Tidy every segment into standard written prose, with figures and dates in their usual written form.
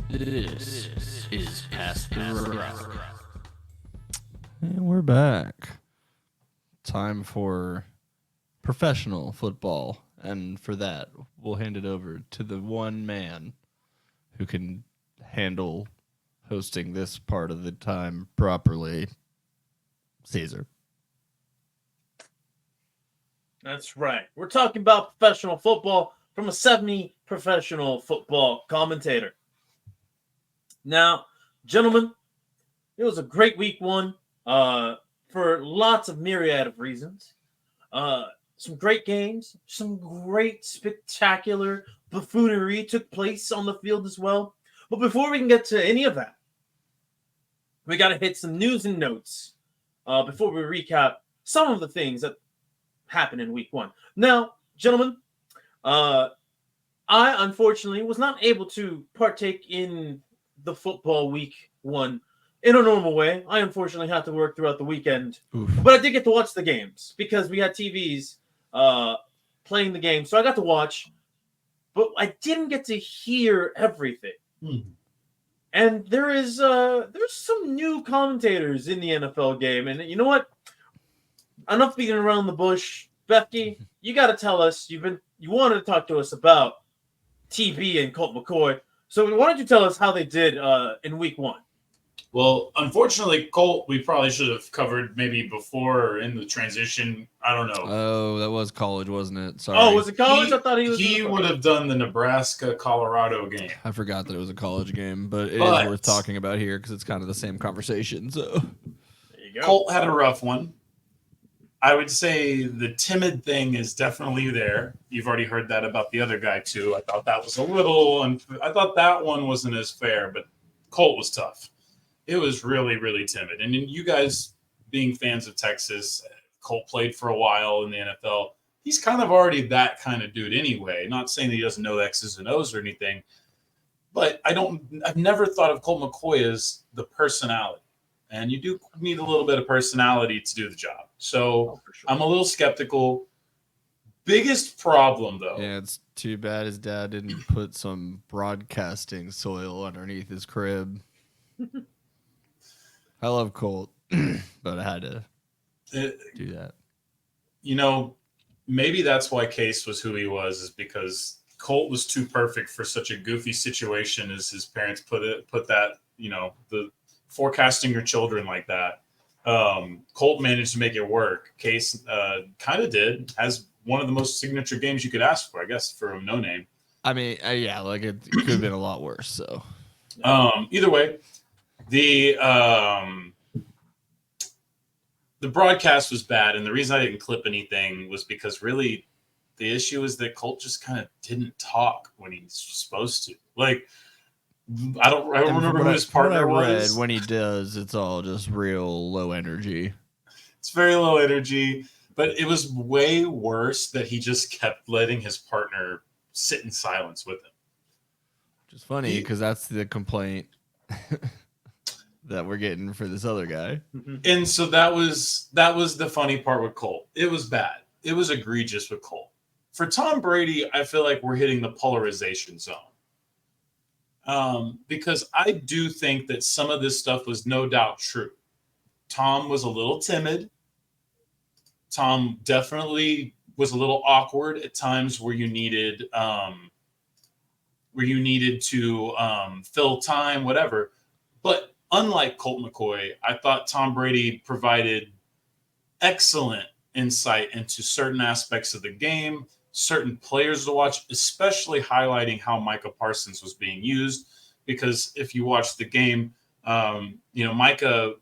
This is Past the Rock. And we're back. Time for professional football. And for that, we'll hand it over to the one man who can handle hosting this part of the time properly, Caesar. That's right. We're talking about professional football from a semi-professional football commentator. Now, gentlemen, it was a great week one for lots of myriad of reasons. Some great games, some great spectacular buffoonery took place on the field as well. But before we can get to any of that, we got to hit some news and notes before we recap some of the things that happened in week one. Now, gentlemen, I unfortunately was not able to partake in the football week one in a normal way. I unfortunately had to work throughout the weekend. Oof. But I did get to watch the games because we had TVs playing the game. So I got to watch, but I didn't get to hear everything. And there's some new commentators in the NFL game. And you know what? Enough beating around the bush. Becky, you got to tell us. You wanted to talk to us about TB and Colt McCoy. So why don't you tell us how they did in week one? Well, unfortunately, Colt, we probably should have covered maybe before or in the transition. I don't know. Oh, that was college, wasn't it? Sorry. Oh, was it college? I thought he was. He would have done the Nebraska-Colorado game. I forgot that it was a college game, but it is worth talking about here because it's kind of the same conversation. So There you go. Colt had a rough one. I would say the timid thing is definitely there. You've already heard that about the other guy, too. I thought that was a little I thought that one wasn't as fair, but Colt was tough. It was really, really timid. And you guys being fans of Texas, Colt played for a while in the NFL. He's kind of already that kind of dude anyway. Not saying that he doesn't know X's and O's or anything, but I've never thought of Colt McCoy as the personality. And you do need a little bit of personality to do the job. So for sure. I'm a little skeptical. Biggest problem, though. yeah, it's too bad his dad didn't put some broadcasting soil underneath his crib. I love Colt, but I had to do that. You know, maybe that's why Case was who he was, is because Colt was too perfect for such a goofy situation, as his parents put that, the forecasting your children like that. Colt managed to make it work. Case kind of did, has one of the most signature games you could ask for, I guess, for a no-name. I mean, yeah, like it could have been a lot worse. So, either way, the broadcast was bad, and the reason I didn't clip anything was because really the issue is that Colt just kind of didn't talk when he was supposed to. Like, I don't remember who his partner was. When he does, it's all just real low energy. It's very low energy, but it was way worse that he just kept letting his partner sit in silence with him. Which is funny because that's the complaint that we're getting for this other guy. And so that was the funny part with Colt. It was bad. It was egregious with Colt. For Tom Brady, I feel like we're hitting the polarization zone. Because I do think that some of this stuff was no doubt true. Tom was a little timid. Tom definitely was a little awkward at times where you needed to fill time, whatever. But unlike Colt McCoy, I thought Tom Brady provided excellent insight into certain aspects of the game, certain players to watch, especially highlighting how Micah Parsons was being used. Because if you watch the game, Micah,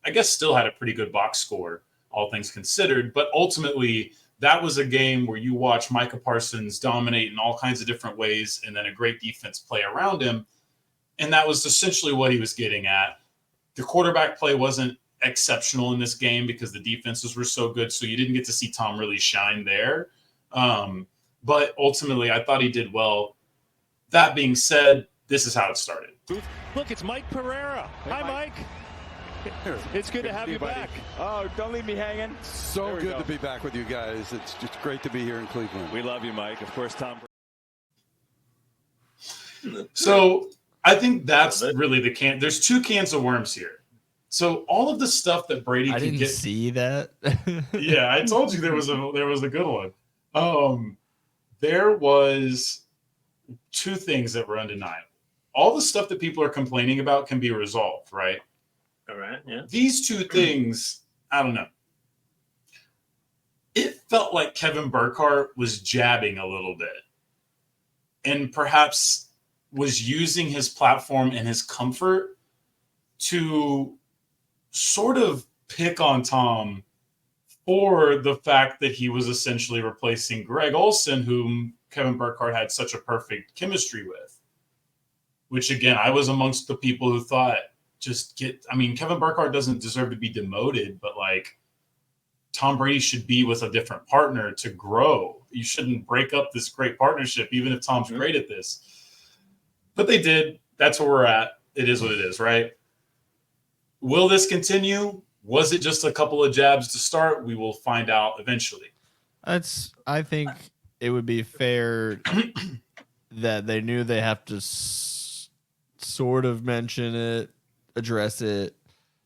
I guess, still had a pretty good box score, all things considered. But ultimately, that was a game where you watch Micah Parsons dominate in all kinds of different ways, and then a great defense play around him. And that was essentially what he was getting at. The quarterback play wasn't exceptional in this game because the defenses were so good, so you didn't get to see Tom really shine there. But ultimately, I thought he did well. That being said, this is how it started. Look, it's Mike Pereira. Hi, Mike. It's good to have you back. Oh, don't leave me hanging. So good to be back with you guys. It's just great to be here in Cleveland. We love you, Mike. Of course, Tom. So I think that's really the can. There's two cans of worms here. So all of the stuff that Brady I can didn't get. see that. Yeah, I told you there was a good one. There was two things that were undeniable. All the stuff that people are complaining about can be resolved, right? All right. Yeah. These two things, I don't know. It felt like Kevin Burkhardt was jabbing a little bit and perhaps was using his platform and his comfort to sort of pick on Tom for the fact that he was essentially replacing Greg Olsen, whom Kevin Burkhardt had such a perfect chemistry with. Which, again, I was amongst the people who thought Kevin Burkhardt doesn't deserve to be demoted, but like Tom Brady should be with a different partner to grow. You shouldn't break up this great partnership, even if Tom's great at this. But they did. That's where we're at. It is what it is, right? Will this continue? Was it just a couple of jabs to start? We will find out eventually. I think it would be fair that they knew they have to sort of mention it, address it,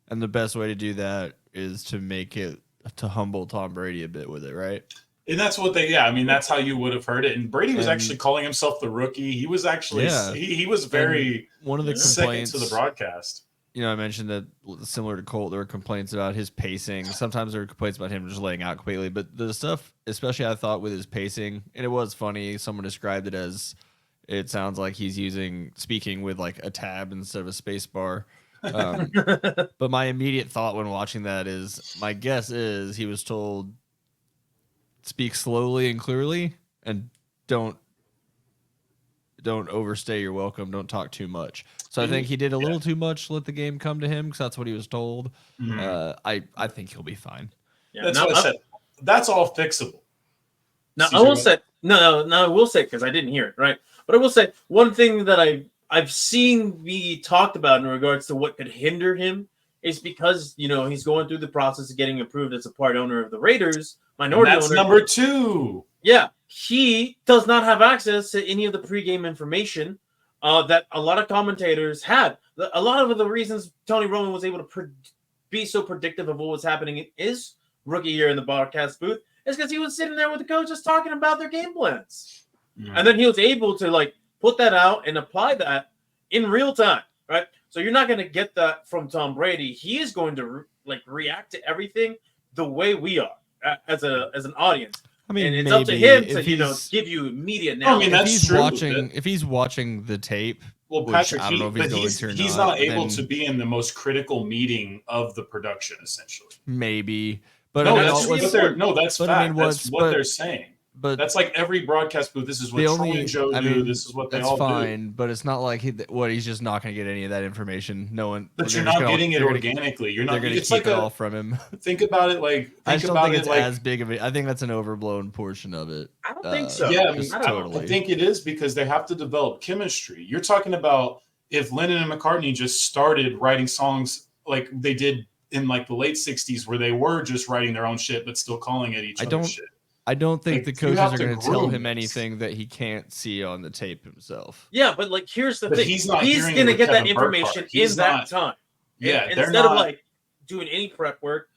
and the best way to do that is to humble Tom Brady a bit with it, right? And that's what that's how you would have heard it. And Brady was actually calling himself the rookie. He was actually, he was very one of the complaints to the broadcast. I mentioned that similar to Colt, there were complaints about his pacing. Sometimes there were complaints about him just laying out completely. But the stuff, especially I thought with his pacing, and it was funny, someone described it as it sounds like he's speaking with like a tab instead of a space bar. But my immediate thought when watching that is, my guess is he was told, speak slowly and clearly and don't overstay your welcome. Don't talk too much. So I think he did a little too much. Let the game come to him because that's what he was told. I think he'll be fine. Yeah, that's what I said. That's all fixable. Now I will say I will say because I didn't hear it right, but I will say one thing that I've seen be talked about in regards to what could hinder him is because he's going through the process of getting approved as a part owner of the Raiders, minority owner. That's number 2. Yeah, he does not have access to any of the pregame information that a lot of commentators had. A lot of the reasons Tony Romo was able to be so predictive of what was happening in his rookie year in the broadcast booth is because he was sitting there with the coaches talking about their game plans. And then he was able to put that out and apply that in real time, right? So you're not going to get that from Tom Brady. He is going to react to everything the way we are as an audience. I mean, and it's up to him to give you immediate analysis. That's true. If he's watching the tape, well, Patrick, I don't know if he's not able to be in the most critical meeting of the production, essentially. Maybe, but that's fact. That's what they're saying. But that's like every broadcast booth. This is what Troy and Joe do. This is what they all do. That's fine, but it's not like he's just not going to get any of that information. No one. But you're not getting it organically. You're not. They're going to keep it all from him. Think about it I just don't think it's as big of it. I think that's an overblown portion of it. I don't think so. Yeah, I think it is because they have to develop chemistry. You're talking about if Lennon and McCartney just started writing songs like they did in the late '60s, where they were just writing their own shit but still calling it each other's shit. I don't think the coaches are going to tell him anything that he can't see on the tape himself. Yeah, but here's the thing: he's going to get that information in that time. Yeah, instead of doing any prep work,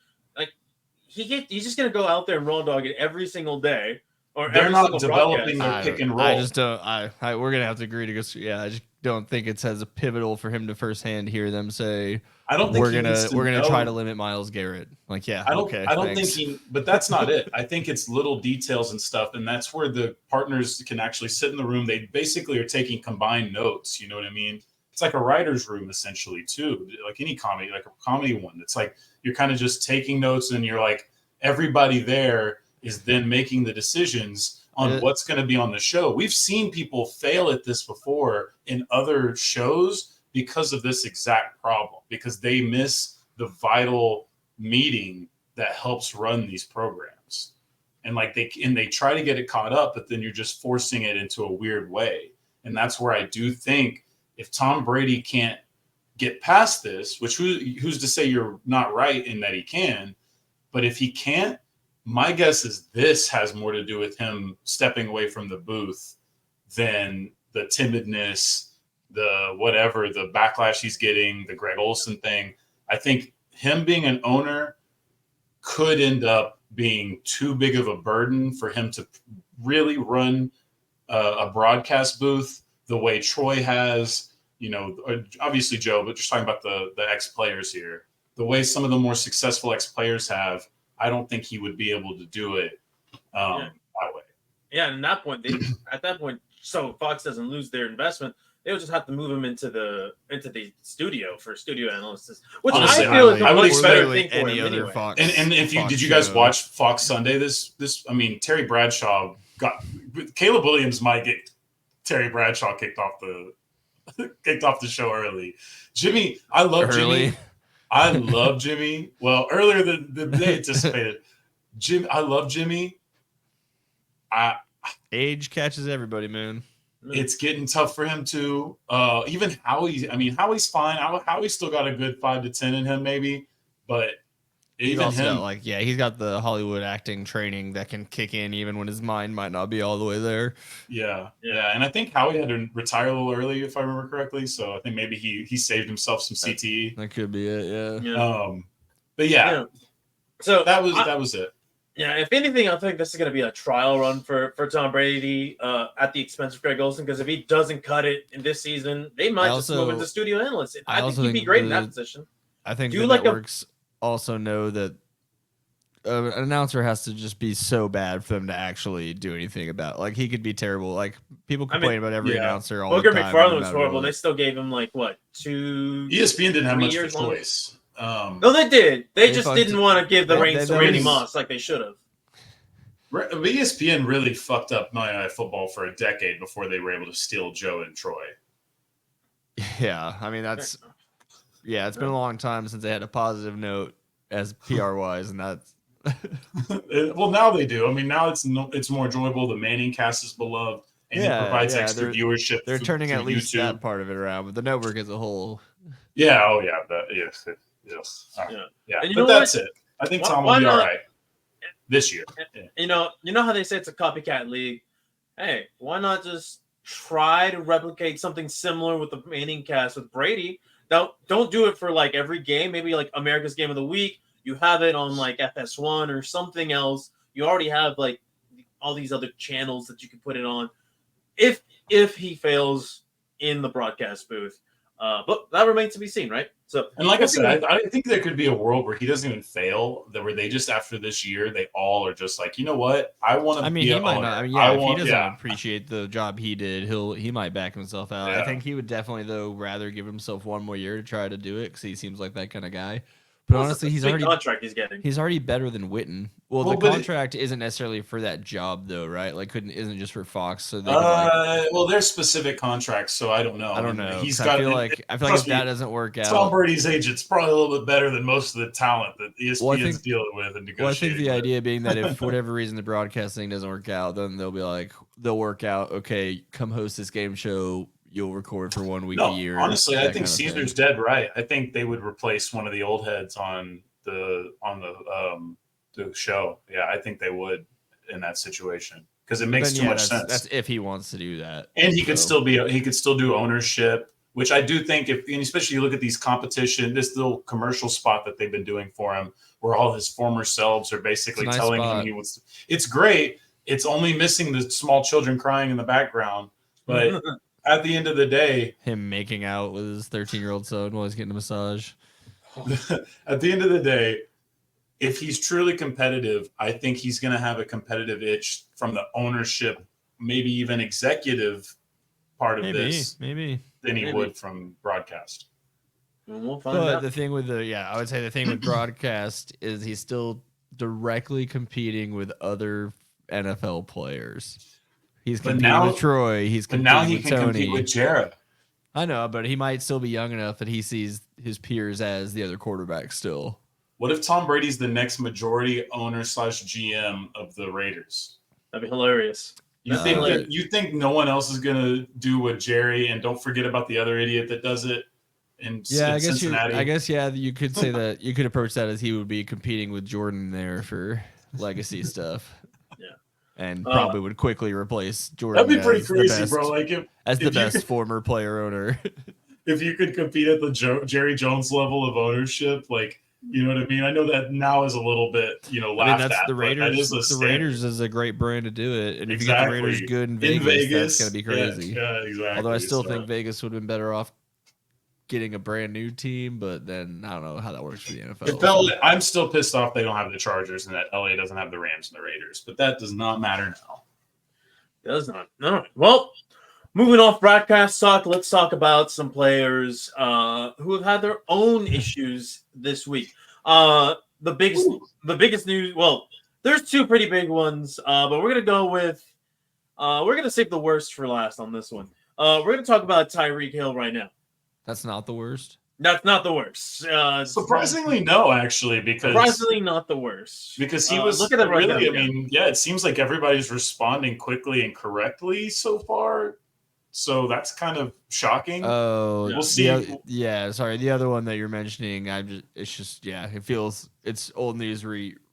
he's just going to go out there and raw dog it every single day. Or they're not developing their pick and roll. I just don't. We're going to have to agree to go. Yeah, I just don't think it's as a pivotal for him to firsthand hear them say. I don't think we're gonna try to limit Myles Garrett. I don't think but that's not it. I think it's little details and stuff, and that's where the partners can actually sit in the room. They basically are taking combined notes. You know what I mean? It's like a writer's room essentially too, like any comedy, like a comedy one. It's like you're kind of just taking notes, and you're like everybody there is then making the decisions on what's going to be on the show. We've seen people fail at this before in other shows because of this exact problem, because they miss the vital meeting that helps run these programs. And they try to get it caught up, but then you're just forcing it into a weird way. And that's where I do think if Tom Brady can't get past this, which who's to say you're not right in that he can, but if he can't, my guess is this has more to do with him stepping away from the booth than the timidness, the backlash he's getting, the Greg Olson thing. I think him being an owner could end up being too big of a burden for him to really run a broadcast booth the way Troy has, obviously Joe, but just talking about the ex-players here, the way some of the more successful ex-players have, I don't think he would be able to do it that way. Yeah, and at that point, so Fox doesn't lose their investment, they would just have to move him into the studio for studio analysis, which Honestly, I feel is I a would much better expect thing for any him other anyway. Fox. And if you Fox did you guys show. watch Fox Sunday? Terry Bradshaw Caleb Williams might get Terry Bradshaw kicked off the show early. Jimmy, I love Early. Jimmy. I love Jimmy. Well, earlier than they anticipated. I love Jimmy. Age catches everybody, man. It's getting tough for him too. Even Howie. I mean, Howie's fine. Howie's still got a good 5 to 10 in him, maybe. But He's even also him, got, he's got the Hollywood acting training that can kick in even when his mind might not be all the way there. yeah. And I think Howie had to retire a little early, if I remember correctly. So I think maybe he saved himself some CTE. That could be it, yeah. But yeah, So that was it. Yeah, if anything, I think this is going to be a trial run for Tom Brady at the expense of Greg Olson, because if he doesn't cut it in this season, they might just move into studio analyst. I think he'd be great in that position. I think the networks also know that an announcer has to just be so bad for them to actually do anything about it. Like, he could be terrible. Like, people complain about every announcer all the time. Booger McFarland was horrible. They still gave him, 2 ESPN didn't have much of a choice. choice. No, they did. They just didn't want to give the reins to Randy Moss like they should have. ESPN really fucked up Monday Night Football for a decade before they were able to steal Joe and Troy. Yeah, I mean, it's been a long time since they had a positive note as PR-wise, and that's... Well, now they do. I mean, now it's more enjoyable. The Manning cast is beloved, and it provides extra viewership. They're turning at least YouTube. that part of it around, but the network as a whole... Yeah, yes. Yeah. But that's it. I think Tom will be all right this year. Yeah. You know how they say it's a copycat league? Hey, why not just try to replicate something similar with the Manning cast with Brady? Don't do it for every game. Maybe America's Game of the Week. You have it on FS1 or something else. You already have all these other channels that you can put it on. If he fails in the broadcast booth, but that remains to be seen, right? So, and like I said, I think there could be a world where he doesn't even fail. Where they just after this year, they all are just like, you know what? I want to. He might not. If he doesn't appreciate the job he did, he might back himself out. Yeah. I think he would definitely rather give himself one more year to try to do it because he seems like that kind of guy. But honestly, he's already contract he's getting. He's already better than Witten. Well, the contract isn't necessarily for that job though, right? Isn't just for Fox. So they well, there's specific contracts, so I don't know. I don't know. I feel like if that doesn't work out, Tom Brady's agent's probably a little bit better than most of the talent that ESPN's dealing with and negotiating. Well, I think the idea being that if for whatever reason the broadcasting doesn't work out, then they'll work out. Okay, come host this game show. You'll record for 1 week a year. Honestly, I think Caesar's dead right. I think they would replace one of the old heads on the show. Yeah, I think they would in that situation because it makes too much sense. That's if he wants to do that. And he could still do ownership, which I do think and especially you look at these competition, this little commercial spot that they've been doing for him, where all his former selves are basically telling him he wants. It's great. It's only missing the small children crying in the background, but. At the end of the day, him making out with his 13-year-old son while he's getting a massage. At the end of the day, if he's truly competitive, I think he's going to have a competitive itch from the ownership, maybe even executive part of this, than he would from broadcast. We'll find out. The thing with I would say the thing with broadcast is he's still directly competing with other NFL players. He's competing with Troy. He's competing with Tony. Compete with Jarrah. I know, but he might still be young enough that he sees his peers as the other quarterback still. What if Tom Brady's the next majority owner / GM of the Raiders? That'd be hilarious. You think no one else is gonna do what Jerry, and don't forget about the other idiot that does it in Cincinnati? I guess you could say that. You could approach that as he would be competing with Jordan there for legacy stuff. Yeah. and probably would quickly replace Jordan. That'd be pretty as the crazy, best, bro. Like as the if you best could- former player owner. if you could compete at the Jerry Jones level of ownership, like, you know what I mean? I know that now is a little bit, laughed that's at. the But that Raiders. is a The standard. Raiders is a great brand to do it, and if you get the Raiders Exactly. good in In Vegas, Vegas, that's gonna be crazy. Yeah, exactly. Although I still So- think Vegas would have been better off getting a brand new team, but then I don't know how that works for the NFL. If LA, I'm still pissed off they don't have the Chargers and that LA doesn't have the Rams and the Raiders, but that does not matter now. Does not. All right. Well, moving off broadcast talk, let's talk about some players who have had their own issues this week. The biggest news. Well, there's two pretty big ones, but we're gonna go with. We're gonna save the worst for last on this one. We're gonna talk about Tyreek Hill right now. That's not the worst. That's not the worst. Surprisingly, no, actually, because surprisingly not the worst. because he was look at it right really. now. I mean, yeah, it seems like everybody's responding quickly and correctly so far. So that's kind of shocking. Oh, We'll see. Sorry, the other one that you're mentioning, it's old news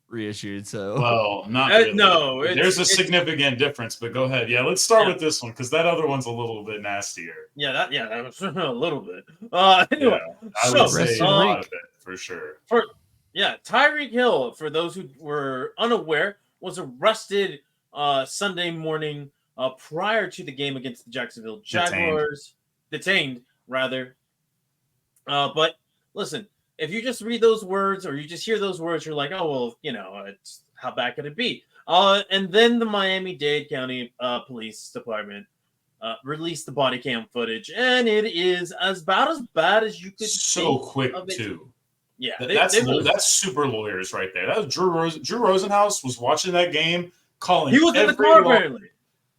reissued. So Well, not really. no, There's a significant difference, but go ahead. Yeah, let's start with this one because that other one's a little bit nastier. that was a little bit. Anyway, I would say Rrestin a lot Reek. of it for sure. Tyreek Hill, for those who were unaware, was arrested Sunday morning prior to the game against the Jacksonville Jaguars. Detained, rather. But listen, if you just read those words or you just hear those words, you're like, oh, well, it's how bad could it be? And then the Miami-Dade County Police Department released the body cam footage, and it is about as bad as you could So think quick, of it. too. Yeah, That's super lawyers right there. That was Drew Rosenhaus was watching that game, calling. he was in the car, apparently.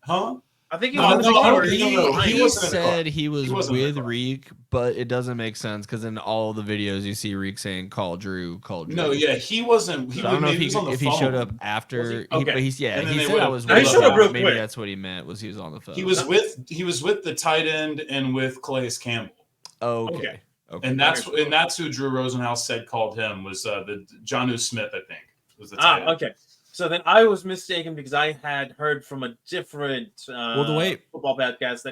Huh? I think he No, was in the no, car. he He wasn't in the car. said he was He wasn't in the with car. Reek, but it doesn't make sense because in all the videos you see Reek saying "Call Drew, call Drew." No, yeah, he wasn't. He So I don't know was if on the he phone. showed up after. Okay. But he And then he they said would've- I was. No, he with showed him. up real Maybe quick. that's what he meant. Was he was on the phone? He was with the tight end and with Calais Campbell, Oh, Okay. okay. and that's who Drew Rosenhaus said called him was the Jonnu Smith, I think, was the tight end. Okay. So then I was mistaken because I had heard from a different the way- football podcast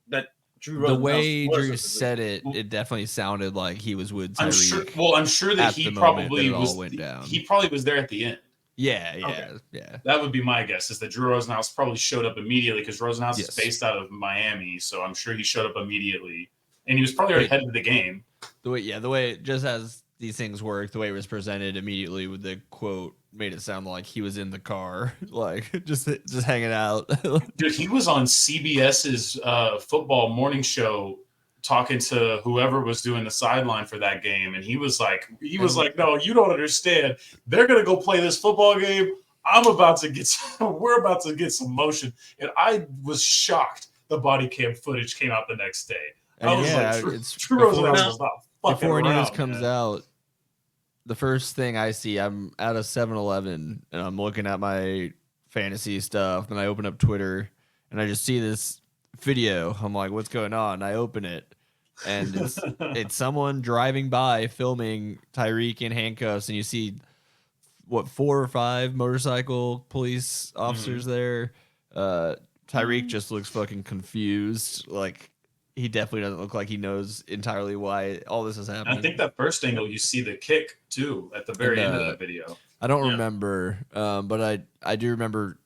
that Drew The Rosenhaus way was Drew with said it, it definitely sounded like he was with I'm Tyreek. sure. Well, I'm sure that at he the moment probably that it all was. went down. He probably was there at the end. Yeah. Okay. That would be my guess. Is that Drew Rosenhaus probably showed up immediately because Rosenhaus Yes. is based out of Miami, so I'm sure he showed up immediately, and he was probably already headed to the game. The way just as these things work, the way it was presented immediately with the quote made it sound like he was in the car, like just hanging out. Dude, he was on CBS's football morning show talking to whoever was doing the sideline for that game, and he was like, "No, you don't understand. They're gonna go play this football game. We're about to get some motion." And I was shocked. The body cam footage came out the next day. I And was yeah, like, it's Drew before- Rosenhaus was not fucking Before around, news comes man. out, the first thing I see, I'm at a 7-Eleven and I'm looking at my fantasy stuff. Then I open up Twitter and I just see this video. I'm like, what's going on? I open it and it's someone driving by filming Tyreek in handcuffs, and you see 4 or 5 motorcycle police officers there. Tyreek just looks fucking confused. Like, he definitely doesn't look like he knows entirely why all this is happening. I think that first angle you see the kick too at the very end of that video. I don't Yeah. remember, but I do remember,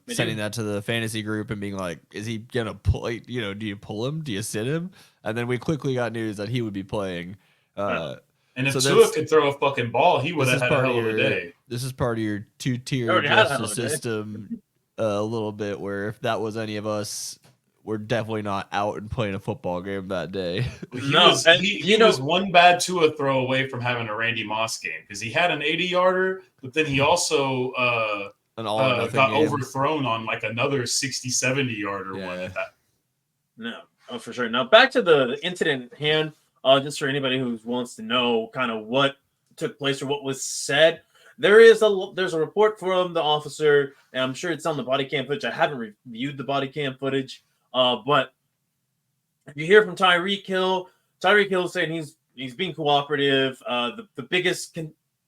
sending that to the fantasy group and being like, is he gonna play? Do you pull him? Do you sit him? And then we quickly got news that he would be playing. And if So Tua that's- could throw a fucking ball, he would This have is had a part hell of of a your day. This is part of your 2-tier Already had a hell justice of a day. system. A little bit where if that was any of us, we're definitely not out and playing a football game that day. He was one bad Tua throw away from having a Randy Moss game because he had an 80-yarder, but then he also An all or nothing got game. overthrown on like another 60, 70-yarder one. Yeah. No, for sure. Now back to the incident at hand. Just for anybody who wants to know kind of what took place or what was said, there's a report from the officer, and I'm sure it's on the body cam footage. I haven't reviewed the body cam footage, but if you hear from Tyreek Hill saying he's being cooperative. The biggest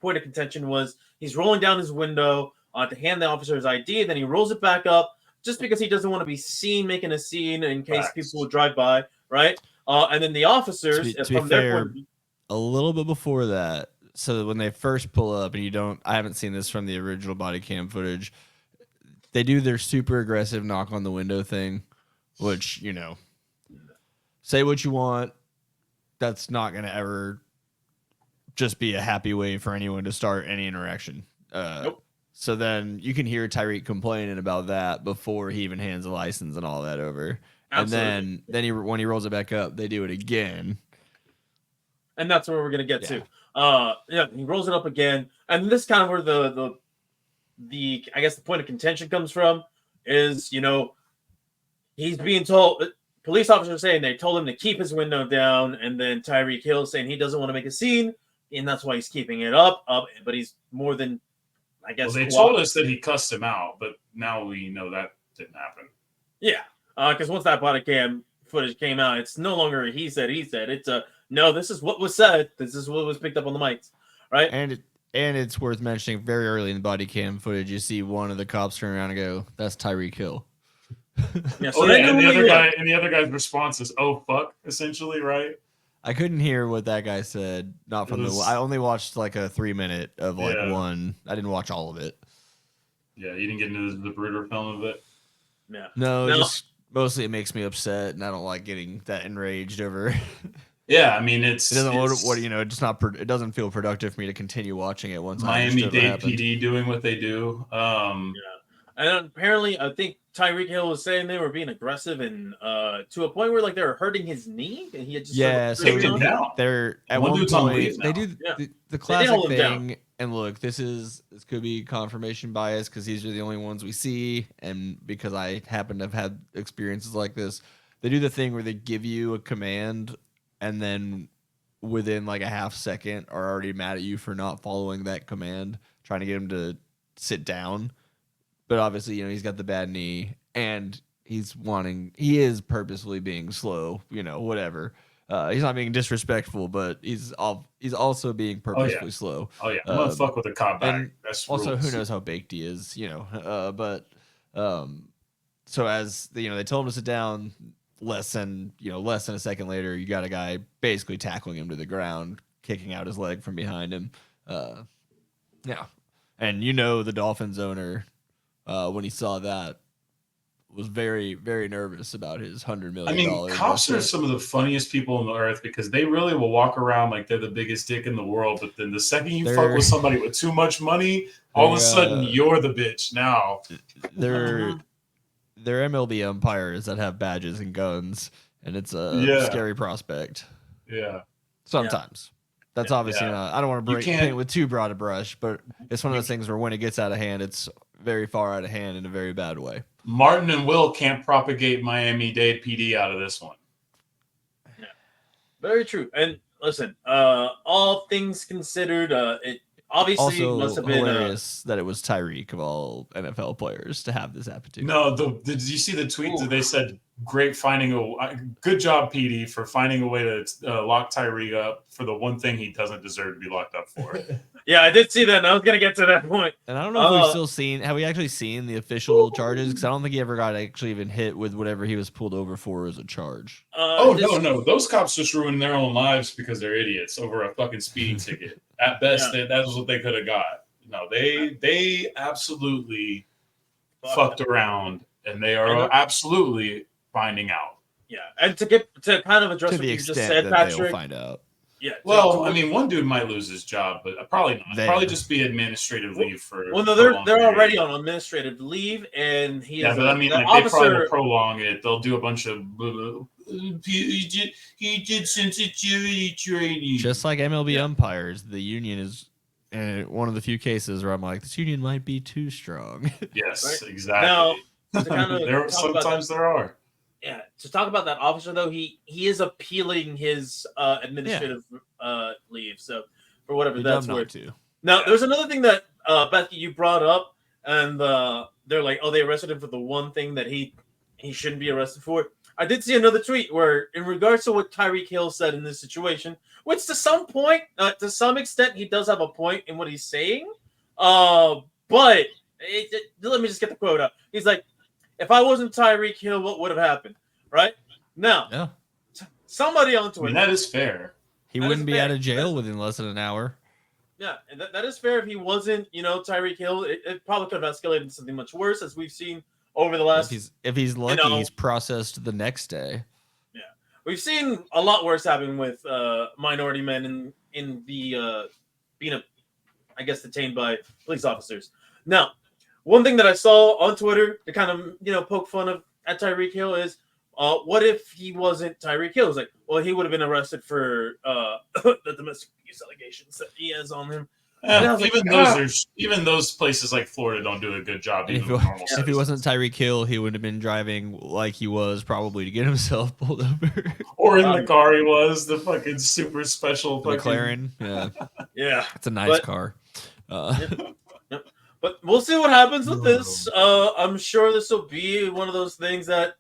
point of contention was he's rolling down his window. to hand the officer his ID. And then he rolls it back up just because he doesn't want to be seen making a scene in case people will drive by, right? And then the officers, to be from their fair, point of view, a little bit before that, so when they first pull up, and I haven't seen this from the original body cam footage, they do their super aggressive knock on the window thing, which, say what you want. That's not going to ever just be a happy way for anyone to start any interaction. Nope. So then you can hear Tyreek complaining about that before he even hands the license and all that over. Absolutely. And then when he rolls it back up, they do it again. And that's where we're gonna get to. He rolls it up again, and this is kind of where the I guess the point of contention comes from is he's being told. Police officers saying they told him to keep his window down, and then Tyreek Hill saying he doesn't want to make a scene, and that's why he's keeping it up. But he's more than, I guess. Well, they told us that he cussed him out, but now we know that didn't happen. Yeah, because once that body cam footage came out, it's no longer he said. It's no, this is what was said. This is what was picked up on the mics, right? And it's worth mentioning, very early in the body cam footage, you see one of the cops turn around and go, "That's Tyreek Hill." Yeah, and the other guy's response is, "Oh fuck," essentially, right? I couldn't hear what that guy said. Not from I only watched like a 3-minute of one. I didn't watch all of it. Yeah, you didn't get into the brooder film of it. Yeah. No, just mostly it makes me upset, and I don't like getting that enraged over. Yeah, I mean it doesn't it doesn't feel productive for me to continue watching it once Miami-Dade PD doing what they do. And apparently, I think Tyreek Hill was saying they were being aggressive and to a point where like they were hurting his knee, and he had just taken him down. They're at one point they do the classic thing. And look, this could be confirmation bias because these are the only ones we see, and because I happen to have had experiences like this, they do the thing where they give you a command, and then within like a half second are already mad at you for not following that command, trying to get him to sit down. But obviously, he's got the bad knee, and he is purposefully being slow, whatever. He's not being disrespectful, but he's also being purposefully slow. Oh yeah, I'm gonna fuck with a cop back. That's also rules. Who knows how baked he is, so as they told him to sit down, less than a second later, you got a guy basically tackling him to the ground, kicking out his leg from behind him. And the Dolphins owner, when he saw that, was very, very nervous about his $100 million. I mean, cops are some of the funniest people on the earth because they really will walk around like they're the biggest dick in the world. But then the second you fuck with somebody with too much money, all of a sudden you're the bitch now. They're MLB umpires that have badges and guns, and it's a scary prospect. Yeah. Sometimes. That's obviously not. I don't want to paint it with too broad a brush, but it's one of those things where when it gets out of hand, it's very far out of hand in a very bad way. Martin and Will can't propagate Miami-Dade PD out of this one. Yeah, very true. And listen, all things considered, it obviously also must have been hilarious that it was Tyreek of all NFL players to have this aptitude. No, did you see the tweet that they said, "Great good job, PD, for finding a way to lock Tyreek up for the one thing he doesn't deserve to be locked up for." Yeah, I did see that, and I was going to get to that point. And I don't know if have we actually seen the official charges? Because I don't think he ever got actually even hit with whatever he was pulled over for as a charge. No. Those cops just ruined their own lives because they're idiots over a fucking speeding ticket. At best, that was what they could have got. No, they absolutely fucked around, and they are absolutely finding out. Yeah, and to kind of address what you just said, Patrick, they'll find out. Yeah. Well, I mean, one dude might lose his job, but probably not. Probably just be administrative leave for. Well, no, they're already on administrative leave, and he. Yeah, but I mean, like, they probably will prolong it. They'll do a bunch of. He did sensitivity training. Just like MLB umpires, the union is one of the few cases where I'm like, this union might be too strong. Yes, right? Exactly. Now, sometimes there are. Yeah, to talk about that officer though, he is appealing his administrative leave. So for whatever that's worth. Now, there's another thing that Becky you brought up, and they're like, oh, they arrested him for the one thing that he shouldn't be arrested for. I did see another tweet where, in regards to what Tyreek Hill said in this situation, which to some extent, he does have a point in what he's saying. But Let me just get the quote up. He's like, if I wasn't Tyreek Hill, what would have happened? Right? Now, Yeah. somebody on I Twitter. mean, that is fair. He That wouldn't is be fair. out of jail within less than an hour. Yeah, and that is fair if he wasn't, Tyreek Hill. It probably could have escalated into something much worse, as we've seen over the last. If he's lucky, know- he's processed the next day. Yeah, we've seen a lot worse happen with minority men in the being detained by police officers. Now, one thing that I saw on Twitter to kind of poke fun at Tyreek Hill is, what if he wasn't Tyreek Hill? It's like, well, he would have been arrested for the domestic abuse allegations that he has on him. Even those places like Florida don't do a good job. And if he wasn't Tyreek Hill, he would have been driving like he was probably to get himself pulled over. Or in the car he was, the fucking super special The McLaren. Yeah. Yeah. It's a nice car. Yep. But we'll see what happens with this. I'm sure this will be one of those things that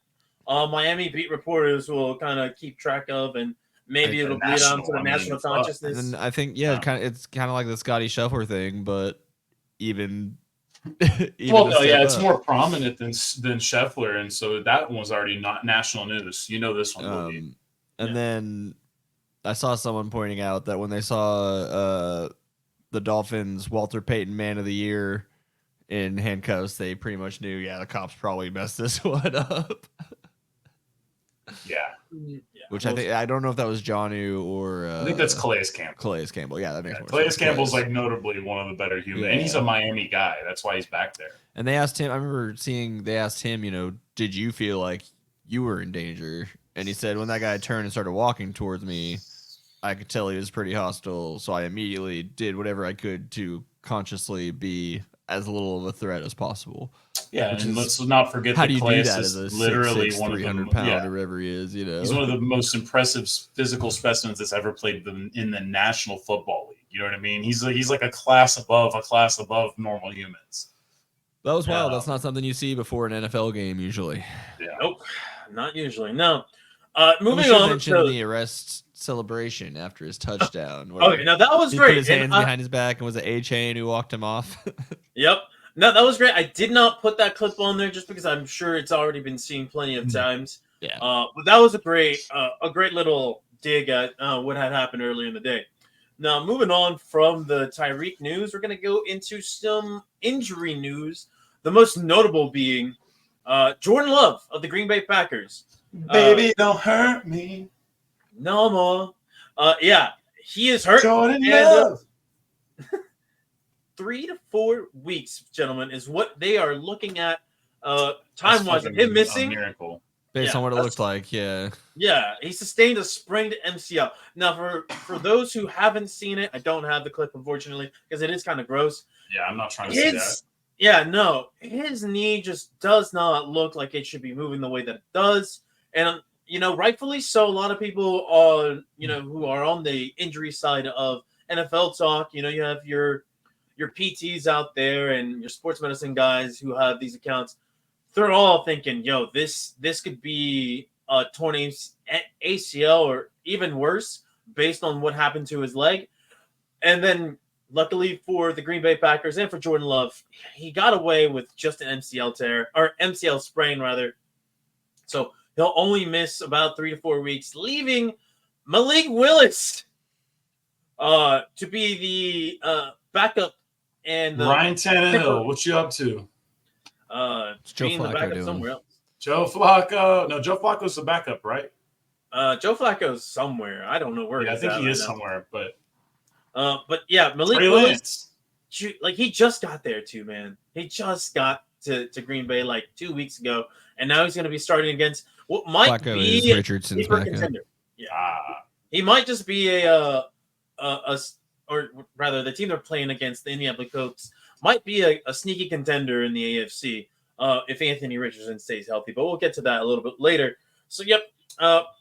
Miami beat reporters will kind of keep track of, and maybe it'll bleed onto the national consciousness. And I think, it's kind of like the Scotty Scheffler thing, but even it's more prominent than Scheffler, and so that one was already not national news. This one will be. And then I saw someone pointing out that when they saw the Dolphins Walter Payton Man of the Year in handcuffs, they pretty much knew, the cops probably messed this one up. Yeah. Which I don't know if that was Jonnu or I think that's Calais Campbell. Calais Campbell, yeah, that makes more Calais sense. Campbell's like notably one of the better humans, and he's a Miami guy. That's why he's back there. And they asked him. I remember they asked him, did you feel like you were in danger? And he said, when that guy turned and started walking towards me, I could tell he was pretty hostile. So I immediately did whatever I could to consciously be as little of a threat as possible. Yeah, and let's not forget how that do you Calais do that is as a literally 6'6", one of 300 the pound or whatever he is. He's one of the most impressive physical specimens that's ever played in the National Football League. You know what I mean? He's like a class above normal humans. That was wild. That's not something you see before an NFL game usually. Yeah. Nope, not usually. No. Moving we should on mention to the arrest celebration after his touchdown. Okay, now that was he great. Put his hands behind his back, and was it A-Chain who walked him off? Yep. No, that was great. I did not put that clip on there just because I'm sure it's already been seen plenty of times. Yeah. But that was a great little dig at what had happened earlier in the day. Now, moving on from the Tyreek news, we're going to go into some injury news. The most notable being Jordan Love of the Green Bay Packers. Baby, don't hurt me no more. He is hurt. Jordan Love. 3 to 4 weeks, gentlemen, is what they are looking at time-wise. Him missing. Miracle. Based on what it looked like, yeah. Yeah, he sustained a sprained MCL. Now, for those who haven't seen it, I don't have the clip, unfortunately, because it is kind of gross. Yeah, I'm not trying to see that. Yeah, no. His knee just does not look like it should be moving the way that it does. And, rightfully so, a lot of people are, who are on the injury side of NFL talk, you have your PTs out there and your sports medicine guys who have these accounts. They're all thinking, this could be a torn ACL or even worse based on what happened to his leg. And then luckily for the Green Bay Packers and for Jordan Love, he got away with just an MCL sprain rather. So he'll only miss about 3 to 4 weeks, leaving Malik Willis to be the backup. And Ryan Tannehill, what you up to? Joe being the Flacco backup doing? somewhere else. Joe Flacco. No, Joe Flacco's the backup, right? Joe Flacco's somewhere. I don't know where. Yeah, I he's think at he is right somewhere, but Malik Trey Willis, Lance. he just got there too, man. He just got to Green Bay like 2 weeks ago, and now he's going to be starting against what might Flacco be is a Richardson's sleeper backup. contender. Yeah, he might just be or rather, the team they're playing against, the Indianapolis Colts, might be a sneaky contender in the AFC if Anthony Richardson stays healthy. But we'll get to that a little bit later. So, yep,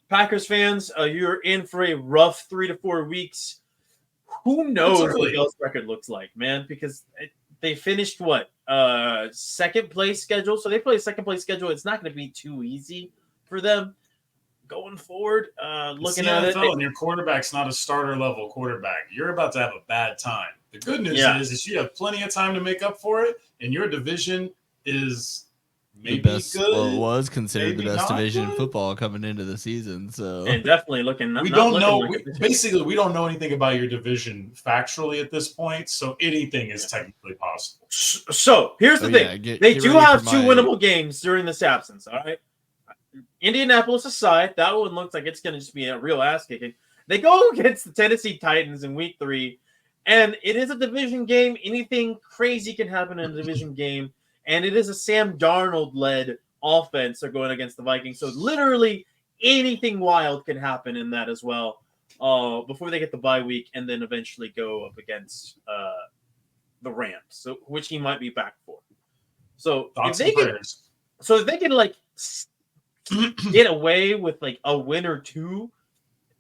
Packers fans, you're in for a rough 3 to 4 weeks. Who knows what Bill's record looks like, man? Because they finished second place schedule. So they play a second place schedule. It's not going to be too easy for them going forward. Looking at it, and your quarterback's not a starter level quarterback. You're about to have a bad time The good news is you have plenty of time to make up for it, and your division is maybe the best, good. well, it was considered the maybe best not division in good. football coming into the season. So And definitely looking. We not don't looking know. like Basically, we don't know anything about your division factually at this point, so anything is technically possible. So here's the thing: get they do ready have for two my- winnable games during this absence. All right, Indianapolis aside, that one looks like it's going to just be a real ass kicking. They go against the Tennessee Titans in Week 3, and it is a division game. Anything crazy can happen in a division game, and it is a Sam Darnold-led offense. They're going against the Vikings, so literally anything wild can happen in that as well. Before they get the bye week, and then eventually go up against the Rams, so which he might be back for. So Thoughts if and they can, prayers. so if they can like get away with like a win or two,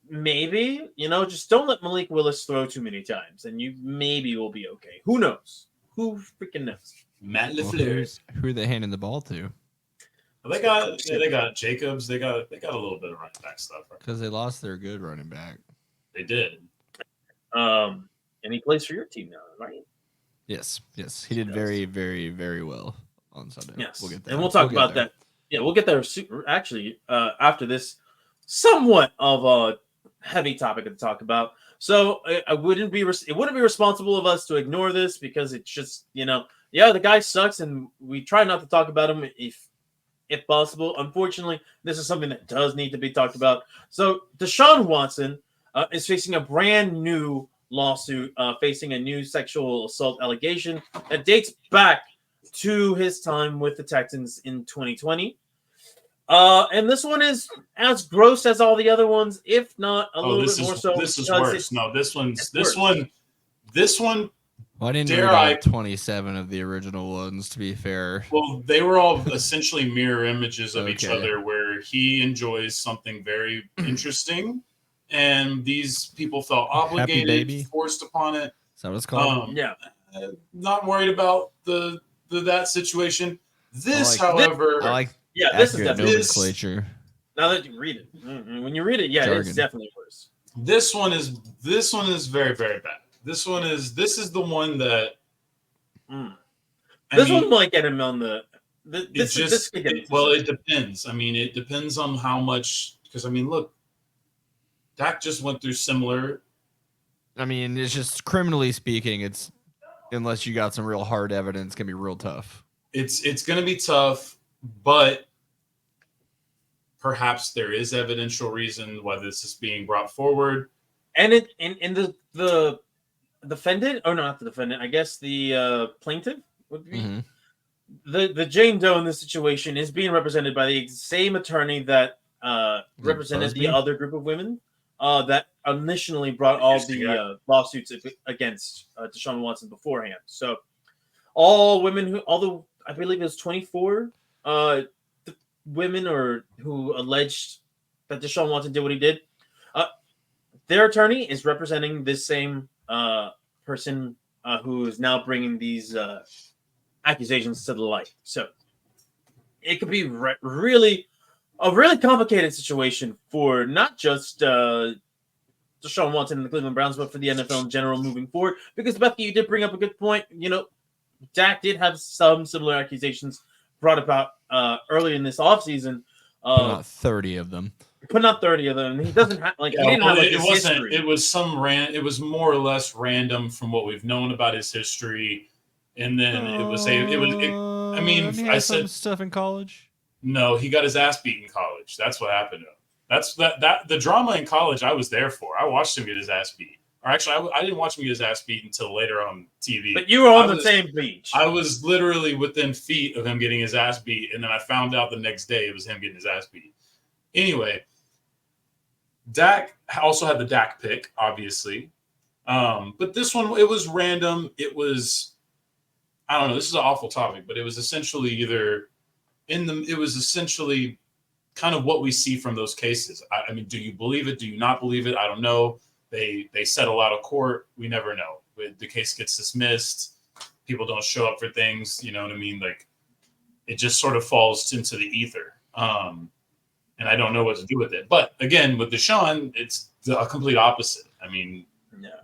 maybe, just don't let Malik Willis throw too many times, and you maybe will be okay. Who knows? Who freaking knows? Matt Well, LaFleur. who are they handing the ball to? They got Jacobs. They got a little bit of running back stuff. Right? Because they lost their good running back. They did. And he plays for your team now, right? Yes. He did very, very, very well on Sunday. Yes, We'll get there. and we'll talk about that. Yeah, we'll get there. Actually, after this, somewhat of a heavy topic to talk about. So it wouldn't be responsible of us to ignore this because it's just the guy sucks, and we try not to talk about him if possible. Unfortunately, this is something that does need to be talked about. So Deshaun Watson is facing a brand new lawsuit, facing a new sexual assault allegation that dates back to his time with the Texans in 2020. And this one is as gross as all the other ones, if not a little bit more so. This is worse. No, this one. Well, I didn't Dare read all I- 27 of the original ones, to be fair. Well, they were all essentially mirror images of each Okay. other, where he enjoys something very interesting, and these people felt Baby? obligated, forced upon it. Is that what it's called? Yeah. Not worried about that situation. This, I however, I like Yeah, this is accurate definitely nomenclature. now that you read it. When you read it, yeah, Jargon. it's definitely worse. this one is very, very bad. This is the one that I This mean, one might get him on the. it This could get him. it depends. I mean, it depends on how much. Because I mean, look, Dak just went through similar. I mean, it's just criminally speaking, it's unless you got some real hard evidence, can be real tough. It's going to be tough, but perhaps there is evidential reason why this is being brought forward. And the defendant, oh no, not the defendant. I guess the plaintiff would be Mhm. the Jane Doe in this situation is being represented by the same attorney that represented Busby? the other group of women that initially brought all the lawsuits against Deshaun Watson beforehand. So all women although I believe it was 24 women who alleged that Deshaun Watson did what he did. Their attorney is representing this same person who is now bringing these accusations to the light. So it could be really complicated situation for not just Deshaun Watson and the Cleveland Browns, but for the NFL in general moving forward. Because Becky, you did bring up a good point. Dak did have some similar accusations brought about early in this offseason. About 30 of them. But not 30 of them. He doesn't have he didn't have it his wasn't. history. It was it was more or less random from what we've known about his history, and then I mean, I said some stuff in college. no. He got his ass beat in college. That's what happened to him. That's that the drama in college. I was there for. I watched him get his ass beat. Or actually, I didn't watch him get his ass beat until later on TV. But you were on the same beach. I was literally within feet of him getting his ass beat, and then I found out the next day it was him getting his ass beat. Anyway, Dak also had the Dak pick, obviously. But this one, it was random. It was, I don't know, this is an awful topic, but it was essentially it was essentially kind of what we see from those cases. I mean, do you believe it? Do you not believe it? I don't know. They settle out of court. We never know. The case gets dismissed. People don't show up for things. You know what I mean? Like, it just sort of falls into the ether. And I don't know what to do with it. But again, with Deshaun, it's a complete opposite. I mean,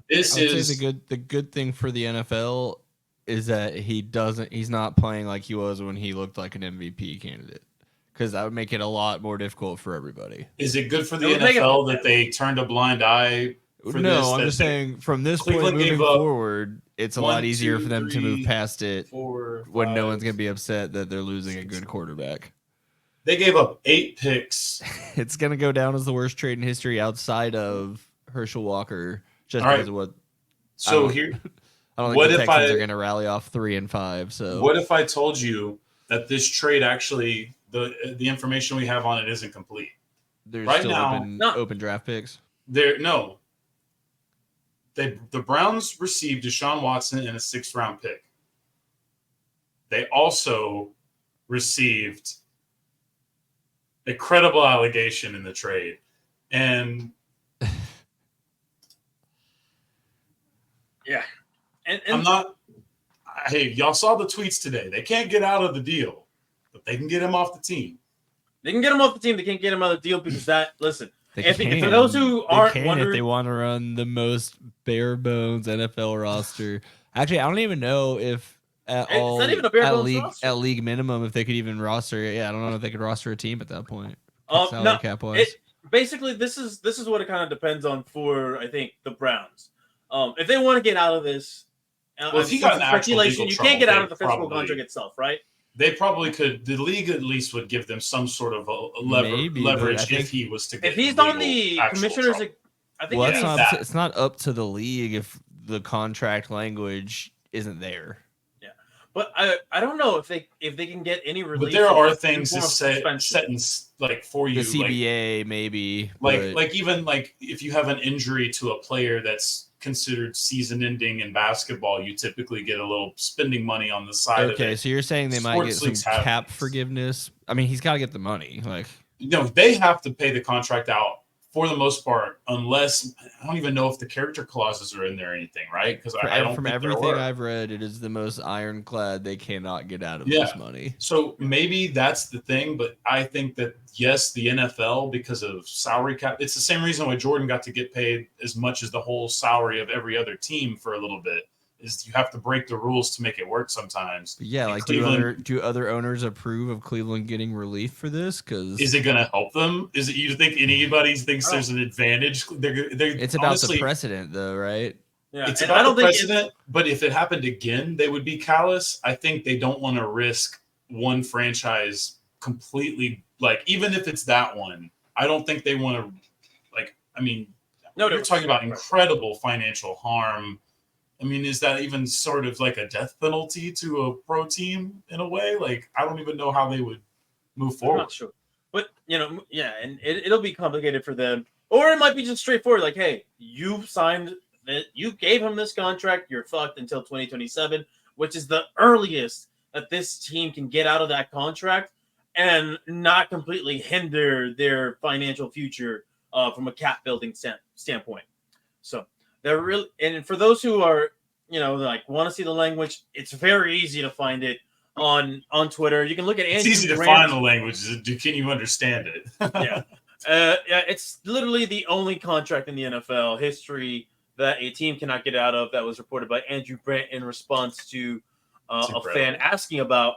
This I would is say the good thing for the NFL is that he's not playing like he was when he looked like an MVP candidate, because that would make it a lot more difficult for everybody. Is it good for the It would make it- NFL that they turned a blind eye? For No, this, I'm that just they- saying from this Cleveland point gave moving up forward, it's a lot easier for them to move past it 4, when no 5. one's going to be upset that they're losing a good quarterback. They gave up 8 picks. It's going to go down as the worst trade in history outside of Herschel Walker, just All right. because of what. So I here, don't what think the if Texans I- are going to rally off 3 and 5. So what if I told you that this trade actually the information we have on it isn't complete? there's right still now- open draft picks. The Browns received Deshaun Watson and a 6th round pick. They also received a credible allegation in the trade. And Yeah. And I'm not hey, y'all saw the tweets today. They can't get out of the deal, but they can get him off the team. they can get him off the team. They can't get him out of the deal because listen, They If- can. for those who aren't they can wondering- if they want to run the most bare bones NFL roster. Actually, I don't even know if at It's all not even a bare at bones league roster. at league minimum if they could even roster. Yeah, I don't know if they could roster a team at that point. no, Salary cap wise. basically this is what it kind of depends on for I think the Browns. If they want to get out of this, Well, if he got an actual speculation, legal you can't get trouble, out of the they physical probably- contract itself, right? They probably could. The league at least would give them some sort of a Maybe, but I leverage think- if he was to get If he's legal on the actual commissioner's, trouble. I think Well, if it's he's- not. that. It's not up to the league if the contract language isn't there. But I don't know if they can get any relief. But there are in things form that of set suspension. in like for The you, CBA maybe, like but even like if you have an injury to a player that's considered season ending in basketball, you typically get a little spending money on the side of okay. it. So you're saying they might get Sports leagues some have cap these. forgiveness? I mean, he's got to get the money. Like, No, they have to pay the contract out for the most part, unless I don't even know if the character clauses are in there or anything, right? Because I don't from think there everything were. I've read, it is the most ironclad. They cannot get out of Yeah. this money. So maybe that's the thing, but I think that yes, the NFL, because of salary cap, it's the same reason why Jordan got to get paid as much as the whole salary of every other team for a little bit. Is you have to break the rules to make it work sometimes. But yeah, And like Cleveland- do other owners approve of Cleveland getting relief for this? Because Is it going to help them? Is it you think anybody thinks there's an advantage? They're it's about honestly, the precedent, though, right? Yeah, It's and about I don't the think it's- precedent, but if it happened again, they would be callous. I think they don't want to risk one franchise completely. Like even if it's that one, I don't think they want to. Like I mean, No, you're talking about incredible financial harm. I mean, is that even sort of like a death penalty to a pro team in a way? Like I don't even know how they would move I'm forward. not sure, but and it'll be complicated for them, or it might be just straightforward. Like, hey, you signed that, you gave him this contract, you're fucked until 2027, which is the earliest that this team can get out of that contract and not completely hinder their financial future from a cap building standpoint. So they're really, and for those who are, like want to see the language, it's very easy to find it on Twitter. You can look at It's Andrew easy to Grant. find the language. Can you understand it? Yeah. It's literally the only contract in the NFL history that a team cannot get out of. That was reported by Andrew Grant in response to a incredible. fan asking about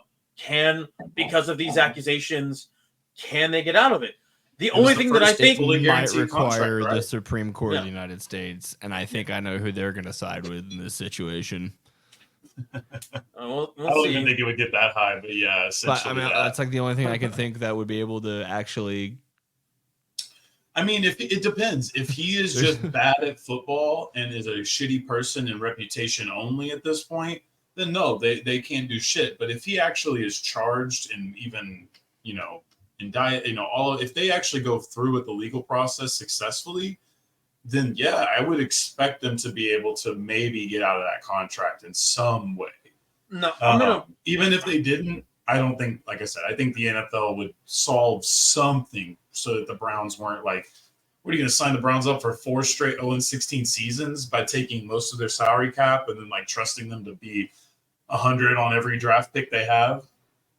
because of these accusations, can they get out of it? The was only the thing that I first think fully Might guaranteed require contract, the right? Supreme Court of Yeah. the United States, and I think I know who they're going to side with in this situation. we'll I don't see. even think it would get that high, but yeah, But essentially. I mean, that. that's like the only thing I can think that would be able to actually. I mean, if it depends. If he is just bad at football and is a shitty person and reputation only at this point, then no, they can't do shit. But if he actually is charged and even if they actually go through with the legal process successfully, then yeah, I would expect them to be able to maybe get out of that contract in some way. No, I'm gonna. Even if they didn't, I don't think, like I said, I think the NFL would solve something so that the Browns weren't like, what are you going to sign the Browns up for 4 straight 0-16 seasons by taking most of their salary cap and then like trusting them to be 100 on every draft pick they have,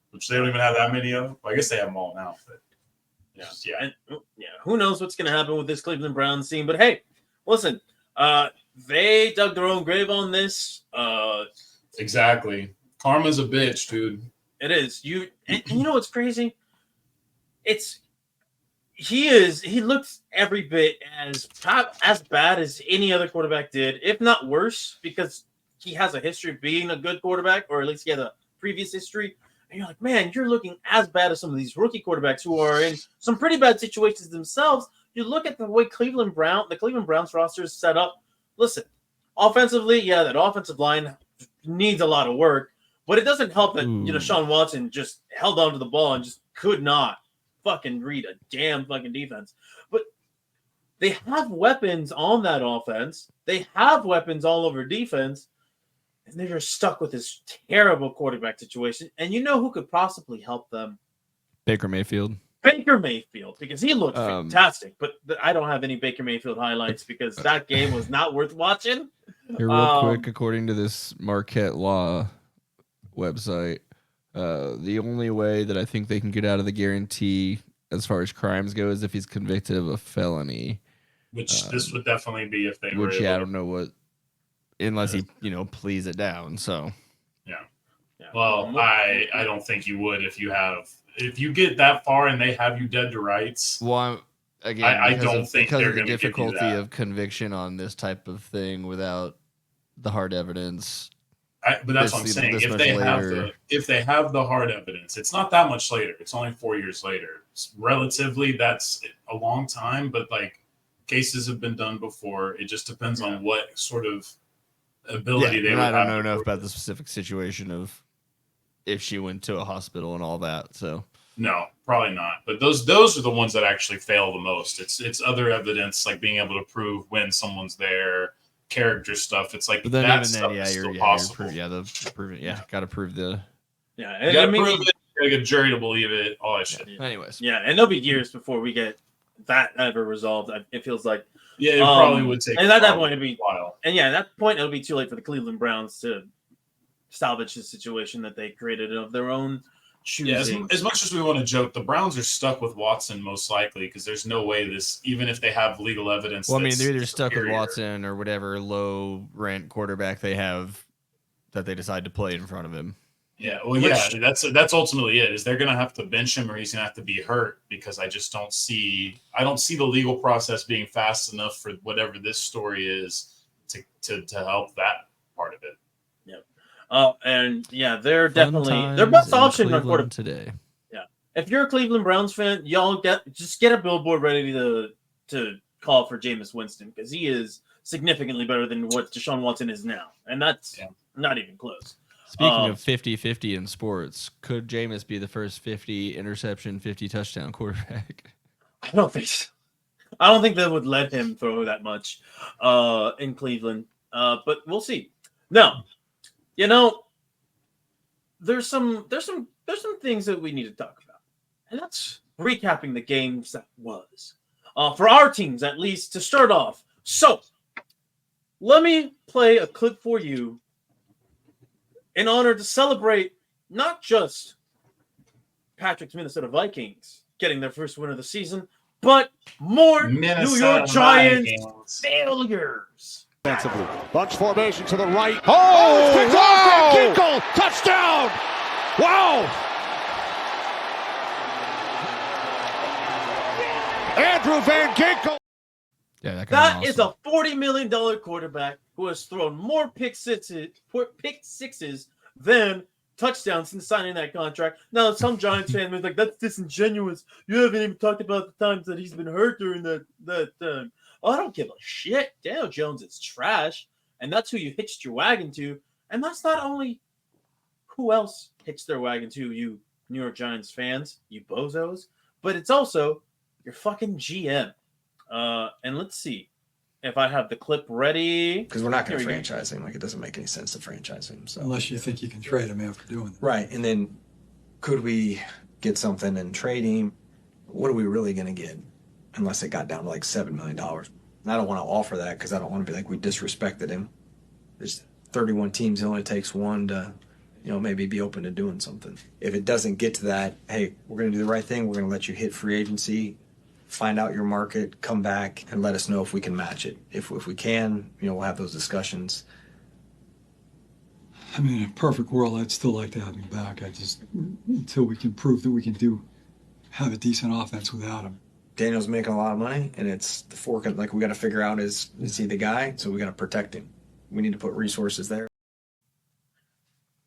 which they don't even have that many of. Well, I guess they have them all now, but yeah. And who knows what's going to happen with this Cleveland Browns team? But hey, listen, they dug their own grave on this. Exactly. Karma's a bitch, dude. It is. And you know what's crazy? He looks every bit as bad as any other quarterback did, if not worse, because he has a history of being a good quarterback, or at least he had a previous history. And you're like, man, you're looking as bad as some of these rookie quarterbacks who are in some pretty bad situations themselves. You look at the way the Cleveland Browns roster is set up. Listen, offensively, yeah, that offensive line needs a lot of work, but it doesn't help that Sean Watson just held on to the ball and just could not fucking read a damn fucking defense. But they have weapons on that offense. They have weapons all over defense, and they're just stuck with this terrible quarterback situation. And you know who could possibly help them? Baker Mayfield. Baker Mayfield, because he looked fantastic. But I don't have any Baker Mayfield highlights because that game was not worth watching. Real quick, according to this Marquette Law website, the only way that I think they can get out of the guarantee as far as crimes go is if he's convicted of a felony. Which this would definitely be if they were Which, able I don't know what, unless he, pleas it down. So, yeah. Well, I don't think you would if you get that far and they have you dead to rights. Well, again, I don't think because they're of the going to difficulty of conviction on this type of thing without the hard evidence. But that's what I'm saying. If they have the hard evidence, it's not that much later. It's only 4 years later. Relatively, that's a long time. But like cases have been done before. It just depends on what sort of ability they would have. I don't know enough about the specific situation of if she went to a hospital and all that. So no, probably not. But those are the ones that actually fail the most. It's other evidence like being able to prove when someone's there. Character stuff. It's like but then that even stuff then, is still possible. Got to prove the. Yeah, you got to prove it. You got to get a jury to believe it. All that shit. Anyways, and there'll be years before we get that ever resolved. It feels like. Yeah, it probably would take. And at that point, it'll be a while. And at that point, it'll be too late for the Cleveland Browns to salvage the situation that they created of their own choosing. Yeah, as much as we want to joke, the Browns are stuck with Watson most likely because there's no way even if they have legal evidence. Well, I mean, they're either stuck with Watson or whatever low rent quarterback they have that they decide to play in front of him. Yeah, well, that's ultimately it. Is they're going to have to bench him or he's going to have to be hurt because I just don't see the legal process being fast enough for whatever this story is to help that part of it. They're definitely their best option on quarterback today. Yeah, if you're a Cleveland Browns fan, y'all get a billboard ready to call for Jameis Winston because he is significantly better than what Deshaun Watson is now, and that's not even close. Speaking of 50-50 in sports, could Jameis be the first 50 interception, 50 touchdown quarterback? I don't think so. I don't think they would let him throw that much in Cleveland, but we'll see. Now. There's some things that we need to talk about, and that's recapping the games that was for our teams, at least to start off. So let me play a clip for you in honor to celebrate not just Patrick's Minnesota Vikings getting their first win of the season, but more New York Giants failures. Defensively. Bunch formation to the right. Oh, wow! Kinkle, touchdown! Wow! Andrew Van Ginkel. Yeah, that is a $40 million quarterback who has thrown more pick sixes than touchdowns since signing that contract. Now, some Giants fan was like, "That's disingenuous. You haven't even talked about the times that he's been hurt during that time." Oh, I don't give a shit. Daniel Jones is trash, and that's who you hitched your wagon to. And that's not only who else hitched their wagon to, you New York Giants fans, you bozos, but it's also your fucking GM. And let's see if I have the clip ready. Because we're not going to franchise him. Like, it doesn't make any sense to franchise him. So. Unless you think you can trade him after doing that. Right. And then could we get something and trade him? What are we really going to get? Unless it got down to like $7 million. And I don't want to offer that because I don't want to be like we disrespected him. There's 31 teams. It only takes one to, maybe be open to doing something. If it doesn't get to that, hey, we're going to do the right thing. We're going to let you hit free agency find out your market, come back, and let us know if we can match it. If we can, we'll have those discussions. I mean, in a perfect world, I'd still like to have him back. Until we can prove that we can have a decent offense without him. Daniel's making a lot of money, and it's the fork. Like, we got to figure out is he the guy? So we got to protect him. We need to put resources there.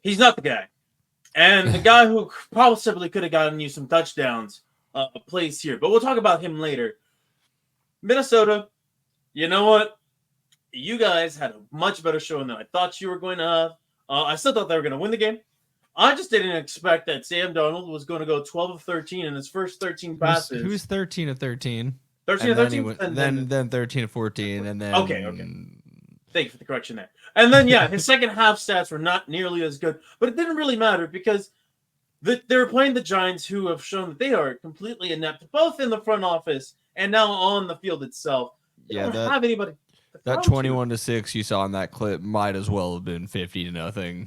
He's not the guy. And the guy who possibly could have gotten you some touchdowns plays here. But we'll talk about him later. Minnesota, you know what? You guys had a much better showing than I thought you were going to have. I still thought they were going to win the game. I just didn't expect that Sam Darnold was going to go 12 of 13 in his first 13 passes. Who's 13 of 13? 13 of 13? Then 13 of 14, and then... Okay. Thank you for the correction there. And then, yeah, his second half stats were not nearly as good, but it didn't really matter because they were playing the Giants, who have shown that they are completely inept, both in the front office and now on the field itself. They don't have anybody. That 21-6 you saw in that clip might as well have been 50-0.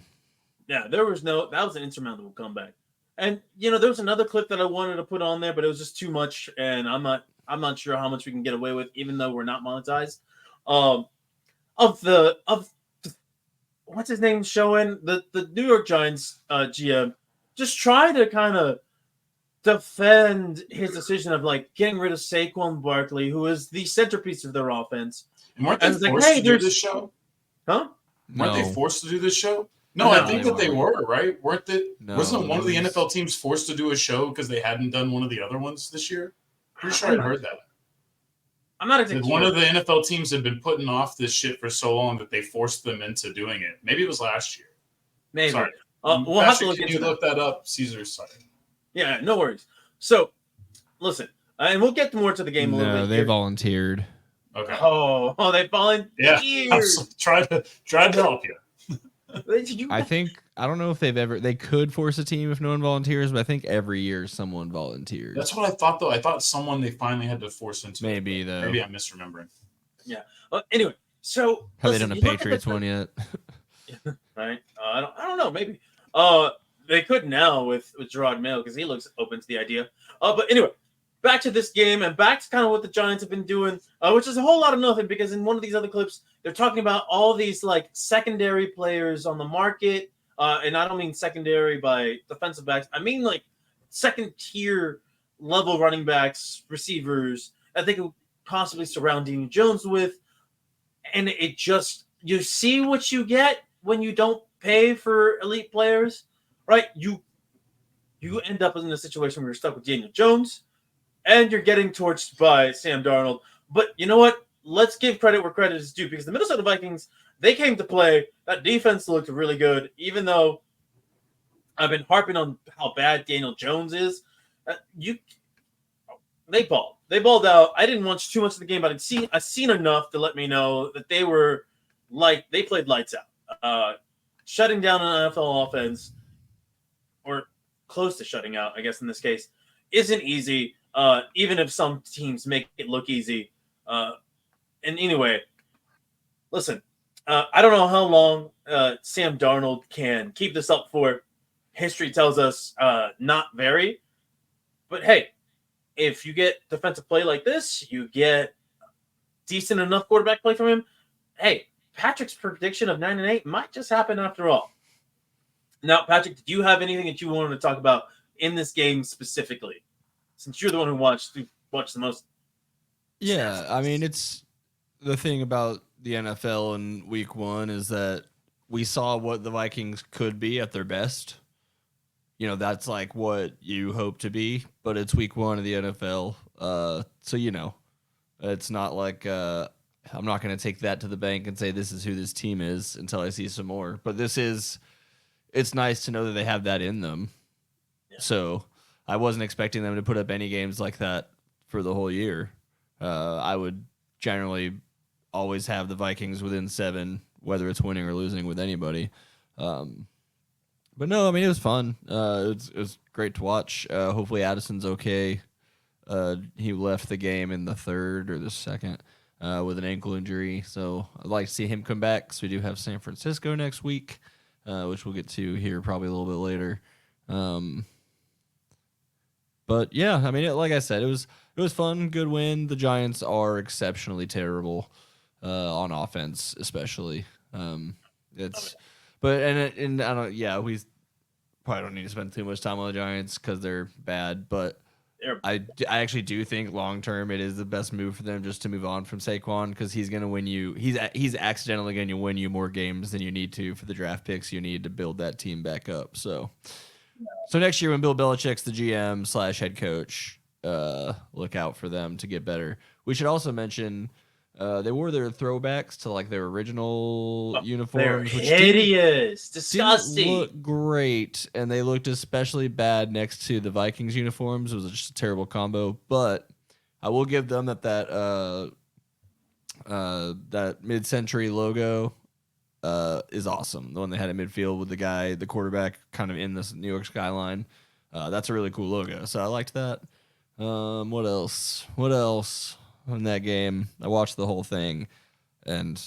Yeah, that was an insurmountable comeback. And there was another clip that I wanted to put on there, but it was just too much, and I'm not sure how much we can get away with, even though we're not monetized. What's his name showing the New York Giants GM just try to kind of defend his decision of getting rid of Saquon Barkley, who is the centerpiece of their offense. And weren't they forced to do this show? Huh? Weren't they forced to do this show? No, I think that they were, right? Weren't they? Wasn't one of the NFL teams forced to do a show because they hadn't done one of the other ones this year? Pretty sure I heard that. I'm not exactly one of the NFL teams had been putting off this shit for so long that they forced them into doing it. Maybe it was last year. Maybe. Sorry. We'll Patrick, have to look can into you look that up? Caesar's sorry. Yeah, no worries. So, listen, and we'll get more to the game a little bit. No, they volunteered. Okay. Oh, they volunteered. Yeah, I'm trying to help you. I don't know if they could force a team if no one volunteers, but I think every year someone volunteers. That's what I thought, though. I thought someone they finally had to force into maybe it. Though. Maybe I'm misremembering. Yeah. Anyway, so have they done a Patriots one yet? Right. I don't know. Maybe. They could now with Gerard Mayo because he looks open to the idea. But anyway, back to this game and back to kind of what the Giants have been doing, which is a whole lot of nothing because in one of these other clips, they're talking about all these secondary players on the market. And I don't mean secondary by defensive backs. I mean second tier level running backs, receivers that they could possibly surround Daniel Jones with. And it just, you see what you get when you don't pay for elite players, right? You end up in a situation where you're stuck with Daniel Jones and you're getting torched by Sam Darnold. But you know what? Let's give credit where credit is due because the Minnesota Vikings, they came to play. That defense looked really good, even though I've been harping on how bad Daniel Jones is. They balled. They balled out. I didn't watch too much of the game, but I've seen enough to let me know that they were they played lights out. Shutting down an NFL offense, or close to shutting out, I guess in this case, isn't easy, even if some teams make it look easy. And anyway, listen, I don't know how long Sam Darnold can keep this up for. History tells us not very. But hey, if you get defensive play like this, you get decent enough quarterback play from him, hey, Patrick's prediction of 9-8 might just happen after all. Now, Patrick, did you have anything that you wanted to talk about in this game specifically? Since you're the one who watched the most. Yeah, I mean, it's the thing about the NFL in week one is that we saw what the Vikings could be at their best. That's what you hope to be, but it's week one of the NFL. So, it's not I'm not going to take that to the bank and say this is who this team is until I see some more. But it's nice to know that they have that in them. Yeah. So I wasn't expecting them to put up any games like that for the whole year. I would generally always have the Vikings within 7, whether it's winning or losing with anybody. But no, I mean, it was fun. It was great to watch. Hopefully Addison's okay. He left the game in the 3rd or the 2nd with an ankle injury. So I'd like to see him come back. So we do have San Francisco next week, which we'll get to here probably a little bit later. But yeah, I mean, like I said, it was it was fun. Good win. The Giants are exceptionally terrible on offense, especially. But and I don't. Yeah, we probably don't need to spend too much time on the Giants because they're bad. But I actually do think long term it is the best move for them just to move on from Saquon because he's going to win you. He's accidentally going to win you more games than you need to for the draft picks you need to build that team back up. So next year when Bill Belichick's the GM / head coach, look out for them to get better. We should also mention they wore their throwbacks to like their original uniforms, They're which hideous, disgusting. didn't look great, and they looked especially bad next to the Vikings uniforms. It was just a terrible combo, but I will give them that mid-century logo is awesome. The one they had at midfield with the quarterback kind of in this New York skyline. That's a really cool logo, so I liked that. What else? In that game, I watched the whole thing, and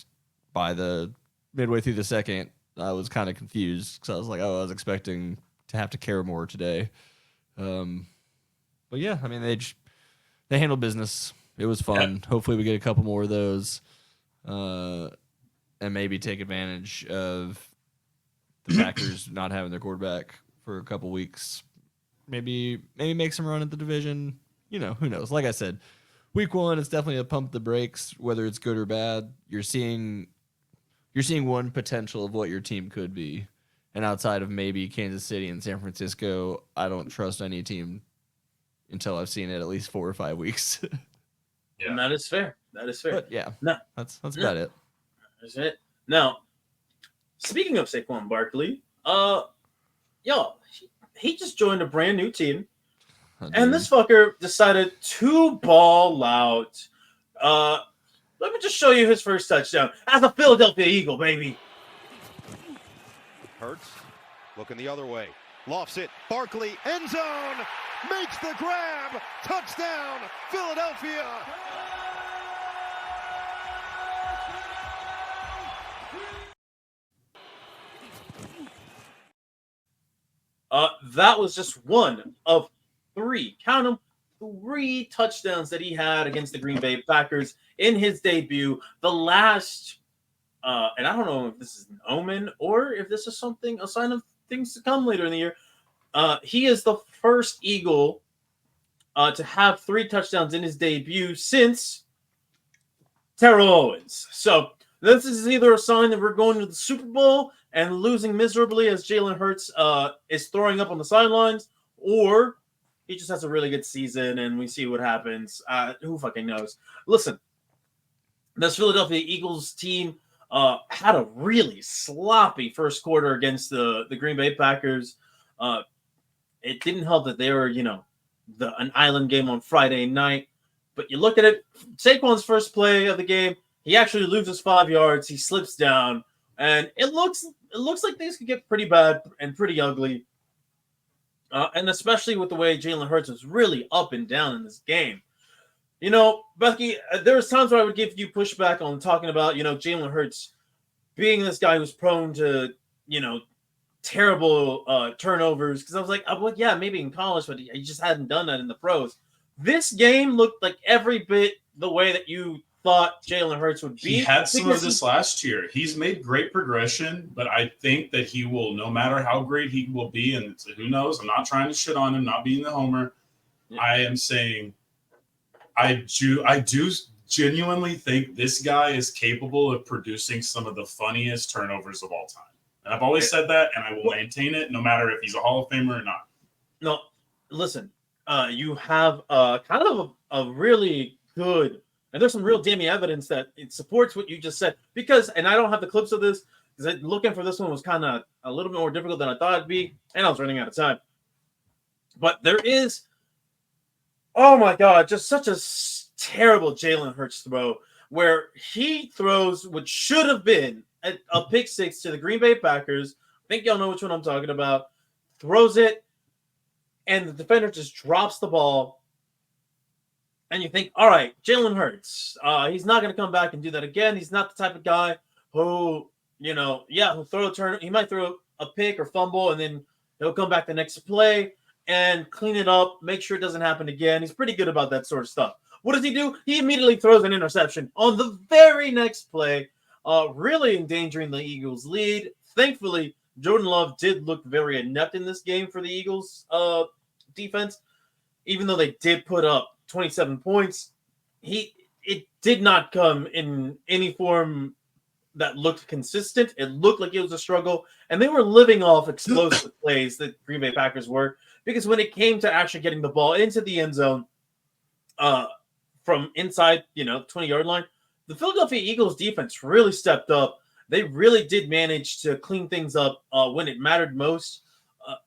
by the midway through the second, I was kind of confused because I was like, I was expecting to have to care more today. But yeah, I mean, they handled business. It was fun. Yeah. Hopefully we get a couple more of those, and maybe take advantage of the Packers not having their quarterback for a couple weeks. Maybe make some run at the division. Who knows? Like I said, Week 1, it's definitely a pump the brakes, whether it's good or bad. You're seeing one potential of what your team could be. And outside of maybe Kansas City and San Francisco, I don't trust any team until I've seen it at least 4 or 5 weeks. Yeah. And that is fair. But yeah. No. That's about it. That's it. Now, speaking of Saquon Barkley, he just joined a brand new team. And this fucker decided to ball out. Let me just show you his first touchdown as a Philadelphia Eagle, baby. Hurts looking the other way. Lofts it. Barkley, end zone. Makes the grab. Touchdown, Philadelphia. That was just one of 3 touchdowns that he had against the Green Bay Packers in his debut. The last, and I don't know if this is an omen or if this is a sign of things to come later in the year. He is the first Eagle to have 3 touchdowns in his debut since Terrell Owens. So this is either a sign that we're going to the Super Bowl and losing miserably as Jalen Hurts is throwing up on the sidelines, or he just has a really good season and we see what happens. Who fucking knows? Listen, this Philadelphia Eagles team had a really sloppy first quarter against the Green Bay Packers. It didn't help that they were, an island game on Friday night. But you look at it, Saquon's first play of the game, he actually loses 5 yards. He slips down, and it looks like things could get pretty bad and pretty ugly. And especially with the way Jalen Hurts was really up and down in this game. Becky, there was times where I would give you pushback on talking about, Jalen Hurts being this guy who's prone to, terrible turnovers. Because I was like, well, yeah, maybe in college, but he just hadn't done that in the pros. This game looked like every bit the way that you thought Jalen Hurts would be. He had some of this last year. He's made great progression, but I think that he will, no matter how great he will be, and who knows, I'm not trying to shit on him, not being the homer. Yeah. I am saying I do genuinely think this guy is capable of producing some of the funniest turnovers of all time. And I've always said that, and I will maintain it no matter if he's a Hall of Famer or not. No, listen, you have kind of a really good, and there's some real damning evidence that it supports what you just said. Because, and I don't have the clips of this, because looking for this one was kind of a little bit more difficult than I thought it'd be, and I was running out of time. But there is, oh my God, just such a terrible Jalen Hurts throw where he throws what should have been a pick six to the Green Bay Packers. I think y'all know which one I'm talking about. Throws it, and the defender just drops the ball. And you think, all right, Jalen Hurts, he's not going to come back and do that again. He's not the type of guy who, he'll throw a turn. He might throw a pick or fumble, and then he'll come back the next play. and clean it up, make sure it doesn't happen again. He's pretty good about that sort of stuff. What does he do? He immediately throws an interception on the very next play, really endangering the Eagles' lead. Thankfully, Jordan Love did look very inept in this game for the Eagles' defense. Even though they did put up 27 points, it did not come in any form that looked consistent. It looked like it was a struggle, and they were living off explosive plays that Green Bay Packers were, because when it came to actually getting the ball into the end zone from inside, 20-yard line, the Philadelphia Eagles defense really stepped up. They really did manage to clean things up when it mattered most,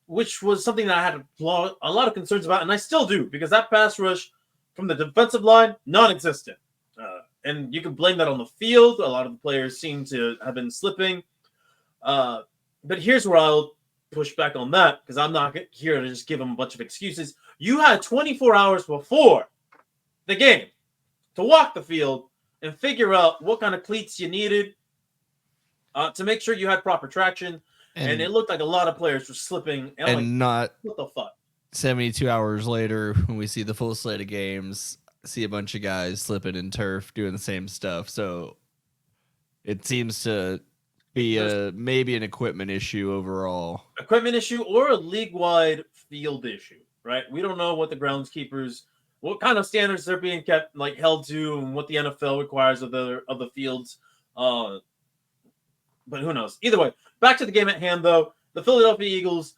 which was something that I had a lot of concerns about, and I still do, because that pass rush from the defensive line, non-existent. And you can blame that on the field. A lot of the players seem to have been slipping. But here's where I'll push back on that, because I'm not here to just give them a bunch of excuses. You had 24 hours before the game to walk the field and figure out what kind of cleats you needed to make sure you had proper traction. And it looked like a lot of players were slipping. And I'm like, not what the fuck? 72 hours later, when we see the full slate of games, see a bunch of guys slipping in turf doing the same stuff. So it seems to be maybe an equipment issue overall. Equipment issue or a league-wide field issue, right? We don't know what the groundskeepers, what kind of standards they're being kept held to, and what the NFL requires of the fields. But who knows? Either way, back to the game at hand, though. The Philadelphia Eagles,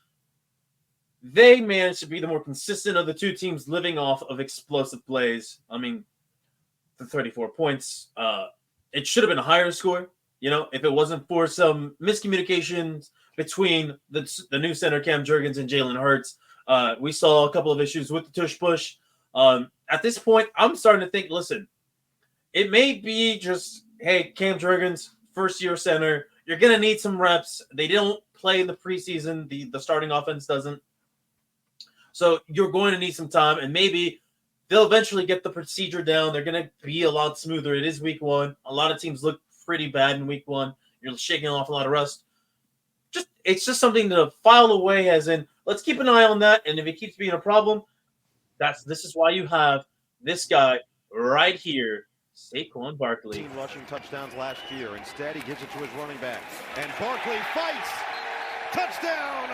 they managed to be the more consistent of the two teams, living off of explosive plays. I mean, the 34 points, it should have been a higher score, if it wasn't for some miscommunications between the new center Cam Jurgens and Jalen Hurts. We saw a couple of issues with the tush push. At this point, I'm starting to think, listen, it may be just, hey, Cam Jurgens, first-year center, you're going to need some reps. They don't play in the preseason. The starting offense doesn't. So you're going to need some time, and maybe they'll eventually get the procedure down. They're going to be a lot smoother. It is week one. A lot of teams look pretty bad in week one. You're shaking off a lot of rust. It's just something to file away, as in, let's keep an eye on that, and if it keeps being a problem, this is why you have this guy right here, Saquon Barkley. 18 rushing touchdowns last year. Instead, he gives it to his running back. And Barkley fights. Touchdown!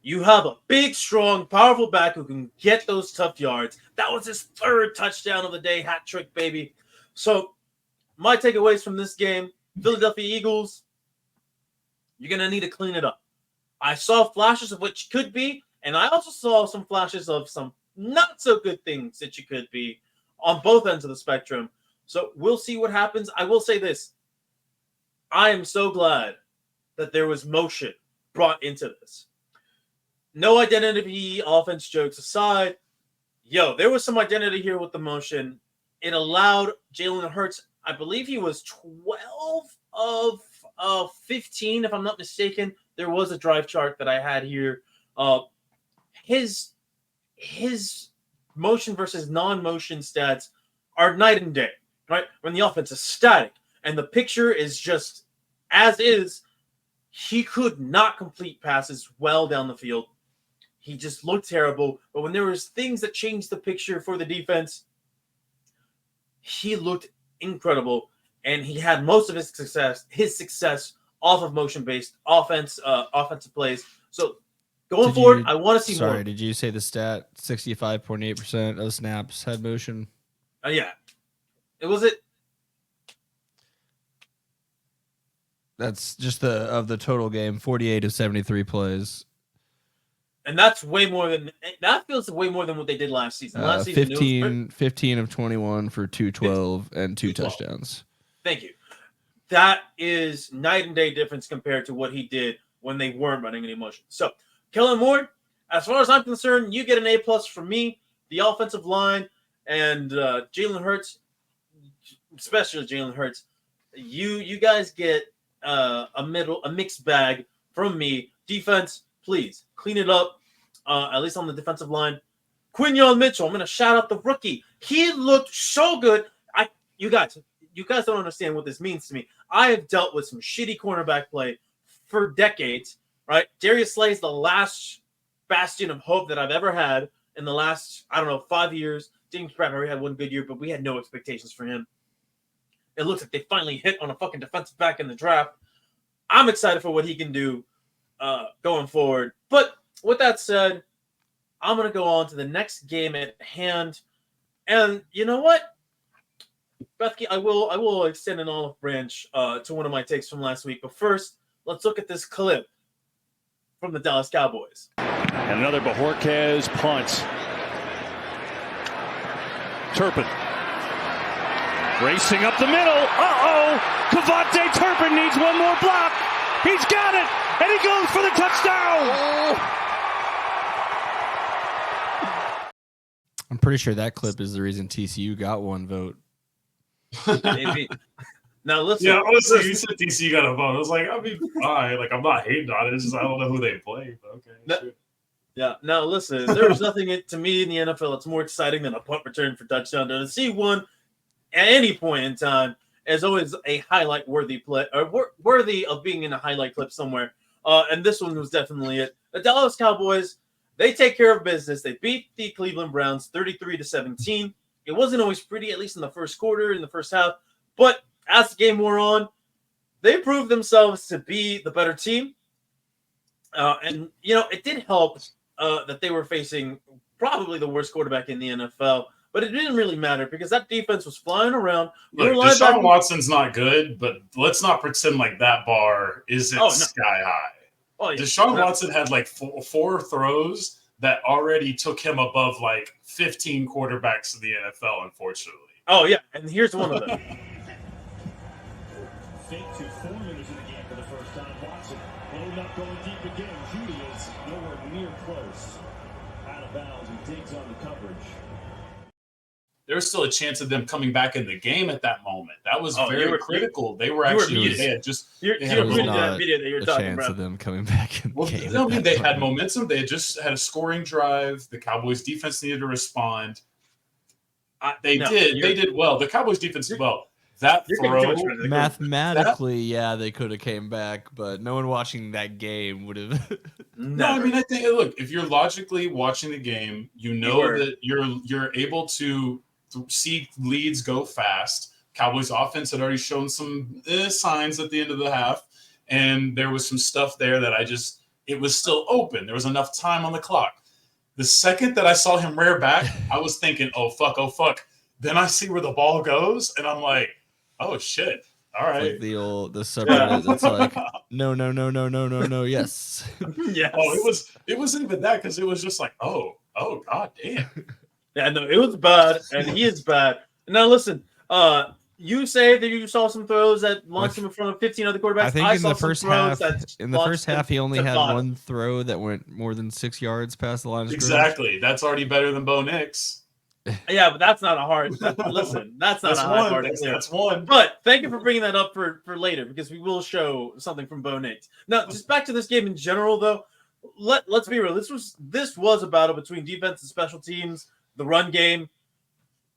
You have a big, strong, powerful back who can get those tough yards. That was his third touchdown of the day. Hat trick, baby. So my takeaways from this game, Philadelphia Eagles, you're going to need to clean it up. I saw flashes of what you could be, and I also saw some flashes of some not so good things that you could be on both ends of the spectrum. So we'll see what happens. I will say this. I am so glad that there was motion brought into this. No identity offense jokes aside, there was some identity here with the motion. It allowed Jalen Hurts, I believe he was 12 of 15, if I'm not mistaken. There was a drive chart that I had here. His motion versus non-motion stats are night and day, right? When the offense is static and the picture is just as is, he could not complete passes well down the field. He just looked terrible. But when there was things that changed the picture for the defense, he looked incredible. And he had most of his success off of motion-based offensive plays. So going forward, I want to see more. Sorry, did you say the stat 65.8% of snaps had motion? Yeah. Was it? That's just of the total game, 48 of 73 plays. And that's way more than that. Feels way more than what they did last season. Last season, 15 of 21 for 212 and 2 touchdowns. Thank you. That is night and day difference compared to what he did when they weren't running any motion. So, Kellen Moore, as far as I'm concerned, you get an A+ from me. The offensive line and Jalen Hurts, especially Jalen Hurts, you guys get a mixed bag from me. Defense, please clean it up, at least on the defensive line. Quinyon Mitchell, I'm going to shout out the rookie. He looked so good. You guys don't understand what this means to me. I have dealt with some shitty cornerback play for decades. right? Darius Slay is the last bastion of hope that I've ever had in the last, 5 years. James Bradbury had one good year, but we had no expectations for him. It looks like they finally hit on a fucking defensive back in the draft. I'm excited for what he can do going forward. But with that said, I'm going to go on to the next game at hand. And you know what? Bethke, I will extend an olive branch to one of my takes from last week. But first, let's look at this clip from the Dallas Cowboys. And another Bajorquez punt. Turpin racing up the middle. Kavontae Turpin needs one more block. He's got it, and he goes for the touchdown. I'm pretty sure that clip is the reason TCU got one vote. Maybe. Now listen. Yeah, honestly, you said TCU got a vote. I was like, I'll be fine. Like, I'm not hating on it. It's just I don't know who they play. But okay. Sure. Yeah. Now listen. There's nothing to me in the NFL that's more exciting than a punt return for touchdown. To see one at any point in time is always a highlight worthy play, or worthy of being in a highlight clip somewhere. And this one was definitely it. The Dallas Cowboys, they take care of business. They beat the Cleveland Browns 33-17. It wasn't always pretty, at least in the first quarter, in the first half. But as the game wore on, they proved themselves to be the better team. And, it did help that they were facing probably the worst quarterback in the NFL. But it didn't really matter because that defense was flying around. Look, Deshaun Watson's not good, but let's not pretend like that bar isn't sky high. Oh, yeah. Deshaun Watson had like four throws that already took him above like 15 quarterbacks in the NFL, unfortunately. Oh, yeah. And here's one of them. Fake to 4 minutes in the game for the first time. Watson ended up going deep again. Judy is nowhere near close. Out of bounds. He digs on the coverage. There was still a chance of them coming back in the game at that moment. That was very critical. They were actually they had just you're not that you're a talking chance about. of them coming back in the game. I mean, they had momentum. They had just had a scoring drive. The Cowboys defense needed to respond. They did well. The Cowboys defense did well. That throw, mathematically, they could have came back, but no one watching that game would have. No, I mean, I think look, if you're logically watching the game, that you're able to see leads go fast. Cowboys offense had already shown some signs at the end of the half, and there was some stuff there that it was still open. There was enough time on the clock. The second that I saw him rear back, I was thinking, oh fuck. Then I see where the ball goes, and I'm like, oh shit. All right. Like the subreddit that's like, no, yes. Yes. Oh, it wasn't even that because it was just like, oh god damn. Yeah, no, it was bad, and he is bad. Now, listen, you say that you saw some throws that launched him in front of 15 other quarterbacks. I think in the first half, he only had one throw that went more than 6 yards past the line of scrimmage. Exactly. That's already better than Bo Nix. Yeah, but that's not a hard. Listen, that's not hard. That's one. But thank you for bringing that up for later because we will show something from Bo Nix. Now, just back to this game in general, though. Let's be real. This was a battle between defense and special teams. The run game,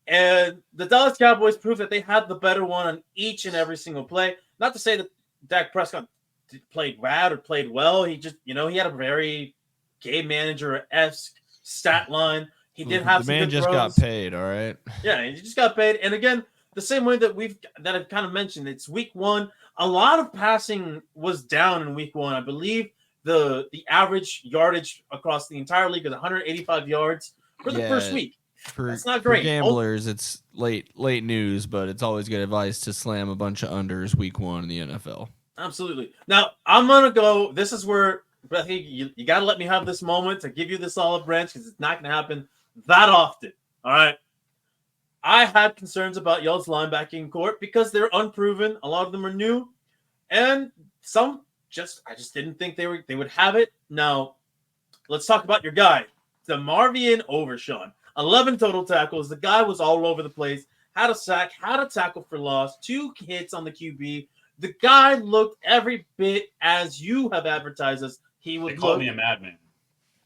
and the Dallas Cowboys proved that they had the better one on each and every single play. Not to say that Dak Prescott played bad or played well. He just, he had a very game manager-esque stat line. He did have some good throws. The man just got paid, all right? Yeah, he just got paid. And again, the same way that I've kind of mentioned, it's week one. A lot of passing was down in week one. I believe the average yardage across the entire league is 185 yards. For the first week. That's not great. For gamblers, it's late news, but it's always good advice to slam a bunch of unders week one in the NFL. Absolutely. Now, I'm going to go. This is where, Bethany, you got to let me have this moment to give you this olive branch because it's not going to happen that often. All right. I had concerns about y'all's linebacking court because they're unproven. A lot of them are new. And some I just didn't think they would have it. Now, let's talk about your guy. DeMarvion Overshawn, 11 total tackles. The guy was all over the place. Had a sack, had a tackle for loss, 2 hits on the QB. The guy looked every bit as you have advertised us. He would. They called me a madman.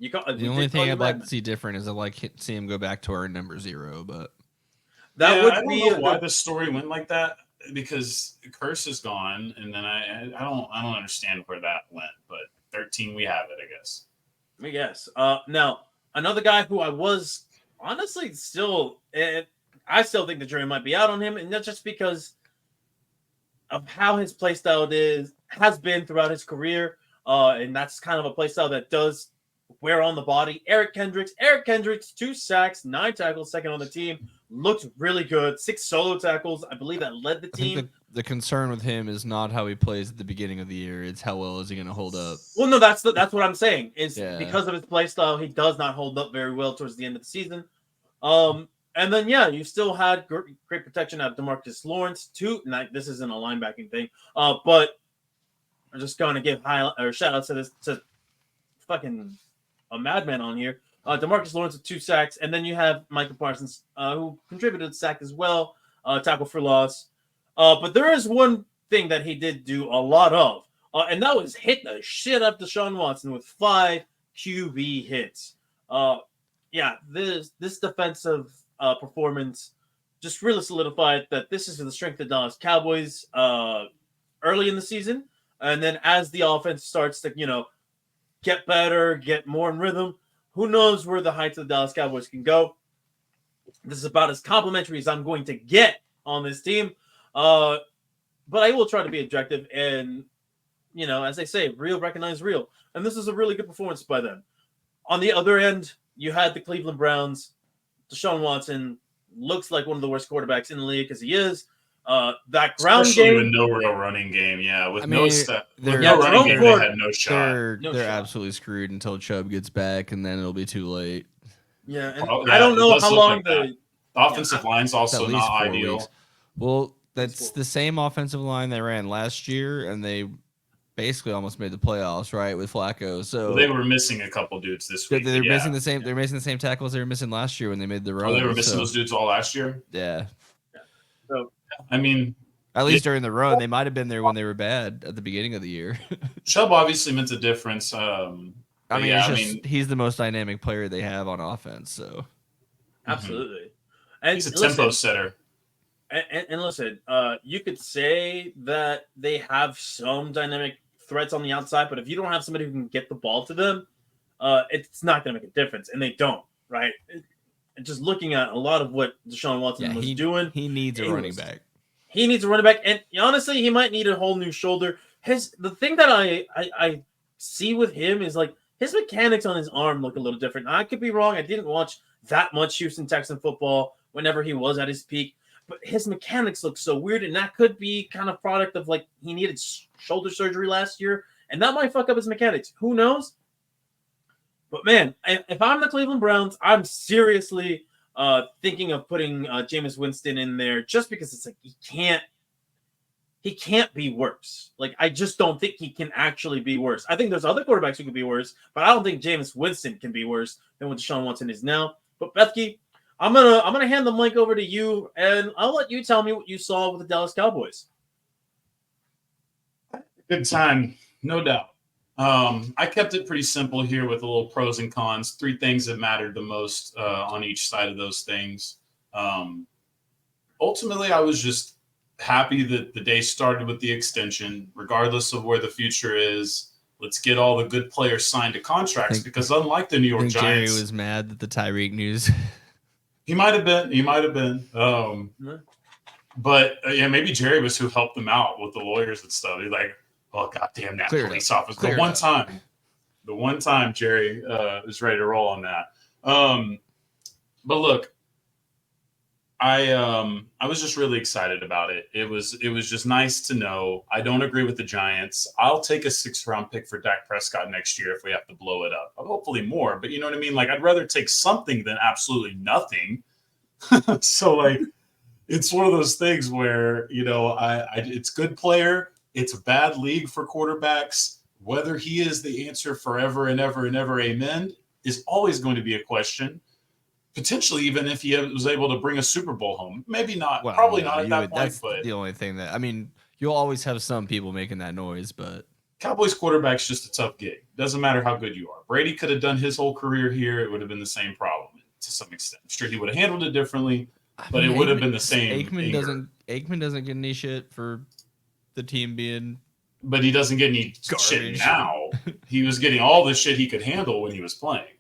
The only thing I'd like to see different is I'd like to see him go back to our number 0, but that would I don't be know why the story went like that because Curse is gone, and then I don't understand where that went, but 13 we have it, I guess. I guess. Now, another guy who I was honestly still, I still think the jury might be out on him, and that's just because of how his play style has been throughout his career. And that's kind of a play style that does wear on the body. Eric Kendricks, 2 sacks, 9 tackles, second on the team. Looked really good. 6 solo tackles. I believe that led the team. I think the concern with him is not how he plays at the beginning of the year. It's how well is he going to hold up. Well, no, that's what I'm saying. Because of his play style, he does not hold up very well towards the end of the season. And then, you still had great protection out of DeMarcus Lawrence, too. This isn't a linebacking thing, but I'm just going to give shout out to fucking a madman on here. DeMarcus Lawrence with 2 sacks, and then you have Micah Parsons, who contributed to sack as well, tackle for loss. But there is one thing that he did do a lot of, and that was hit the shit up Deshaun Watson with 5 QB hits. This defensive performance just really solidified that this is the strength of the Dallas Cowboys early in the season. And then as the offense starts to, get better, get more in rhythm, who knows where the heights of the Dallas Cowboys can go. This is about as complimentary as I'm going to get on this team. But I will try to be objective and, as they say, real recognize real. And this is a really good performance by them. On the other end, you had the Cleveland Browns. Deshaun Watson looks like one of the worst quarterbacks in the league because he is. That ground Especially game with no real running game, with no running game, they had no shot. They're absolutely screwed until Chubb gets back, and then it'll be too late. Yeah, and I don't know how long the offensive line's also not ideal. Weeks. Well, that's the same offensive line they ran last year, and they basically almost made the playoffs, right, with Flacco. So they were missing a couple dudes this week. They're missing the same. They're missing the same tackles they were missing last year when they made the run. They were missing those dudes all last year. Yeah. So I mean, at least during the run, they might have been there when they were bad at the beginning of the year. Chubb obviously meant a difference. He's the most dynamic player they have on offense. So absolutely, and he's a tempo setter. And listen, you could say that they have some dynamic threats on the outside, but if you don't have somebody who can get the ball to them, it's not going to make a difference, and they don't, right? Just looking at a lot of what Deshaun Watson was doing, he needs a running back. He needs a running back, and honestly, he might need a whole new shoulder. The thing that I see with him is like his mechanics on his arm look a little different. I could be wrong. I didn't watch that much Houston Texan football whenever he was at his peak, but his mechanics look so weird, and that could be kind of product of like he needed shoulder surgery last year, and that might fuck up his mechanics. Who knows? But man, if I'm the Cleveland Browns, I'm seriously thinking of putting Jameis Winston in there just because it's like he can't be worse. Like I just don't think he can actually be worse. I think there's other quarterbacks who could be worse, but I don't think Jameis Winston can be worse than what Deshaun Watson is now. But Bethke, I'm gonna hand the mic over to you, and I'll let you tell me what you saw with the Dallas Cowboys. Good time, no doubt. I kept it pretty simple here with a little pros and cons. 3 things that mattered the most on each side of those things. Ultimately, I was just happy that the day started with the extension, regardless of where the future is. Let's get all the good players signed to contracts because unlike the New York Giants, Jerry was mad that the Tyreek news. He might have been. But maybe Jerry was who helped them out with the lawyers and stuff. He's like, oh, goddamn that police officer. The one time Jerry is ready to roll on that. But look, I was just really excited about it. It was just nice to know. I don't agree with the Giants. I'll take a 6th-round pick for Dak Prescott next year if we have to blow it up. Hopefully more, but you know what I mean? Like I'd rather take something than absolutely nothing. So like it's one of those things where, it's good player. It's a bad league for quarterbacks. Whether he is the answer forever and ever and ever, amen, is always going to be a question. Potentially, even if he was able to bring a Super Bowl home. Maybe not. Well, probably not at that point. That's but the only thing you'll always have some people making that noise, but Cowboys quarterback's just a tough gig. Doesn't matter how good you are. Brady could have done his whole career here. It would have been the same problem to some extent. I'm sure he would have handled it differently, but it would have been the same. Aikman doesn't get any shit for the team being. But he doesn't get any shit now. well, he was getting all the shit he could handle when he was playing.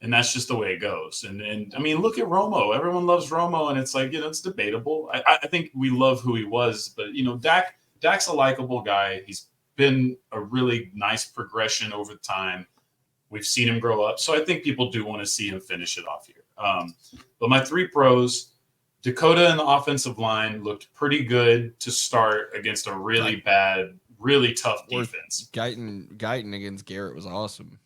And that's just the way it goes. And I mean, look at Romo. Everyone loves Romo, and it's like, it's debatable. I think we love who he was, but Dak's a likable guy. He's been a really nice progression over time. We've seen him grow up. So I think people do want to see him finish it off here. But my 3 pros, Dakota and the offensive line looked pretty good to start against a really bad, really tough defense. Guyton against Garrett was awesome.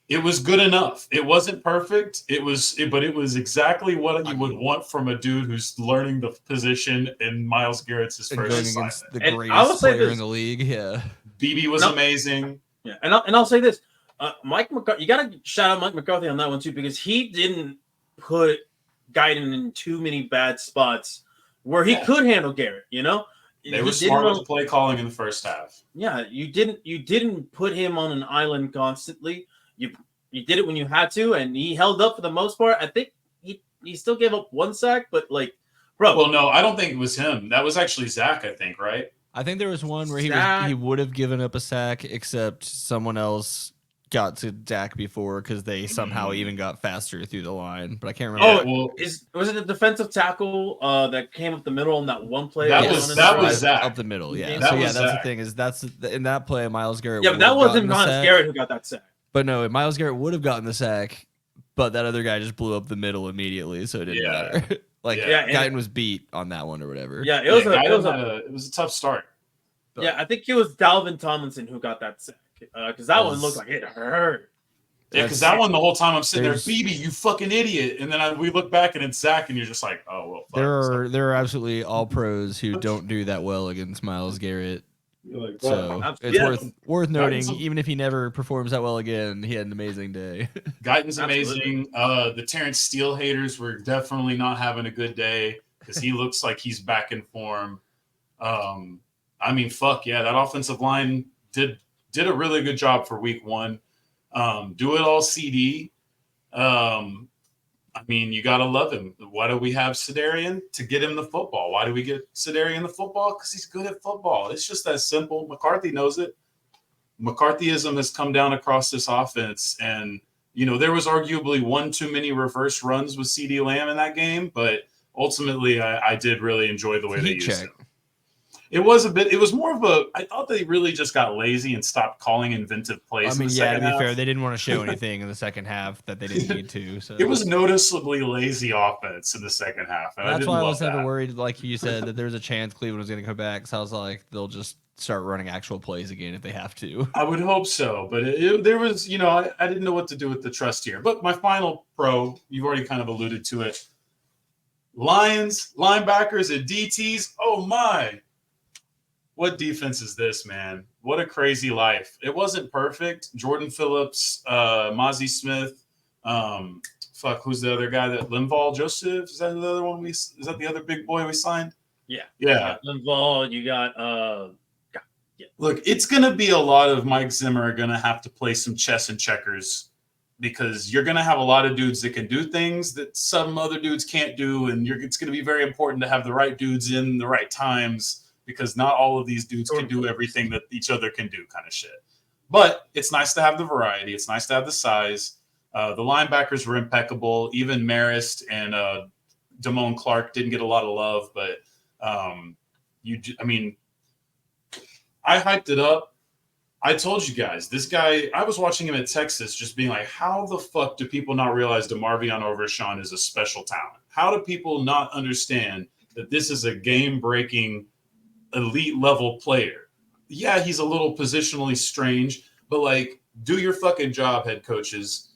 It was good enough. It wasn't perfect. But it was exactly what you would want from a dude who's learning the position. And Miles Garrett's his first assignment. Against the greatest player in the league. Yeah, BB was amazing. Yeah, and I'll say this: Mike McCarthy. You got to shout out Mike McCarthy on that one too, because he didn't put Guyton in too many bad spots where he could handle Garrett. They were smart with the play calling in the first half. Yeah, you didn't put him on an island constantly. You did it when you had to, and he held up for the most part. I think he still gave up 1 sack, but bro. Well, no, I don't think it was him. That was actually Zach, I think, right? I think there was one where he would have given up a sack, except someone else got to Dak before because they somehow even got faster through the line. But I can't remember. Was it the defensive tackle that came up the middle in that one play? That was Zach. Up the middle. Yeah. That's the thing is that's in that play Miles Garrett. Yeah, but that wasn't Miles Garrett who got that sack. But no, Miles Garrett would have gotten the sack, but that other guy just blew up the middle immediately, so it didn't matter. Guyton was beat on that one or whatever. Yeah, it was a tough start. But. Yeah, I think it was Dalvin Tomlinson who got that sack because that one looked like it hurt. Yeah, because that one the whole time I'm sitting there, BB, you fucking idiot, and then we look back and it's Zach, and you're just like, oh well. Fuck, there are absolutely all pros who don't do that well against Miles Garrett. So it's worth noting, even if he never performs that well again, he had an amazing day. Guyton's amazing. The Terrence Steele haters were definitely not having a good day because he looks like he's back in form. I mean, fuck yeah, that offensive line did a really good job for week 1. Do it all CD. I mean, you got to love him. Why do we have Sedarian? To get him the football. Why do we get Sedarian the football? Because he's good at football. It's just that simple. McCarthy knows it. McCarthyism has come down across this offense. And, there was arguably one too many reverse runs with CeeDee Lamb in that game. But ultimately, I did really enjoy the way they used him. It was more of I thought they really just got lazy and stopped calling inventive plays. I mean, to be fair, they didn't want to show anything in the second half that they didn't need to. So it was noticeably lazy offense in the second half. And that's why I was never worried, like you said, that there was a chance Cleveland was going to come back. So I was like, they'll just start running actual plays again if they have to. I would hope so. But there was, I didn't know what to do with the trust here. But my final pro, you've already kind of alluded to it. Lions, linebackers, and DTs. Oh, my. What defense is this, man? What a crazy life. It wasn't perfect. Jordan Phillips, Mozzie Smith, who's the other guy that Linval Joseph? Is that the other one is that the other big boy we signed? Yeah. Yeah. Linval, you got Look, it's gonna be a lot of Mike Zimmer gonna have to play some chess and checkers because you're gonna have a lot of dudes that can do things that some other dudes can't do, and it's gonna be very important to have the right dudes in the right times. Because not all of these dudes can do everything that each other can do kind of shit. But it's nice to have the variety. It's nice to have the size. The linebackers were impeccable. Even Marist and Damone Clark didn't get a lot of love. But, I hyped it up. I told you guys, this guy, I was watching him at Texas just being like, how the fuck do people not realize DeMarvion Overshawn is a special talent? How do people not understand that this is a game-breaking elite level player? Yeah, he's a little positionally strange, but do your fucking job, head coaches.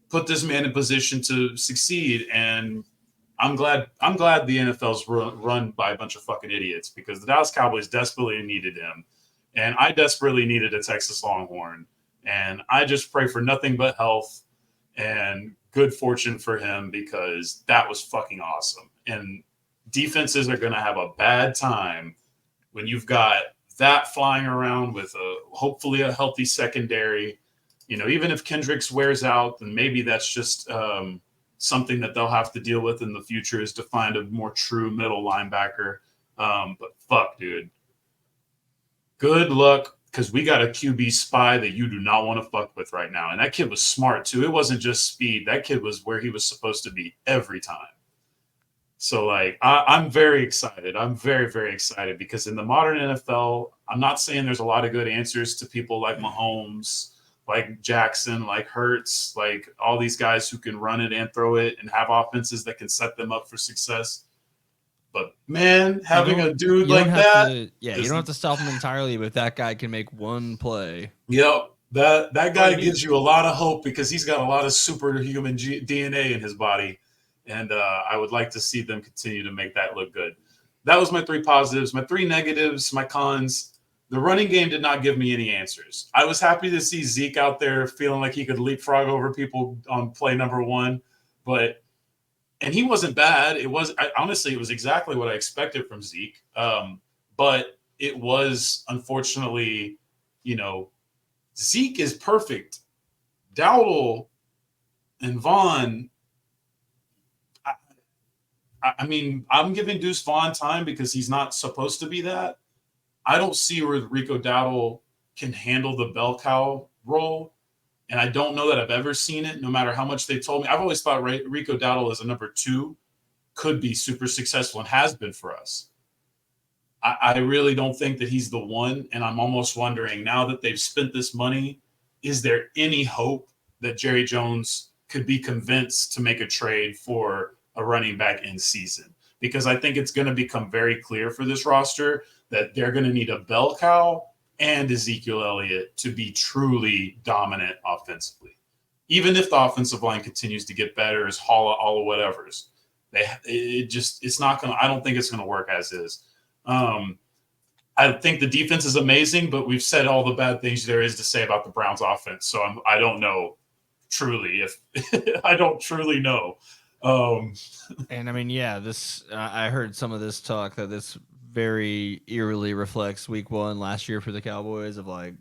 Put this man in position to succeed. And I'm glad the NFL's run by a bunch of fucking idiots because the Dallas Cowboys desperately needed him. And I desperately needed a Texas Longhorn. And I just pray for nothing but health and good fortune for him because that was fucking awesome. And defenses are going to have a bad time when you've got that flying around with hopefully a healthy secondary. Even if Kendricks wears out, then maybe that's just something that they'll have to deal with in the future is to find a more true middle linebacker. But fuck, dude. Good luck because we got a QB spy that you do not want to fuck with right now. And that kid was smart too. It wasn't just speed. That kid was where he was supposed to be every time. So, like, I'm very excited. I'm very, very excited because in the modern NFL, I'm not saying there's a lot of good answers to people like Mahomes, like Jackson, like Hurts, like all these guys who can run it and throw it and have offenses that can set them up for success. But, man, having a dude like that. You don't have to stop him entirely, but if that guy can make one play. Yep. That guy gives you a lot of hope because he's got a lot of superhuman DNA in his body. And I would like to see them continue to make that look good. That was my 3 positives. My 3 negatives, my cons. The running game did not give me any answers. I was happy to see Zeke out there feeling like he could leapfrog over people on play number 1. And he wasn't bad. Honestly, it was exactly what I expected from Zeke. But it was, unfortunately, Zeke is perfect. Dowdle and Vaughn, I mean, I'm giving Deuce Vaughn time because he's not supposed to be that. I don't see where Rico Dowdle can handle the bell cow role. And I don't know that I've ever seen it, no matter how much they told me. I've always thought Rico Dowdle as a number 2 could be super successful and has been for us. I really don't think that he's the one. And I'm almost wondering, now that they've spent this money, is there any hope that Jerry Jones could be convinced to make a trade for a running back in season? Because I think it's going to become very clear for this roster that they're going to need a bell cow and Ezekiel Elliott to be truly dominant offensively. Even if the offensive line continues to get better as all of whatever's, it's not going to, I don't think it's going to work as is. I think the defense is amazing, but we've said all the bad things there is to say about the Browns offense. So I don't know truly if I don't truly know. And I mean, I heard some of this talk that this very eerily reflects week 1 last year for the Cowboys of like.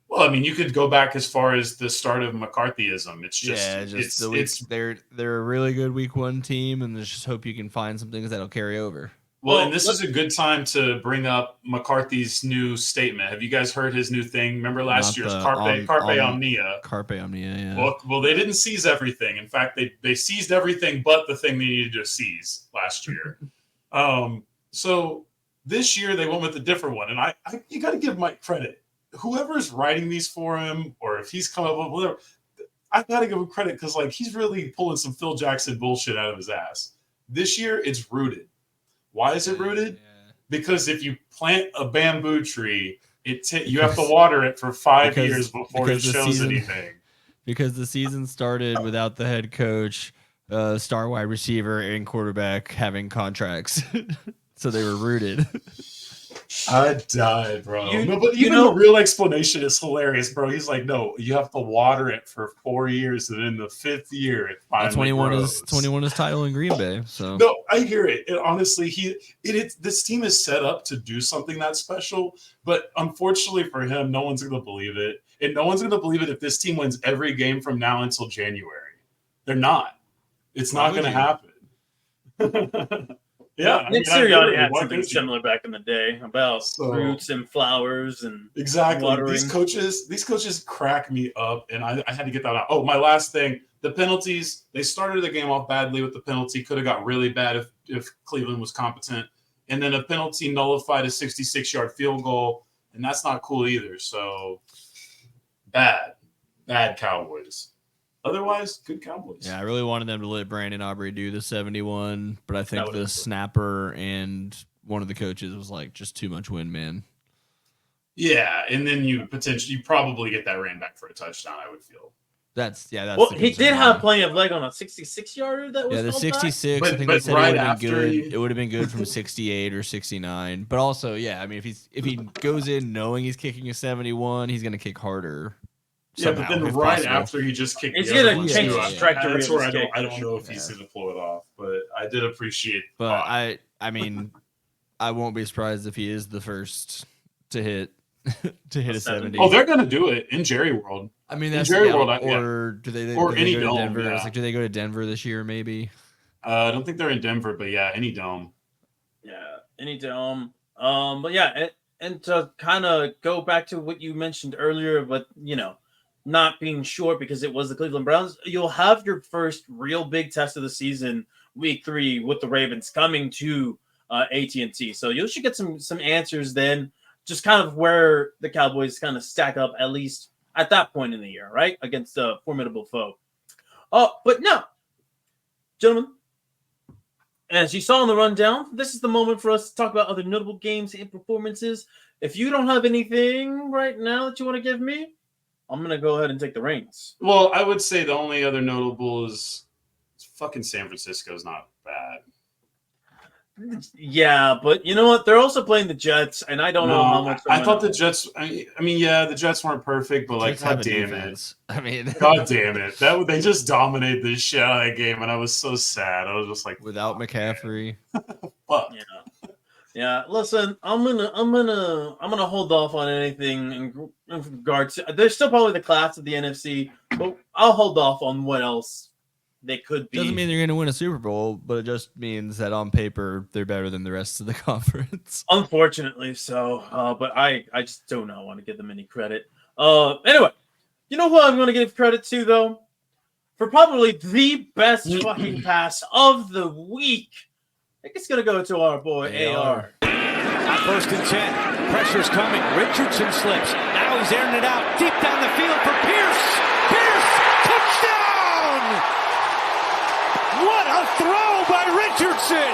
Well, I mean, you could go back as far as the start of McCarthyism. It's just, they're a really good week 1 team, and just hope you can find some things that'll carry over. Well, and this is a good time to bring up McCarthy's new statement. Have you guys heard his new thing? Remember last year's Carpe Omnia? Carpe Omnia, yeah. Well, they didn't seize everything. In fact, they seized everything but the thing they needed to seize last year. So this year they went with a different one. And you got to give Mike credit. Whoever's writing these for him, or if he's come up with whatever, I got to give him credit because he's really pulling some Phil Jackson bullshit out of his ass. This year it's rooted. Why is it rooted? Yeah. Because if you plant a bamboo tree, you have to water it for 5 years before it shows anything. Because the season started without the head coach, star wide receiver, and quarterback having contracts. So they were rooted. I died, bro. But even the real explanation is hilarious, bro. He's like, no, you have to water it for 4 years, and in the 5th year, it finally grows. 21 is title in Green Bay. So no, I hear it. And honestly, this team is set up to do something that special, but unfortunately for him, no one's going to believe it, and no one's going to believe it if this team wins every game from now until January. They're not. It's not going to happen. Yeah, Nick Sirianni had something similar back in the day about roots and flowers and exactly. Watering. These coaches crack me up, and I had to get that out. Oh, my last thing: the penalties. They started the game off badly with the penalty. Could have got really bad if Cleveland was competent, and then a penalty nullified a 66-yard field goal, and that's not cool either. So bad Cowboys. Otherwise, good Cowboys. Yeah, I really wanted them to let Brandon Aubrey do the 71, but I think the snapper and one of the coaches was like, just too much wind, man. Yeah, and then you probably get that ran back for a touchdown, I would feel. That's well, he did have plenty of leg on a 66-yarder that was the 66. But, I think they said right it would have been good. after It would have been good from 68 or 69. But also, I mean, if he goes in knowing he's kicking a 71, he's gonna kick harder. Yeah, but then right after he just kicked he's the other gonna one change too. his trajectory. That's where I don't know if he's gonna pull it off, but I did appreciate. But I mean, I won't be surprised if he is the first to hit a 70. Oh, they're gonna do it in Jerry World. I mean, that's in Jerry World, or do they any go dome? to Denver? Yeah. Like, do they go to Denver this year? Maybe. I don't think they're in Denver, but yeah, any dome. Yeah, any dome. But yeah, and to kind of go back to what you mentioned earlier, but not being sure because it was the Cleveland Browns, you'll have your first real big test of the season, week 3, with the Ravens coming to AT&T. So you should get some answers then, just kind of where the Cowboys kind of stack up, at least at that point in the year, right? Against a formidable foe. But no, gentlemen, as you saw in the rundown, this is the moment for us to talk about other notable games and performances. If you don't have anything right now that you want to give me, I'm going to go ahead and take the reins. Well, I would say the only other notable is fucking San Francisco's not bad. Yeah, but you know what? They're also playing the Jets, and I don't know how much. I thought the Jets. I mean, yeah, the Jets weren't perfect, but like, god damn it! I mean, god damn it! They just dominated the shit out of that game, and I was so sad. I was just like, without McCaffrey. Fuck. Yeah. Listen, I'm gonna hold off on anything in regards to. They're still probably the class of the NFC, but I'll hold off on what else they could be. Doesn't mean they're going to win a Super Bowl, but it just means that on paper they're better than the rest of the conference. Unfortunately, so. But I just do not want to give them any credit. Anyway, you know who I'm going to give credit to though, for probably the best fucking pass of the week. I think it's going to go to our boy AR. First and 10. Pressure's coming. Richardson slips. Now he's airing it out deep down the field for Pierce. Touchdown! What a throw by Richardson!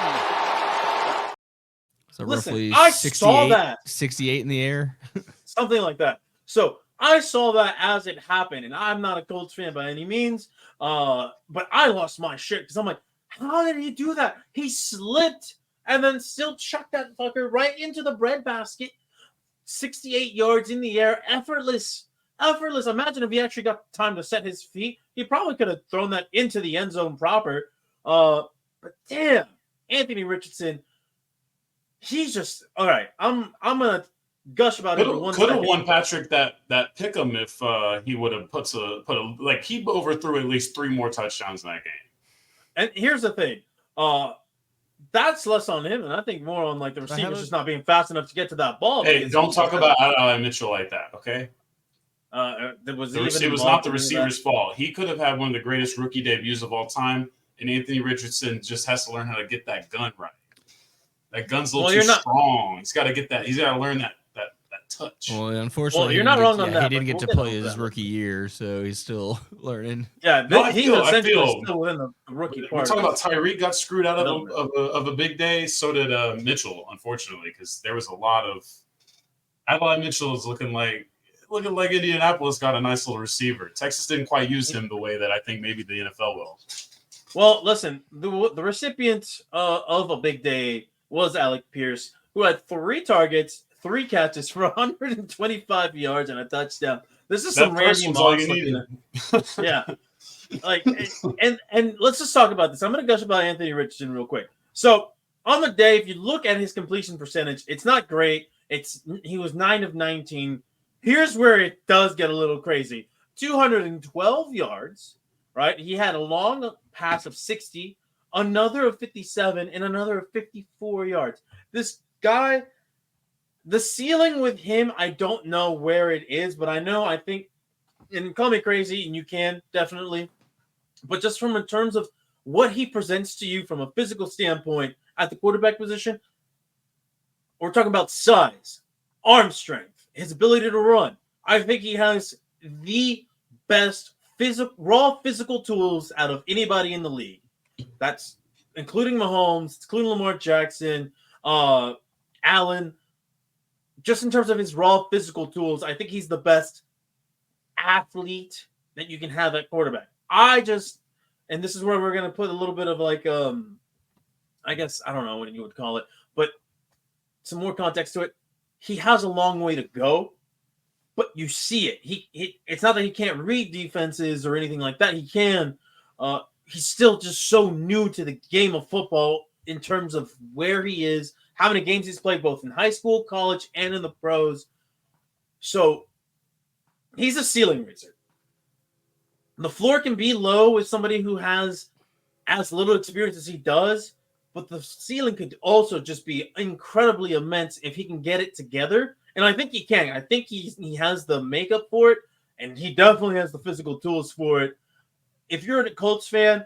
So listen, roughly I 68, saw that. 68 in the air. Something like that. So I saw that as it happened, and I'm not a Colts fan by any means, but I lost my shit because I'm like, how did he do that? He slipped and then still chucked that fucker right into the breadbasket. 68 yards in the air, effortless. Imagine if he actually got time to set his feet. He probably could have thrown that into the end zone proper. But damn, Anthony Richardson, he's just all right. I'm gonna gush about it. Could have won Patrick that pick'em if he would have put a like he overthrew at least 3 more touchdowns in that game. And here's the thing, that's less on him, and I think more on like the receivers just not being fast enough to get to that ball. Hey, don't talk about Ally Mitchell like that, okay? It was not the receiver's fault. He could have had one of the greatest rookie debuts of all time, and Anthony Richardson just has to learn how to get that gun right. That gun's a little too strong. He's got to get that. He's got to learn that touch. Well, unfortunately, you're not wrong on that. He didn't get to play his rookie year, so he's still learning. Yeah, I feel still in the rookie part. We're talking about Tyreek got screwed out of a big day. So did Mitchell, unfortunately, because there was a lot of. Ally Mitchell is looking like Indianapolis got a nice little receiver. Texas didn't quite use him the way that I think maybe the NFL will. Well, listen, the recipient of a big day was Alec Pierce, who had 3 targets, 3 catches for 125 yards and a touchdown. This is some Randy Moss. Yeah. And let's just talk about this. I'm going to gush about Anthony Richardson real quick. So on the day, if you look at his completion percentage, it's not great. He was 9 of 19. Here's where it does get a little crazy. 212 yards, right? He had a long pass of 60, another of 57, and another of 54 yards. This guy, the ceiling with him, I don't know where it is, but I think, and call me crazy, and you can definitely, but just from in terms of what he presents to you from a physical standpoint at the quarterback position, we're talking about size, arm strength, his ability to run. I think he has the best raw physical tools out of anybody in the league. That's including Mahomes, including Lamar Jackson, Allen. Just in terms of his raw physical tools, I think he's the best athlete that you can have at quarterback. And this is where we're going to put a little bit of like, I guess, I don't know what you would call it, but some more context to it. He has a long way to go, but you see it. It's not that he can't read defenses or anything like that. He can. He's still just so new to the game of football in terms of where he is, how many games he's played both in high school, college, and in the pros. So he's a ceiling raiser. The floor can be low with somebody who has as little experience as he does, but the ceiling could also just be incredibly immense if he can get it together. And I think he can. I think he has the makeup for it, and he definitely has the physical tools for it. If you're a Colts fan,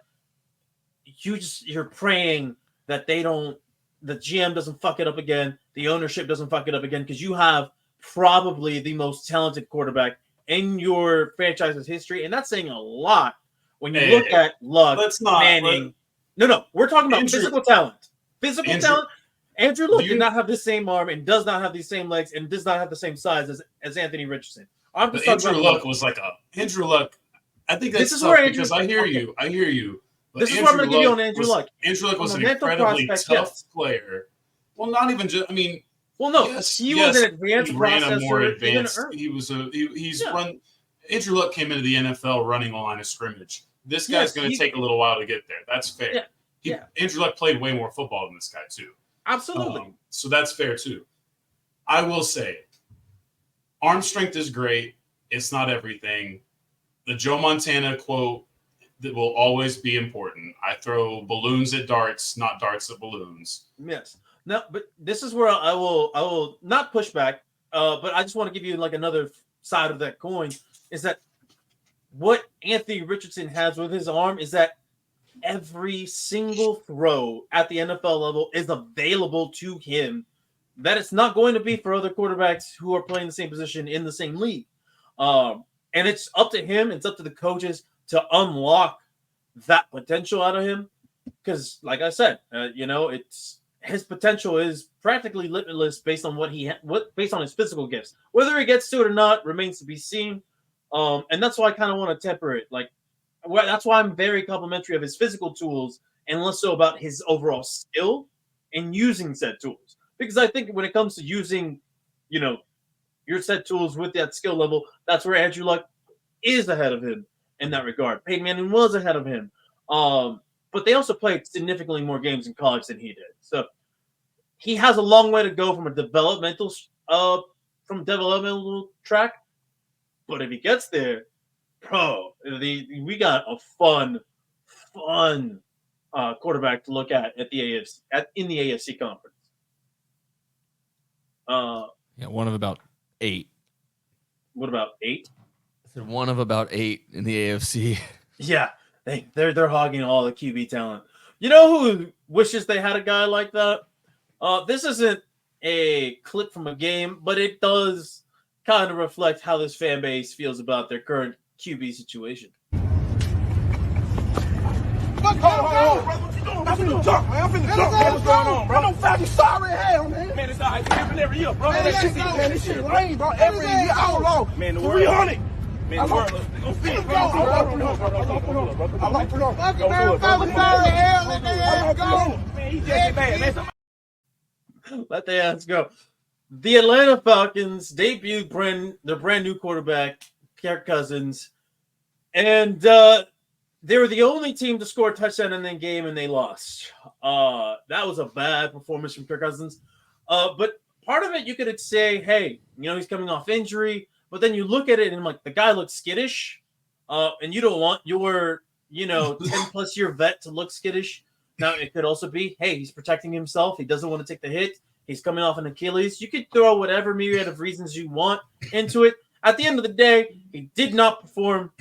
you're praying that the GM doesn't fuck it up again, the ownership doesn't fuck it up again, because you have probably the most talented quarterback in your franchise's history, and that's saying a lot when you look at Luck, Manning. No, we're talking about physical talent. Talent. Andrew Luck did not have the same arm and does not have the same legs and does not have the same size as Anthony Richardson. Andrew Luck was like Andrew Luck. I think that's tough because I hear you. This is what I'm going to give you on Andrew Luck. Andrew Luck was an incredibly tough player. Well, not even just. I mean, well, no, he was an advanced processor. More advanced. He's run. Andrew Luck came into the NFL running a line of scrimmage. This guy's going to take a little while to get there. That's fair. Andrew Luck played way more football than this guy too. Absolutely. So that's fair too. I will say, arm strength is great. It's not everything. The Joe Montana quote that will always be important. I throw balloons at darts, not darts at balloons. Yes. No, but this is where I will not push back, but I just want to give you like another side of that coin is that what Anthony Richardson has with his arm is that every single throw at the NFL level is available to him that it's not going to be for other quarterbacks who are playing the same position in the same league. And it's up to him. It's up to the coaches to unlock that potential out of him. Because like I said, his potential is practically limitless based on based on his physical gifts. Whether he gets to it or not remains to be seen. And that's why I kind of want to temper it. That's why I'm very complimentary of his physical tools and less so about his overall skill in using said tools. Because I think when it comes to using, your said tools with that skill level, that's where Andrew Luck is ahead of him in that regard. Peyton Manning was ahead of him. But they also played significantly more games in college than he did. So he has a long way to go from a developmental track. But if he gets there, bro, we got a fun quarterback to look at the AFC in the AFC conference. One of about 8. What about 8? I said one of about 8 in the AFC. Yeah, they're hogging all the QB talent. You know who wishes they had a guy like that? This isn't a clip from a game, but it does kind of reflect how this fan base feels about their current QB situation. I'm finna talk, man. What's going on, bro? I'm fucking sorry as hell, man. Man, it's all right. It happen every year, bro. Man, this shit rain, bro. Every year, all along. Man, the world. 300. Man, the world. I'm finna go. I'm sorry as hell. Let their ass go. Man, he just bad, man. Let their ass go. The Atlanta Falcons debuted their brand new quarterback, Kirk Cousins, and they were the only team to score a touchdown in that game, and they lost. That was a bad performance from Kirk Cousins. But part of it, you could say, hey, he's coming off injury. But then you look at it, and like the guy looks skittish, and you don't want your 10-plus year vet to look skittish. Now, it could also be, hey, he's protecting himself. He doesn't want to take the hit. He's coming off an Achilles. You could throw whatever myriad of reasons you want into it. At the end of the day, he did not perform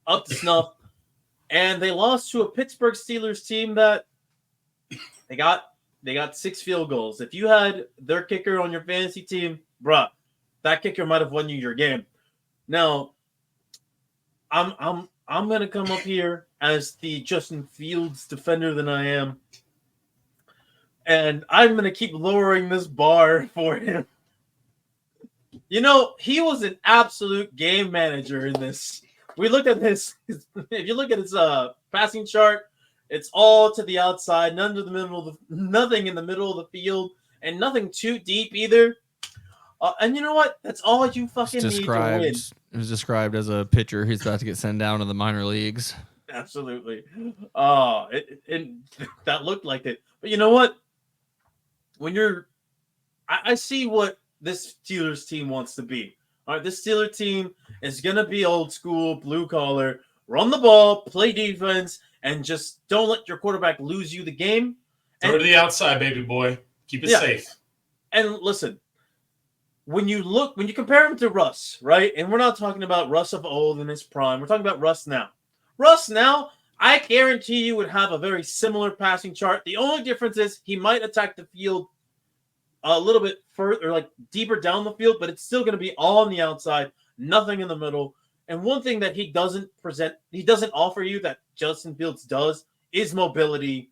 up to snuff. And they lost to a Pittsburgh Steelers team that they got 6 field goals. If you had their kicker on your fantasy team, bruh, that kicker might have won you your game. Now, I'm gonna come up here as the Justin Fields defender than I am. And I'm going to keep lowering this bar for him. He was an absolute game manager in this. We looked at this. If you look at his passing chart, it's all to the outside, nothing in the middle of the field, and nothing too deep either. And you know what? That's all you fucking need to win. It was described as a pitcher who's about to get sent down to the minor leagues. Absolutely. That looked like it. But you know what? I see what this Steelers team wants to be. All right, this Steelers team is going to be old school, blue collar, run the ball, play defense, and just don't let your quarterback lose you the game. Throw to the outside, baby boy. Keep it safe. And listen, when you compare him to Russ, right? And we're not talking about Russ of old in his prime. We're talking about Russ now. Russ now, I guarantee you would have a very similar passing chart. The only difference is he might attack the field a little bit further, like deeper down the field, but it's still going to be all on the outside, nothing in the middle. And one thing that he doesn't offer you that Justin Fields does is mobility.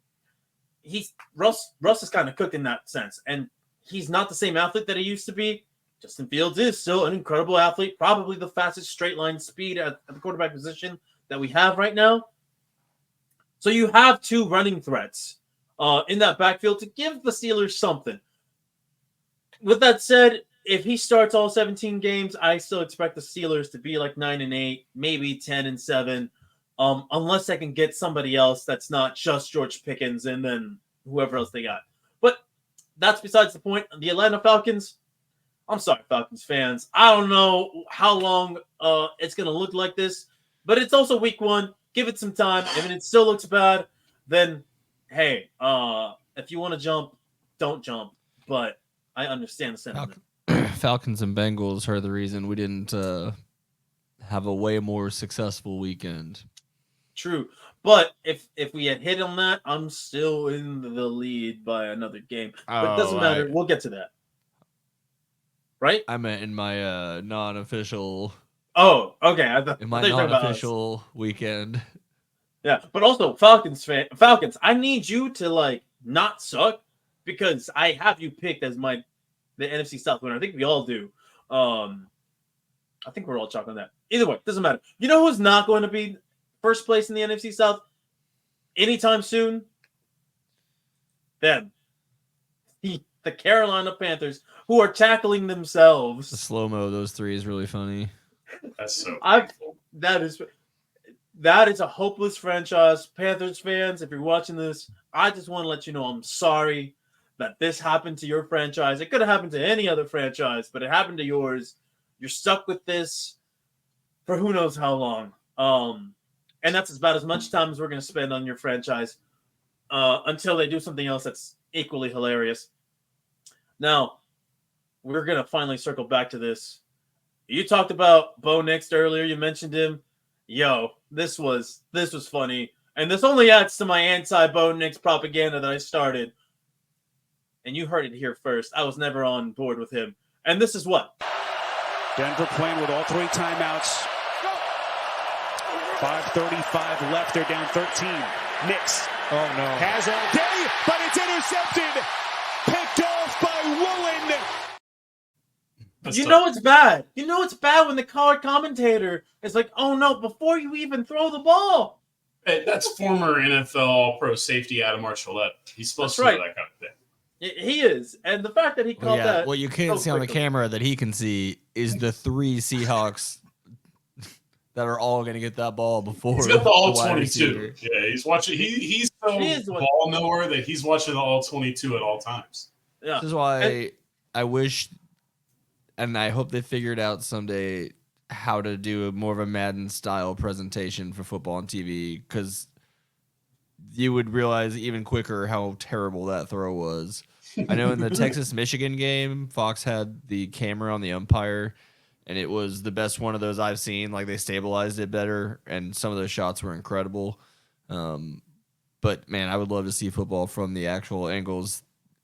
Russ is kind of cooked in that sense, and he's not the same athlete that he used to be. Justin Fields is still an incredible athlete, probably the fastest straight line speed at the quarterback position that we have right now. So you have two running threats in that backfield to give the Steelers something. With that said, if he starts all 17 games, I still expect the Steelers to be like 9-8, maybe 10-7, unless they can get somebody else that's not just George Pickens and then whoever else they got. But that's besides the point. The Atlanta Falcons, I'm sorry, Falcons fans. I don't know how long it's going to look like this, but it's also week 1. Give it some time. If it still looks bad, then, hey, if you want to jump, don't jump. But I understand the sentiment. Falcons and Bengals are the reason we didn't have a way more successful weekend. True. But if we had hit on that, I'm still in the lead by another game. But it doesn't matter. We'll get to that. Right? I meant in my non-official... Oh, okay. In my non-official weekend. Yeah, but also Falcons, I need you to not suck because I have you picked as the NFC South winner. I think we all do. I think we're all chalk on that. Either way, doesn't matter. You know who's not going to be first place in the NFC South anytime soon? Them. The Carolina Panthers, who are tackling themselves. The slow-mo, those three is really funny. That's so cool. That is a hopeless franchise. Panthers fans, if you're watching this, I just want to let you know I'm sorry that this happened to your franchise. It could have happened to any other franchise, but it happened to yours. You're stuck with this for who knows how long. And that's about as much time as we're going to spend on your franchise until they do something else that's equally hilarious. Now, we're going to finally circle back to this. You talked about Bo Nix earlier. You mentioned him. Yo, this was funny. And this only adds to my anti-Bo Nix propaganda that I started. And you heard it here first. I was never on board with him. And this is what? Denver playing with all 3 timeouts. 5:35 left. They're down 13. Nix. Oh, no. Has all day, but it's intercepted. Picked off by Woolen. You know it's bad. You know it's bad when the color commentator is like, oh, no, before you even throw the ball. Hey, that's former NFL pro safety Adam Archuleta. He's supposed to know that kind of thing. He is. And the fact that he called that. What you can't see on the camera that he can see is the 3 Seahawks that are all going to get that ball before. He's got the all 22. Yeah, he's watching. He's so ball knower that he's watching the all 22 at all times. Yeah. This is why I wish, and I hope they figured out someday how to do more of a Madden-style presentation for football on TV, because you would realize even quicker how terrible that throw was. I know in the Texas-Michigan game, Fox had the camera on the umpire, and it was the best one of those I've seen. Like, they stabilized it better, and some of those shots were incredible. But, man, I would love to see football from the actual angles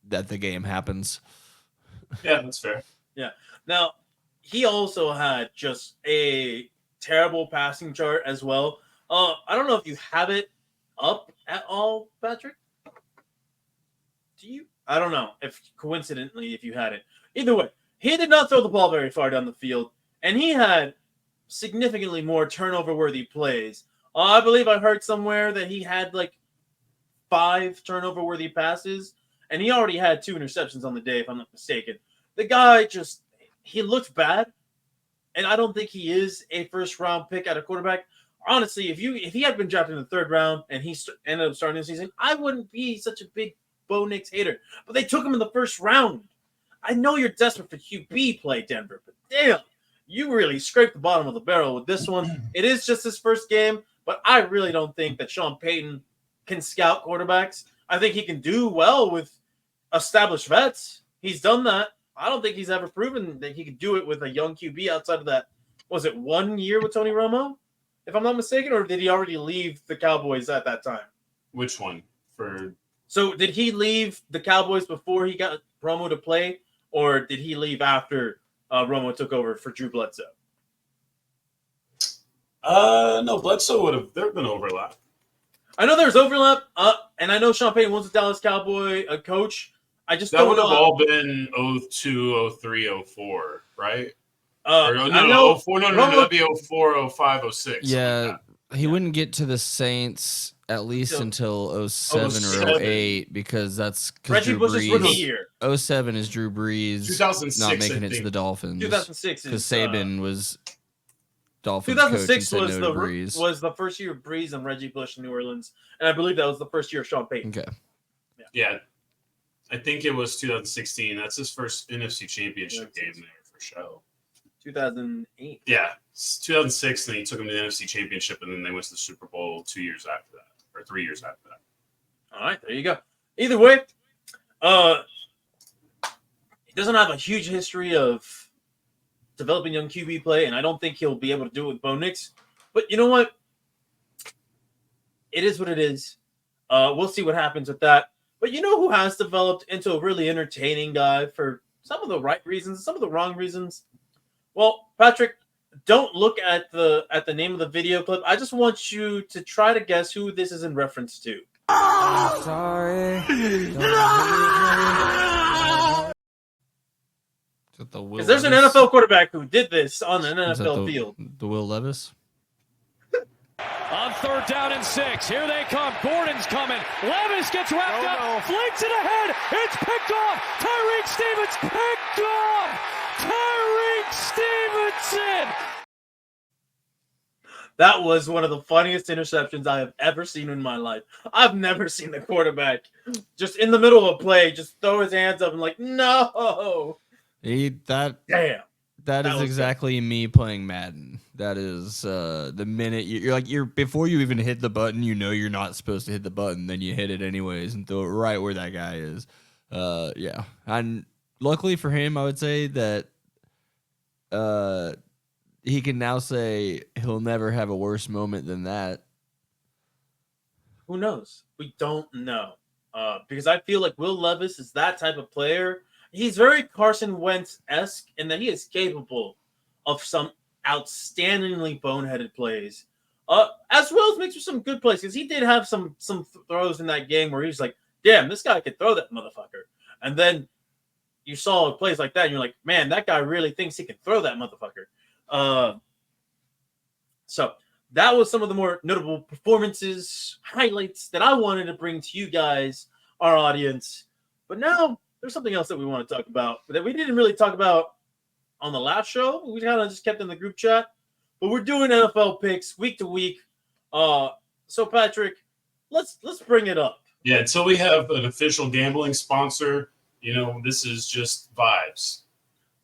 that the game happens. Yeah, that's fair. Yeah. Now, he also had just a terrible passing chart as well. I don't know if you have it up at all, Patrick. Do you? I don't know if coincidentally if you had it. Either way, he did not throw the ball very far down the field, and he had significantly more turnover-worthy plays. I believe I heard somewhere that he had 5 turnover-worthy passes, and he already had 2 interceptions on the day, if I'm not mistaken. The guy he looked bad, and I don't think he is a first-round pick at a quarterback. Honestly, if he had been drafted in the 3rd round and he ended up starting the season, I wouldn't be such a big Bo Nix hater. But they took him in the 1st round. I know you're desperate for QB play, Denver, but damn, you really scraped the bottom of the barrel with this one. It is just his first game, but I really don't think that Sean Payton can scout quarterbacks. I think he can do well with established vets. He's done that. I don't think he's ever proven that he could do it with a young QB outside of that. Was it 1 year with Tony Romo, if I'm not mistaken, or did he already leave the Cowboys at that time? Which one? So did he leave the Cowboys before he got Romo to play, or did he leave after Romo took over for Drew Bledsoe? No, Bledsoe would have. There'd been overlap. I know there's overlap, and I know Sean Payton was a Dallas Cowboy coach. I just that would have all been 02, 03, 04, right? No, 04. No, that'd be 04, 05, 06. Yeah, he wouldn't get to the Saints at least until 07 or 08 because that's Reggie Drew Bush's rookie year. 07 is Drew Brees 2006, not making it to the Dolphins. 2006 because Saban was Dolphins 2006 coach was no to Brees. was the first year of Brees and Reggie Bush in New Orleans, and I believe that was the first year of Sean Payton. Okay. Yeah, I think it was 2016. That's his first NFC Championship game there for sure. 2008. Yeah, 2006. Then he took him to the NFC Championship, and then they went to the Super Bowl 2 years after that, or 3 years after that. All right, there you go. Either way, he doesn't have a huge history of developing young QB play, and I don't think he'll be able to do it with Bo Nix. But you know what? It is what it is. We'll see what happens with that. But you know who has developed into a really entertaining guy for some of the right reasons, some of the wrong reasons? Well, Patrick, don't look at the name of the video clip. I just want you to try to guess who this is in reference to. I'm sorry. Because there's an NFL quarterback who did this on an NFL field. The Will Levis? On 3rd down and 6. Here they come. Gordon's coming. Levis gets wrapped up. Flings it ahead. It's picked off. Tyreek Stevens picked off. Tyreek Stevenson. That was one of the funniest interceptions I have ever seen in my life. I've never seen the quarterback just in the middle of a play just throw his hands up and like, no. That is exactly me playing Madden. That is the minute you're before you even hit the button, you know you're not supposed to hit the button, then you hit it anyways and throw it right where that guy is. Yeah. And luckily for him, I would say that he can now say he'll never have a worse moment than that. Who knows? We don't know. Because I feel like Will Levis is that type of player. He's very Carson Wentz-esque in that he is capable of some outstandingly boneheaded plays, as well as makes some good plays. Because he did have some throws in that game where he was like, damn, this guy could throw that motherfucker. And then you saw plays like that, and you're like, man, that guy really thinks he can throw that motherfucker. So that was some of the more notable performances, highlights that I wanted to bring to you guys, our audience. But now there's something else that we want to talk about that we didn't really talk about on the last show. We kind of just kept in the group chat, but we're doing NFL picks week to week. So Patrick, let's bring it up. Yeah, until we have an official gambling sponsor, this is just vibes.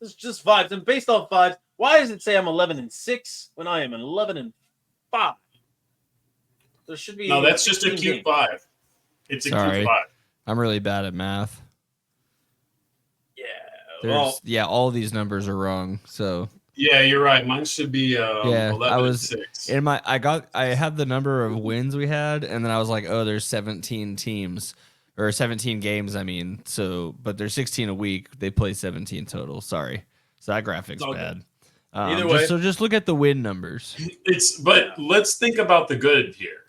This is just vibes, and based off vibes, why does it say I'm 11-6 when I am 11-5? There should be that's just a cute vibe. It's a cute vibe. I'm really bad at math. Yeah. All these numbers are wrong. So yeah, you're right. Mine should be 11-6. I had the number of wins we had, and then I was like, oh, there's 17 teams or 17 games. I mean, but there's 16 a week. They play 17 total. Sorry, so that graphic's bad. Either way, just look at the win numbers. But let's think about the good here.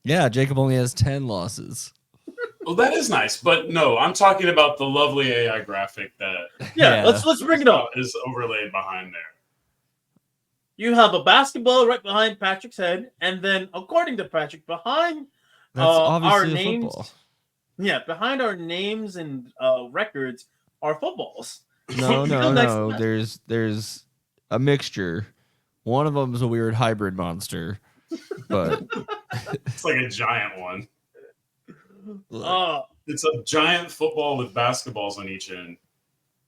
Yeah, Jacob only has 10 losses. Well, that is nice, but no, I'm talking about the lovely AI graphic that let's bring it up. Is overlaid behind there. You have a basketball right behind Patrick's head, and then, according to Patrick, behind our names, football. Yeah, behind our names and records are footballs. No. There's a mixture. One of them is a weird hybrid monster, but it's like a giant one. It's a giant football with basketballs on each end.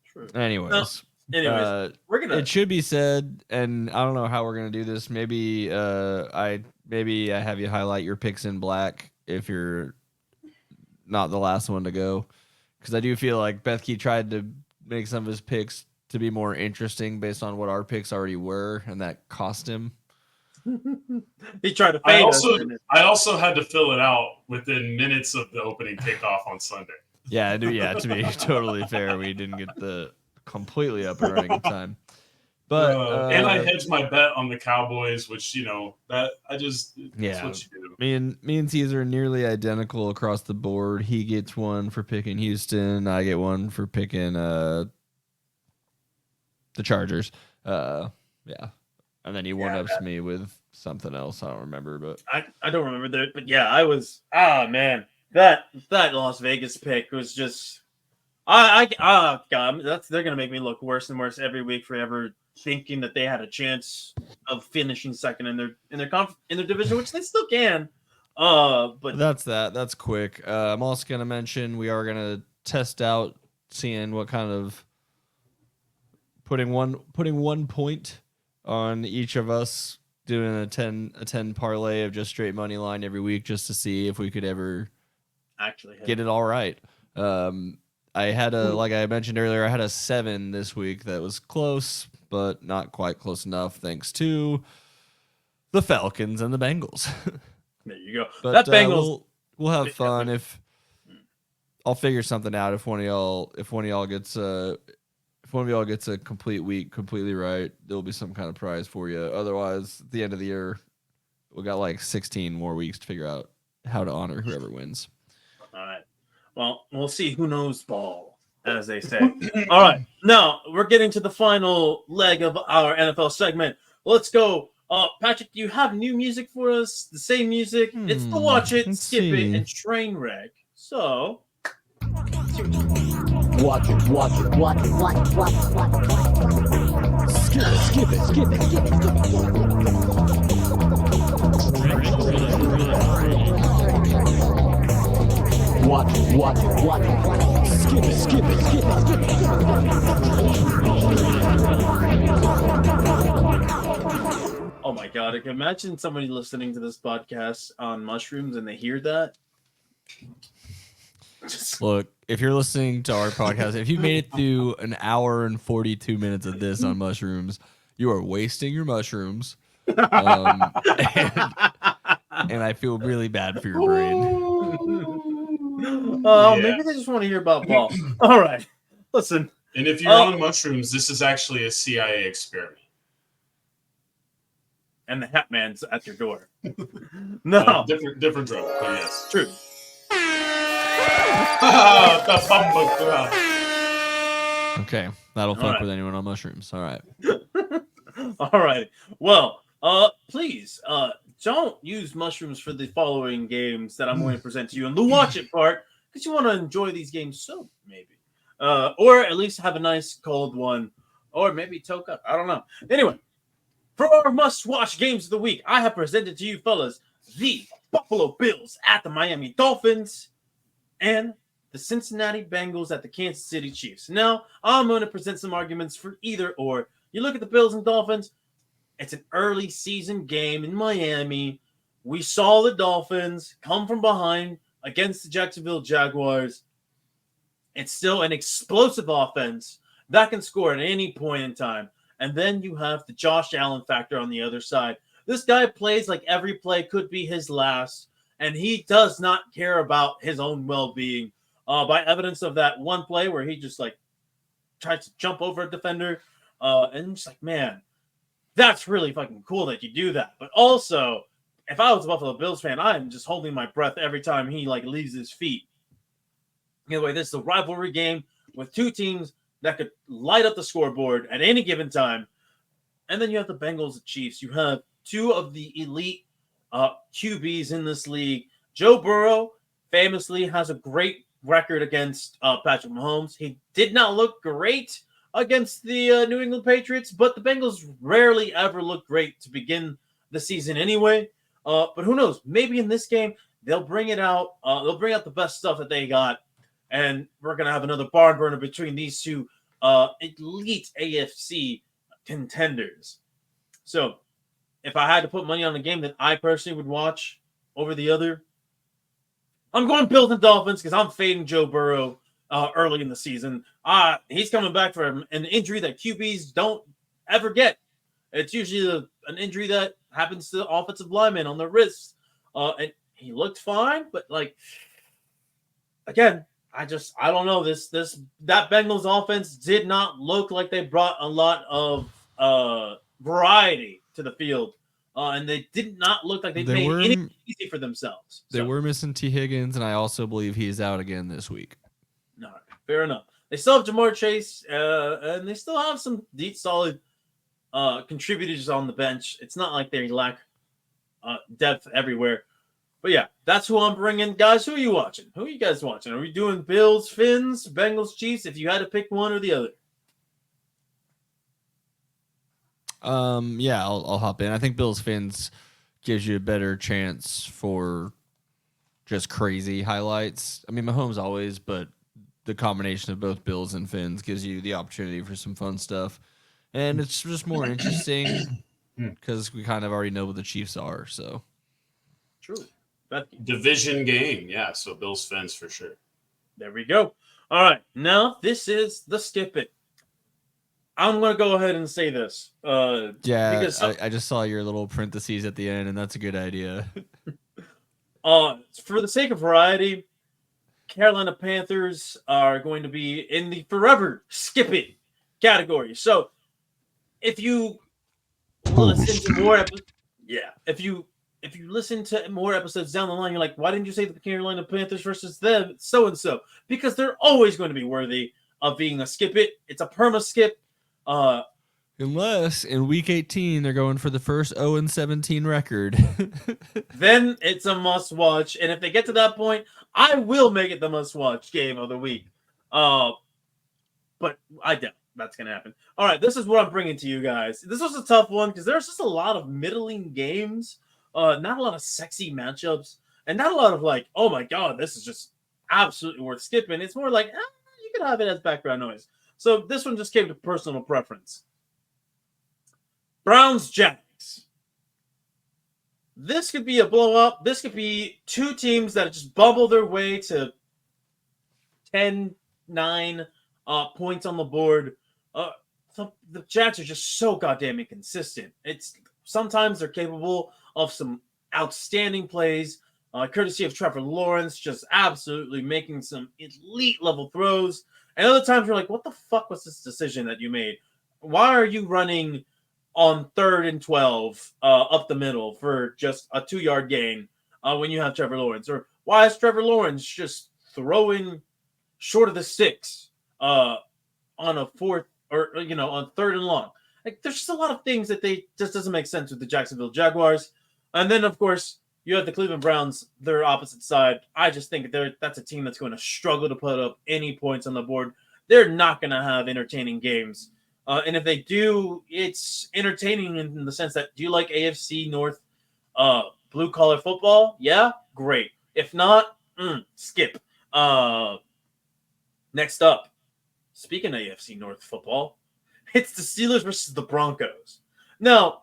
True. Anyways, we're gonna. It should be said, and I don't know how we're gonna do this. Maybe I have you highlight your picks in black if you're not the last one to go, because I do feel like Bethke tried to make some of his picks to be more interesting based on what our picks already were, and that cost him. He tried to fade us. I also had to fill it out within minutes of the opening kickoff on Sunday. Yeah, to be totally fair, we didn't get the completely up and running in time. But and I hedged my bet on the Cowboys, which that's what you do. Me and Caesar are nearly identical across the board. He gets one for picking Houston. I get one for picking the Chargers. And then he one-ups me with something else. I don't remember, but I don't remember that. But yeah, I was man, that Las Vegas pick was just God, they're gonna make me look worse and worse every week for ever thinking that they had a chance of finishing second in their division, which they still can. But that's quick. I'm also gonna mention we are gonna test out seeing what kind of putting one point on each of us, doing a 10 parlay of just straight money line every week, just to see if we could ever actually get it all right. I had like I mentioned earlier, I had a 7 this week that was close, but not quite close enough, thanks to the Falcons and the Bengals. There you go. But that Bengals, we'll have fun. If I'll figure something out, if one of y'all gets a complete week completely right, there'll be some kind of prize for you. Otherwise, at the end of the year, we got like 16 more weeks to figure out how to honor whoever wins. All right. Well, we'll see who knows ball, as they say. All right. Now, we're getting to the final leg of our NFL segment. Let's go. Patrick, do you have new music for us? The same music? It's the Watch It, Skip It, and Train Wreck. So... Watch it. Skip it. Watch it. Skip it. Oh my God! I can imagine somebody listening to this podcast on mushrooms and they hear that. Look, if you're listening to our podcast, if you made it through an hour and 42 minutes of this on mushrooms, you are wasting your mushrooms. And I feel really bad for your brain. Maybe they just want to hear about ball. All right. Listen. And if you're on mushrooms, this is actually a CIA experiment. And the Hat Man's at your door. No. Different drug, but yes. True. Okay, that'll fuck with anyone on mushrooms. All right. All right. Well, please, don't use mushrooms for the following games that I'm going to present to you in the watch it part, because you want to enjoy these games so maybe. Or at least have a nice cold one, or maybe toke up. I don't know. Anyway, for our must-watch games of the week, I have presented to you fellas the Buffalo Bills at the Miami Dolphins and the Cincinnati Bengals at the Kansas City Chiefs. Now, I'm going to present some arguments for either or. You look at the Bills and Dolphins, it's an early season game in Miami. We saw the Dolphins come from behind against the Jacksonville Jaguars. It's still an explosive offense that can score at any point in time. And then you have the Josh Allen factor on the other side. This guy plays like every play could be his last, and he does not care about his own well-being. By evidence of that one play where he just tried to jump over a defender, and I'm just like, man, that's really fucking cool that you do that. But also, if I was a Buffalo Bills fan, I'm just holding my breath every time he leaves his feet. Anyway, this is a rivalry game with two teams that could light up the scoreboard at any given time. And then you have the Bengals and Chiefs. You have two of the elite QBs in this league. Joe Burrow famously has a great record against Patrick Mahomes. He did not look great against the New England Patriots, but the Bengals rarely ever look great to begin the season anyway. But who knows? Maybe in this game, they'll bring it out. They'll bring out the best stuff that they got. And we're going to have another barn burner between these two elite AFC contenders. So if I had to put money on the game that I personally would watch over the other, I'm going Bills and Dolphins because I'm fading Joe Burrow early in the season. He's coming back from an injury that QBs don't ever get. It's usually an injury that happens to the offensive linemen on their wrists. And he looked fine, but like again, I don't know. That Bengals offense did not look like they brought a lot of variety to the field. And they did not look like they made anything easy for themselves. They were missing T. Higgins, and I also believe he's out again this week. No, fair enough. They still have Jamar Chase, and they still have some deep, solid contributors on the bench. It's not like they lack depth everywhere. But yeah, that's who I'm bringing. Guys, who are you watching? Who are you guys watching? Are we doing Bills, Fins, Bengals, Chiefs? If you had to pick one or the other. Yeah, I'll hop in. I think Bills Fins gives you a better chance for just crazy highlights. I mean, Mahomes always, but the combination of both Bills and Fins gives you the opportunity for some fun stuff. And it's just more interesting because we kind of already know what the Chiefs are. So true. Division game. Yeah, so Bills Fins for sure. There we go. All right. Now this is the skip it. I'm going to go ahead and say this. Because I just saw your little parentheses at the end, and that's a good idea. For the sake of variety, Carolina Panthers are going to be in the forever skip it category. So if you listen to more if you listen to more episodes down the line, you're like, why didn't you say the Carolina Panthers versus them so-and-so? Because they're always going to be worthy of being a skip it. It's a perma skip. Unless in week 18 they're going for the first 0-17 record. Then it's a must watch. And if they get to that point, I will make it the must watch game of the week. But I doubt that's going to happen. All right, this is what I'm bringing to you guys. This was a tough one because there's just a lot of middling games. Not a lot of sexy matchups. And not a lot of like, oh my God, this is just absolutely worth skipping. It's more like, you can have it as background noise. So this one just came to personal preference. Browns, Jags. This could be a blow up. This could be two teams that just bubble their way to 10-9 points on the board. The Jags are just so goddamn inconsistent. Sometimes they're capable of some outstanding plays, courtesy of Trevor Lawrence, just absolutely making some elite level throws. And other times you're like, what the fuck was this decision that you made? Why are you running on 3rd and 12 up the middle for just a 2-yard gain when you have Trevor Lawrence? Or why is Trevor Lawrence just throwing short of the 6 on a 4th or, on 3rd and long? Like, there's just a lot of things that just doesn't make sense with the Jacksonville Jaguars. And then, of course, you have the Cleveland Browns, their opposite side. I just think that's a team that's going to struggle to put up any points on the board. They're not going to have entertaining games. And if they do, it's entertaining in the sense that, do you like AFC North blue-collar football? Yeah? Great. If not, skip. Next up, speaking of AFC North football, it's the Steelers versus the Broncos. Now,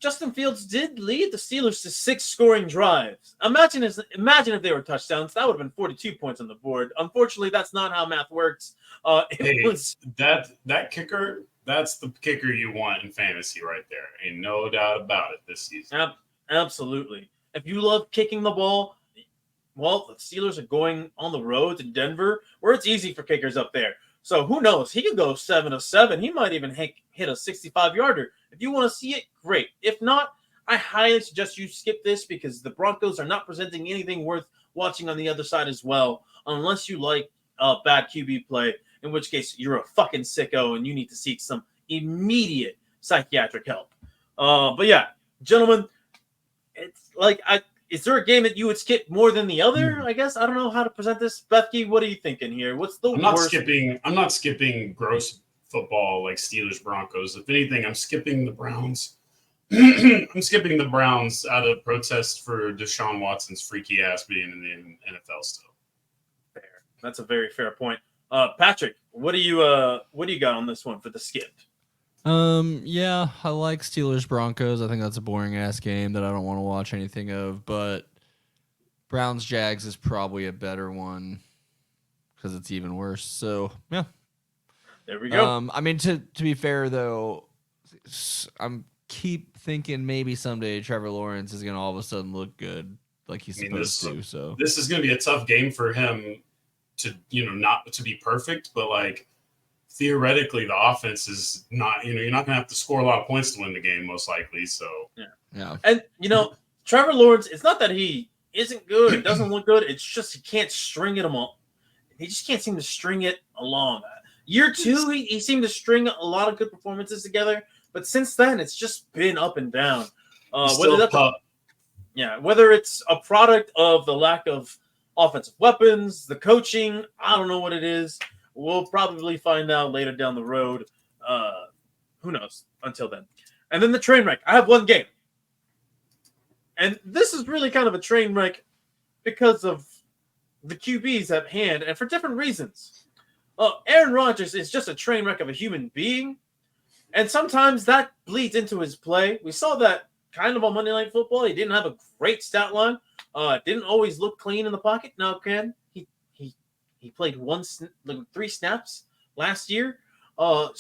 Justin Fields did lead the Steelers to 6 scoring drives. Imagine if they were touchdowns. That would have been 42 points on the board. Unfortunately, that's not how math works. That kicker, that's the kicker you want in fantasy right there. Ain't no doubt about it this season. Absolutely. If you love kicking the ball, well, the Steelers are going on the road to Denver, where it's easy for kickers up there. So who knows? He could go 7 of 7. He might even hit a 65-yarder. If you want to see it, great. If not, I highly suggest you skip this because the Broncos are not presenting anything worth watching on the other side as well, unless you like bad QB play, in which case you're a fucking sicko and you need to seek some immediate psychiatric help. But yeah, gentlemen, it's like is there a game that you would skip more than the other? I guess I don't know how to present this. Bethke, what are you thinking here? What's the worst? I'm not skipping gross football like Steelers Broncos. If anything, I'm skipping the Browns. I'm skipping the Browns out of protest for Deshaun Watson's freaky ass being in the NFL still. Fair. That's a very fair point. Patrick, what do you got on this one for the skip? Yeah, I like Steelers Broncos. I think that's a boring ass game that I don't want to watch anything of, but Browns Jags is probably a better one because it's even worse. So yeah, there we go. I mean, to be fair though, I'm keep thinking maybe someday Trevor Lawrence is gonna all of a sudden look good like he's supposed to. So this is gonna be a tough game for him to not to be perfect, but like theoretically the offense is not you're not gonna have to score a lot of points to win the game most likely. So yeah, and Trevor Lawrence, it's not that he isn't good, it doesn't look good, it's just he can't string it along. He just can't seem to string it along. Year 2, he seemed to string a lot of good performances together, but since then it's just been up and down. Whether it's a product of the lack of offensive weapons, the coaching, I don't know what it is. We'll probably find out later down the road. Who knows? Until then. And then the train wreck. I have one game. And this is really kind of a train wreck because of the QBs at hand and for different reasons. Aaron Rodgers is just a train wreck of a human being. And sometimes that bleeds into his play. We saw that kind of on Monday Night Football. He didn't have a great stat line. Didn't always look clean in the pocket. Now, he played 3 snaps last year. And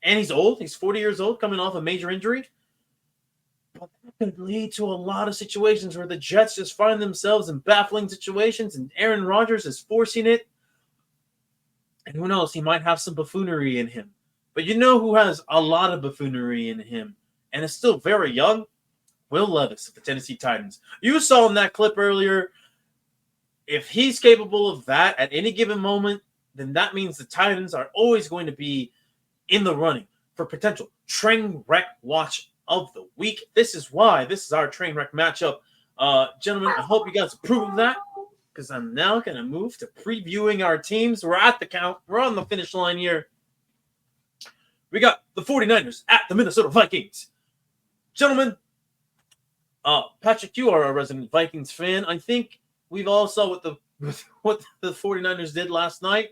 he's old. He's 40 years old, coming off a major injury. But that could lead to a lot of situations where the Jets just find themselves in baffling situations, and Aaron Rodgers is forcing it. And who knows? He might have some buffoonery in him. But you know who has a lot of buffoonery in him and is still very young? Will Levis of the Tennessee Titans. You saw in that clip earlier, if he's capable of that at any given moment, then that means the Titans are always going to be in the running for potential train wreck watch of the week. This is why this is our train wreck matchup. Gentlemen, I hope you guys approve of that, because I'm now going to move to previewing our teams. We're at the count. We're on the finish line here. We got the 49ers at the Minnesota Vikings. Gentlemen, Patrick, you are a resident Vikings fan. I think we've all saw what the 49ers did last night.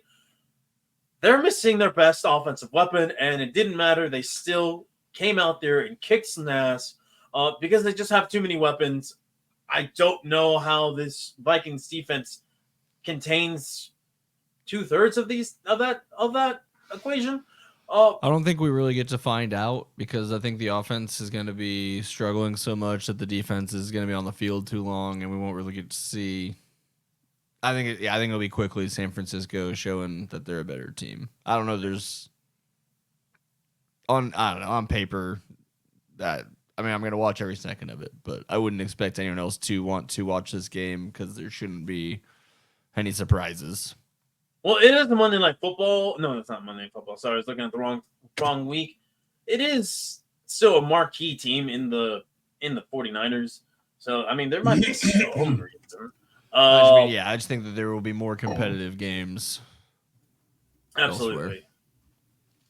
They're missing their best offensive weapon, and it didn't matter. They still came out there and kicked some ass because they just have too many weapons. I don't know how this Vikings defense contains 2/3 of that equation. I don't think we really get to find out because I think the offense is going to be struggling so much that the defense is going to be on the field too long, and we won't really get to see. I think it'll be quickly San Francisco showing that they're a better team. I don't know. On paper that. I mean, I'm going to watch every second of it, but I wouldn't expect anyone else to want to watch this game because there shouldn't be any surprises. Well, it is the Monday Night Football. No, it's not Monday Night Football. Sorry, I was looking at the wrong week. It is still a marquee team in the 49ers. So, I mean, there might be some reason. I just think that there will be more competitive games. Absolutely.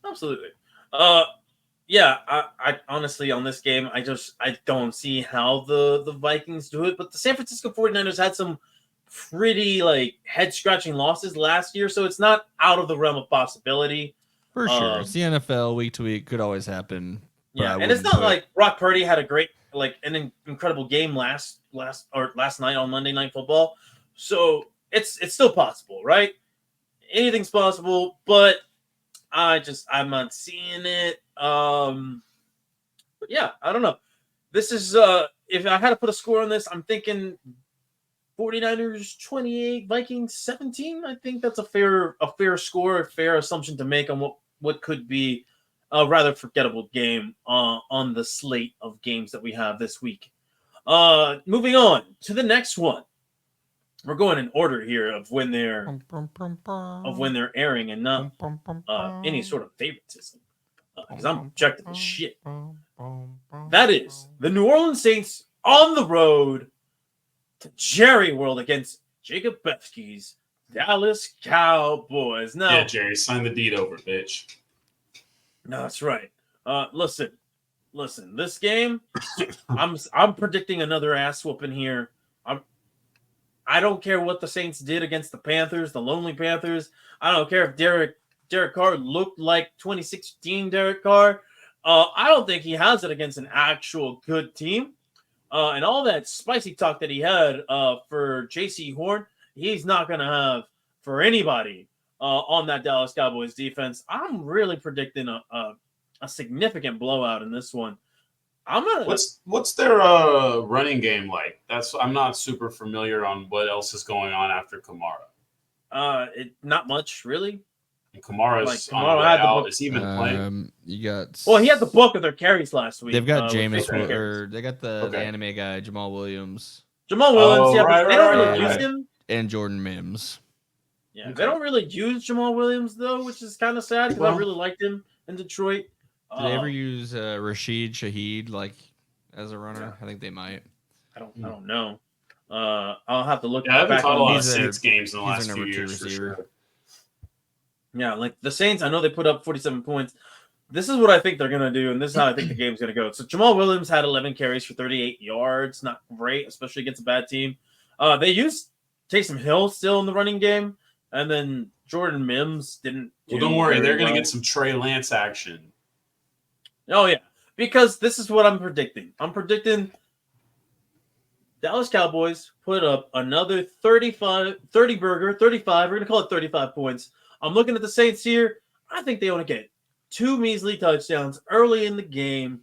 Absolutely. I honestly on this game, I don't see how the Vikings do it, but the San Francisco 49ers had some pretty head-scratching losses last year, so it's not out of the realm of possibility. For sure. It's the NFL, week to week, could always happen. Yeah, and it's not like Brock Purdy had a great an incredible game last night on Monday Night Football. So it's still possible, right? Anything's possible, but I'm not seeing it. But yeah, I don't know. This is if I had to put a score on this, I'm thinking 49ers 28, Vikings 17. I think that's a fair score, a fair assumption to make on what could be a rather forgettable game on the slate of games that we have this week. Moving on to the next one. We're going in order here of when they're airing and not any sort of favoritism. Because I'm objective as shit. That is the New Orleans Saints on the road to Jerry World against Jacob Bethke's Dallas Cowboys. Now, yeah, Jerry, sign the deed over, bitch. No, that's right. Listen. This game, I'm predicting another ass whooping here. I don't care what the Saints did against the Panthers, the Lonely Panthers. I don't care if Derek Carr looked like 2016 Derek Carr. I don't think he has it against an actual good team. And all that spicy talk that he had for J.C. Horn, he's not going to have for anybody on that Dallas Cowboys defense. I'm really predicting a significant blowout in this one. What's their running game like? I'm not super familiar on what else is going on after Kamara. Not much really. And Kamara's on the way out. Is he even playing? Well, he had the bulk of their carries last week. They've got Jameis, or they got the anime guy Jamal Williams. They don't really use him. And Jordan Mims. Yeah, they don't really use Jamal Williams though, which is kind of sad because I really liked him in Detroit. Did they ever use Rashid Shaheed as a runner? I think they might. I don't know. I'll have to look. Yeah, I haven't caught a lot of Saints games in the last few years. For sure. Yeah, like the Saints, I know they put up 47 points. This is what I think they're gonna do, and this is how I think the game's gonna go. So Jamal Williams had 11 carries for 38 yards. Not great, especially against a bad team. They used Taysom Hill still in the running game, and then Jordan Mims didn't. Well, don't worry, they're gonna get some Trey Lance action. Oh, yeah, because this is what I'm predicting. I'm predicting Dallas Cowboys put up another 30 burger, 35. We're going to call it 35 points. I'm looking at the Saints here. I think they want to get 2 measly touchdowns early in the game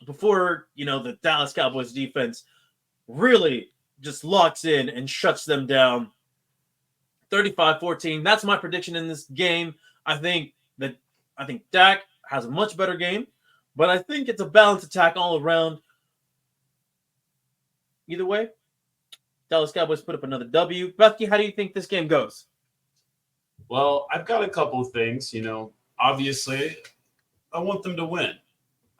before, the Dallas Cowboys defense really just locks in and shuts them down. 35-14. That's my prediction in this game. I think Dak has a much better game, but I think it's a balanced attack all around. Either way, Dallas Cowboys put up another W. Bucky, how do you think this game goes? Well, I've got a couple of things. Obviously, I want them to win.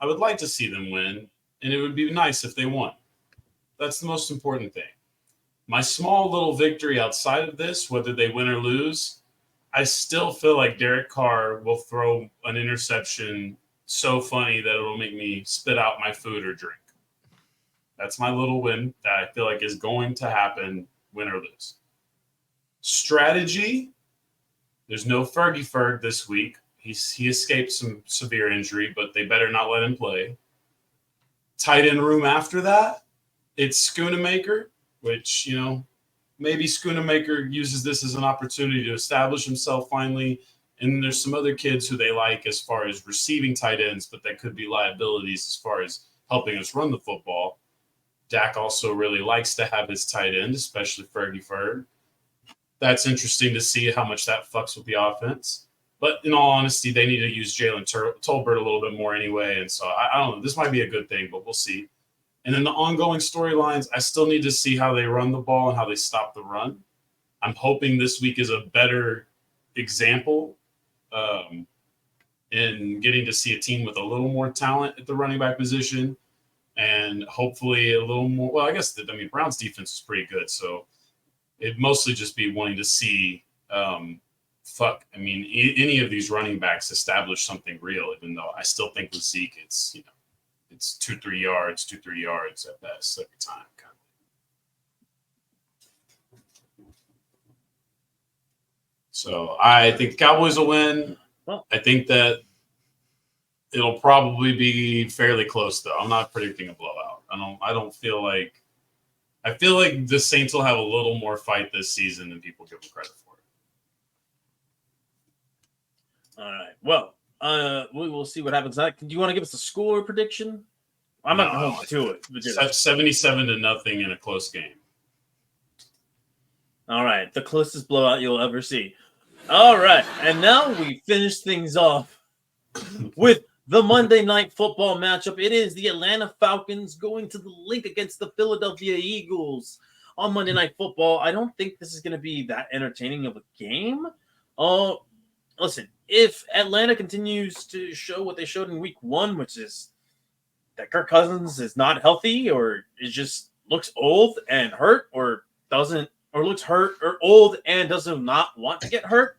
I would like to see them win, and it would be nice if they won. That's the most important thing. My small little victory outside of this, whether they win or lose, I still feel like Derek Carr will throw an interception so funny that it'll make me spit out my food or drink. That's my little win that I feel like is going to happen, win or lose. Strategy, there's no Fergie Ferg this week. He escaped some severe injury, but they better not let him play. Tight end room after that, it's Schoonamaker, which, maybe Schoonamaker uses this as an opportunity to establish himself finally. And there's some other kids who they like as far as receiving tight ends, but that could be liabilities as far as helping us run the football. Dak also really likes to have his tight end, especially Fergie Ferg. That's interesting to see how much that fucks with the offense. But in all honesty, they need to use Jalen Tolbert a little bit more anyway. And so I don't know. This might be a good thing, but we'll see. And then the ongoing storylines, I still need to see how they run the ball and how they stop the run. I'm hoping this week is a better example in getting to see a team with a little more talent at the running back position and hopefully a little more. Well, I guess Brown's defense is pretty good. So it'd mostly just be wanting to see any of these running backs establish something real, even though I still think with Zeke, it's 2-3 yards at best every time. So I think the Cowboys will win. Well, I think that it'll probably be fairly close, though. I'm not predicting a blowout. I feel like the Saints will have a little more fight this season than people give them credit for. All right. Well, we will see what happens. Do you want to give us a score prediction? I'm not going to hold to it. 77-0 in a close game. All right. The closest blowout you'll ever see. All right. And now we finish things off with the Monday Night Football matchup. It is the Atlanta Falcons going to the Link against the Philadelphia Eagles on Monday Night Football. I don't think this is going to be that entertaining of a game. Listen, if Atlanta continues to show what they showed in week 1, which is that Kirk Cousins is not healthy or it just looks old and hurt or looks hurt or old and does not want to get hurt,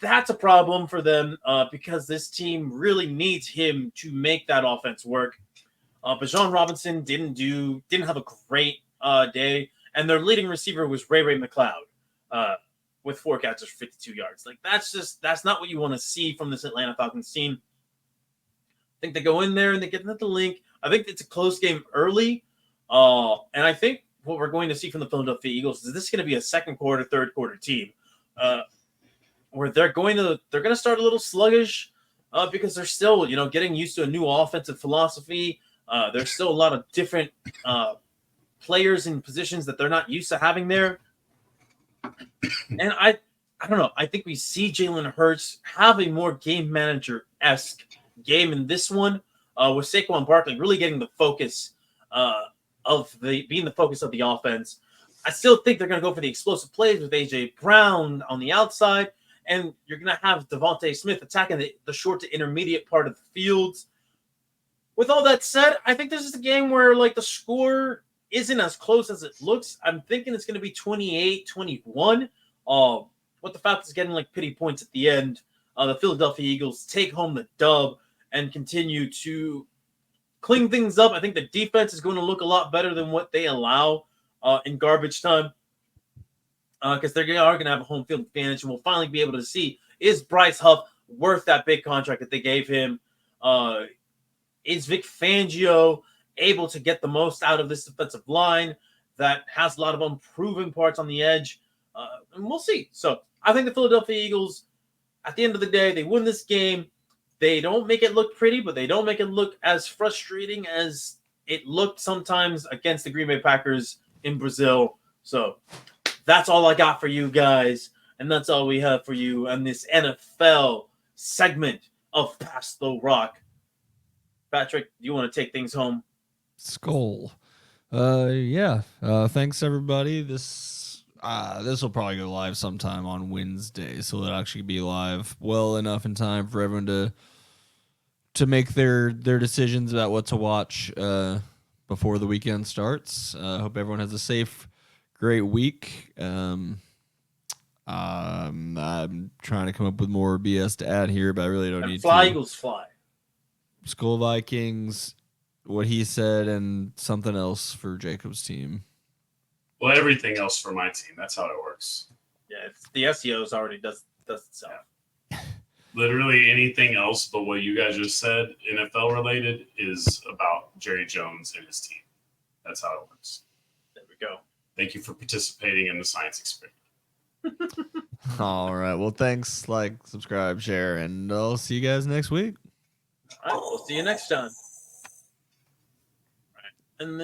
that's a problem for them because this team really needs him to make that offense work. Bijan Robinson didn't have a great day, and their leading receiver was Ray McCloud with 4 catches for 52 yards. Like that's not what you want to see from this Atlanta Falcons team. I think they go in there and they get into the Link. I think it's a close game early, And I think what we're going to see from the Philadelphia Eagles is this is going to be a second quarter, third quarter team, where they're going to start a little sluggish because they're still getting used to a new offensive philosophy. There's still a lot of different players in positions that they're not used to having there. And I don't know. I think we see Jalen Hurts have a more game manager-esque game in this one, with Saquon Barkley really getting the focus being the focus of the offense. I still think they're going to go for the explosive plays with A.J. Brown on the outside, and you're going to have Devontae Smith attacking the short to intermediate part of the fields. With all that said, I think this is a game where the score isn't as close as it looks. I'm thinking it's going to be 28-21. With the Falcons getting pity points at the end, the Philadelphia Eagles take home the dub and continue to clean things up. I think the defense is going to look a lot better than what they allow in garbage time, because they are going to have a home field advantage, and we'll finally be able to see, is Bryce Huff worth that big contract that they gave him? Is Vic Fangio able to get the most out of this defensive line that has a lot of unproven parts on the edge? And we'll see. So I think the Philadelphia Eagles, at the end of the day, they win this game. They don't make it look pretty, but they don't make it look as frustrating as it looked sometimes against the Green Bay Packers in Brazil. So that's all I got for you guys. And that's all we have for you on this NFL segment of Pass the Rock. Patrick, do you want to take things home? Skol. Yeah. Thanks everybody. This will probably go live sometime on Wednesday, so it'll actually be live well enough in time for everyone to make their decisions about what to watch before the weekend starts. Hope everyone has a safe, great week. I'm trying to come up with more BS to add here, but I really don't need to. Fly Eagles fly. Skol Vikings, what he said, and something else for Jacob's team. Well, everything else for my team. That's how it works. Yeah, the SEOs already does itself. Literally anything else but what you guys just said, NFL related, is about Jerry Jones and his team. That's how it works. There we go. Thank you for participating in the science experiment. All right. Well, thanks. Like, subscribe, share, and I'll see you guys next week. All right. We'll see you next time. All right. And then